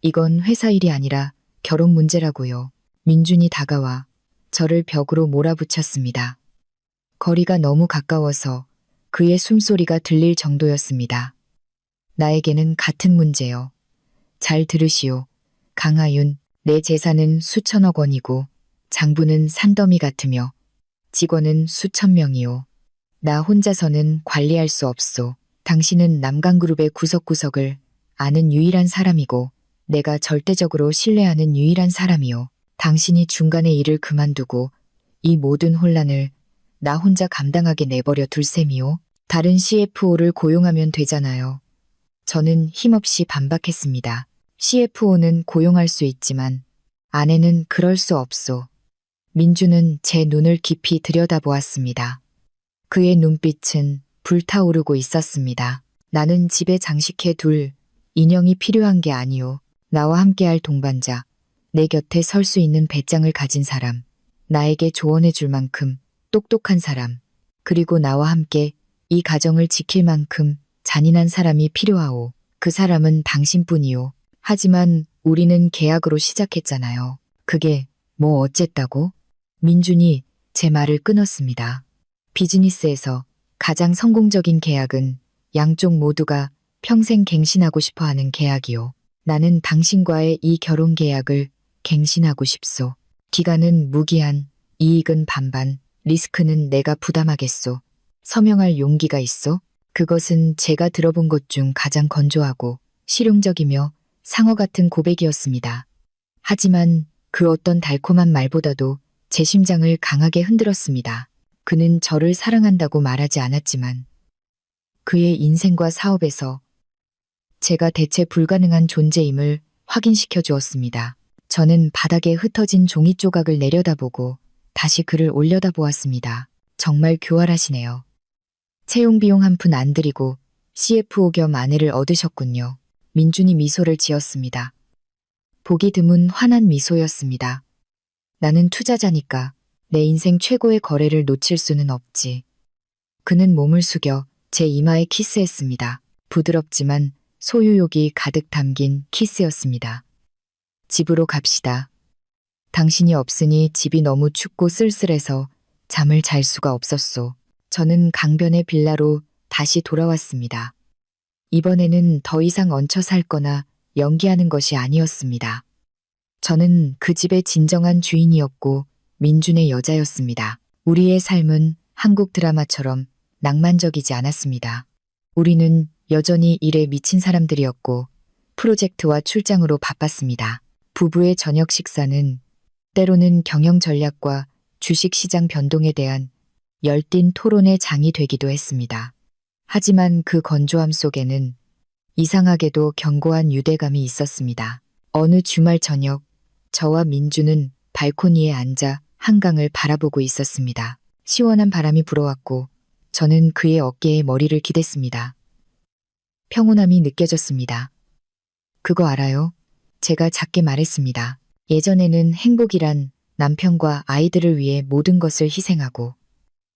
이건 회사 일이 아니라 결혼 문제라고요. 민준이 다가와 저를 벽으로 몰아붙였습니다. 거리가 너무 가까워서 그의 숨소리가 들릴 정도였습니다. 나에게는 같은 문제요. 잘 들으시오. 강하윤, 내 재산은 수천억 원이고 장부는 산더미 같으며 직원은 수천 명이오. 나 혼자서는 관리할 수 없소. 당신은 남강그룹의 구석구석을 아는 유일한 사람이고 내가 절대적으로 신뢰하는 유일한 사람이오. 당신이 중간에 일을 그만두고 이 모든 혼란을 나 혼자 감당하게 내버려 둘 셈이오. 다른 CFO를 고용하면 되잖아요. 저는 힘없이 반박했습니다. CFO는 고용할 수 있지만 아내는 그럴 수 없소. 민주는 제 눈을 깊이 들여다보았습니다. 그의 눈빛은 불타오르고 있었습니다. 나는 집에 장식해 둘 인형이 필요한 게 아니오. 나와 함께할 동반자, 내 곁에 설 수 있는 배짱을 가진 사람, 나에게 조언해 줄 만큼 똑똑한 사람, 그리고 나와 함께 이 가정을 지킬 만큼 잔인한 사람이 필요하오. 그 사람은 당신뿐이오. 하지만 우리는 계약으로 시작했잖아요. 그게 뭐 어쨌다고? 민준이 제 말을 끊었습니다. 비즈니스에서 가장 성공적인 계약은 양쪽 모두가 평생 갱신하고 싶어 하는 계약이요. 나는 당신과의 이 결혼 계약을 갱신하고 싶소. 기간은 무기한, 이익은 반반, 리스크는 내가 부담하겠소. 서명할 용기가 있소? 그것은 제가 들어본 것 중 가장 건조하고 실용적이며 상어 같은 고백이었습니다. 하지만 그 어떤 달콤한 말보다도 제 심장을 강하게 흔들었습니다. 그는 저를 사랑한다고 말하지 않았지만 그의 인생과 사업에서 제가 대체 불가능한 존재임을 확인시켜 주었습니다. 저는 바닥에 흩어진 종이 조각을 내려다보고 다시 그를 올려다보았습니다. 정말 교활하시네요. 채용 비용 한 푼 안 들이고 CFO 겸 아내를 얻으셨군요. 민준이 미소를 지었습니다. 보기 드문 환한 미소였습니다. 나는 투자자니까 내 인생 최고의 거래를 놓칠 수는 없지. 그는 몸을 숙여 제 이마에 키스했습니다. 부드럽지만 소유욕이 가득 담긴 키스였습니다. 집으로 갑시다. 당신이 없으니 집이 너무 춥고 쓸쓸해서 잠을 잘 수가 없었소. 저는 강변의 빌라로 다시 돌아왔습니다. 이번에는 더 이상 얹혀 살거나 연기하는 것이 아니었습니다. 저는 그 집의 진정한 주인이었고 민준의 여자였습니다. 우리의 삶은 한국 드라마처럼 낭만적이지 않았습니다. 우리는 여전히 일에 미친 사람들이었고 프로젝트와 출장으로 바빴습니다. 부부의 저녁 식사는 때로는 경영 전략과 주식시장 변동에 대한 열띤 토론의 장이 되기도 했습니다. 하지만 그 건조함 속에는 이상하게도 견고한 유대감이 있었습니다. 어느 주말 저녁, 저와 민주는 발코니에 앉아 한강을 바라보고 있었습니다. 시원한 바람이 불어왔고 저는 그의 어깨에 머리를 기댔습니다. 평온함이 느껴졌습니다. 그거 알아요? 제가 작게 말했습니다. 예전에는 행복이란 남편과 아이들을 위해 모든 것을 희생하고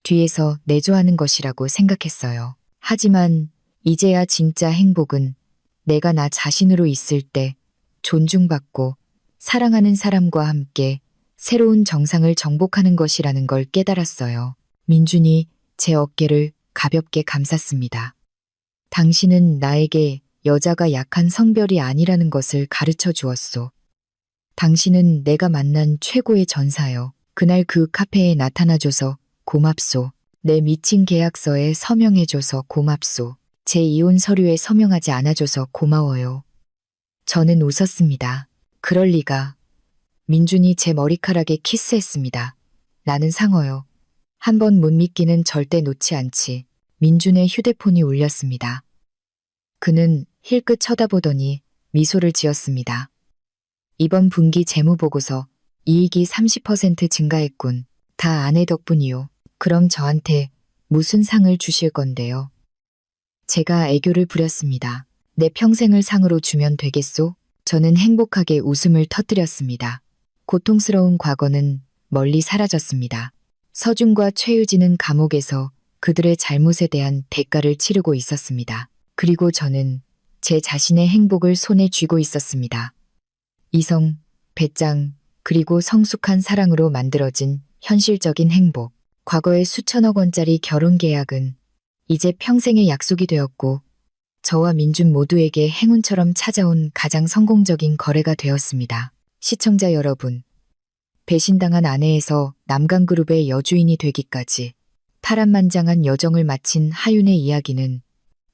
뒤에서 내조하는 것이라고 생각했어요. 하지만 이제야 진짜 행복은 내가 나 자신으로 있을 때 존중받고 사랑하는 사람과 함께 새로운 정상을 정복하는 것이라는 걸 깨달았어요. 민준이 제 어깨를 가볍게 감쌌습니다. 당신은 나에게 여자가 약한 성별이 아니라는 것을 가르쳐 주었소. 당신은 내가 만난 최고의 전사요. 그날 그 카페에 나타나줘서 고맙소. 내 미친 계약서에 서명해줘서 고맙소. 제 이혼 서류에 서명하지 않아줘서 고마워요. 저는 웃었습니다. 그럴 리가. 민준이 제 머리카락에 키스했습니다. 나는 상어요. 한 번 못 믿기는 절대 놓지 않지. 민준의 휴대폰이 울렸습니다. 그는 힐끗 쳐다보더니 미소를 지었습니다. 이번 분기 재무보고서 이익이 30% 증가했군. 다 아내 덕분이요. 그럼 저한테 무슨 상을 주실 건데요? 제가 애교를 부렸습니다. 내 평생을 상으로 주면 되겠소? 저는 행복하게 웃음을 터뜨렸습니다. 고통스러운 과거는 멀리 사라졌습니다. 서준과 최유진은 감옥에서 그들의 잘못에 대한 대가를 치르고 있었습니다. 그리고 저는 제 자신의 행복을 손에 쥐고 있었습니다. 이성, 배짱, 그리고 성숙한 사랑으로 만들어진 현실적인 행복. 과거의 수천억 원짜리 결혼 계약은 이제 평생의 약속이 되었고 저와 민준 모두에게 행운처럼 찾아온 가장 성공적인 거래가 되었습니다. 시청자 여러분, 배신당한 아내에서 남강그룹의 여주인이 되기까지 파란만장한 여정을 마친 하윤의 이야기는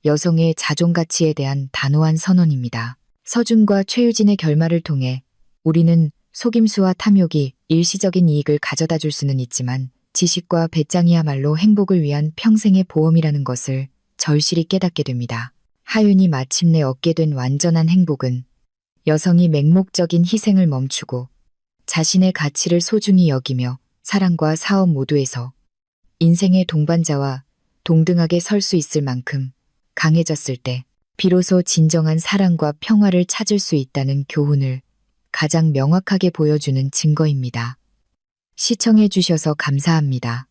여성의 자존가치에 대한 단호한 선언입니다. 서준과 최유진의 결말을 통해 우리는 속임수와 탐욕이 일시적인 이익을 가져다 줄 수는 있지만 지식과 배짱이야말로 행복을 위한 평생의 보험이라는 것을 절실히 깨닫게 됩니다. 하윤이 마침내 얻게 된 완전한 행복은 여성이 맹목적인 희생을 멈추고 자신의 가치를 소중히 여기며 사랑과 사업 모두에서 인생의 동반자와 동등하게 설 수 있을 만큼 강해졌을 때 비로소 진정한 사랑과 평화를 찾을 수 있다는 교훈을 가장 명확하게 보여주는 증거입니다. 시청해 주셔서 감사합니다.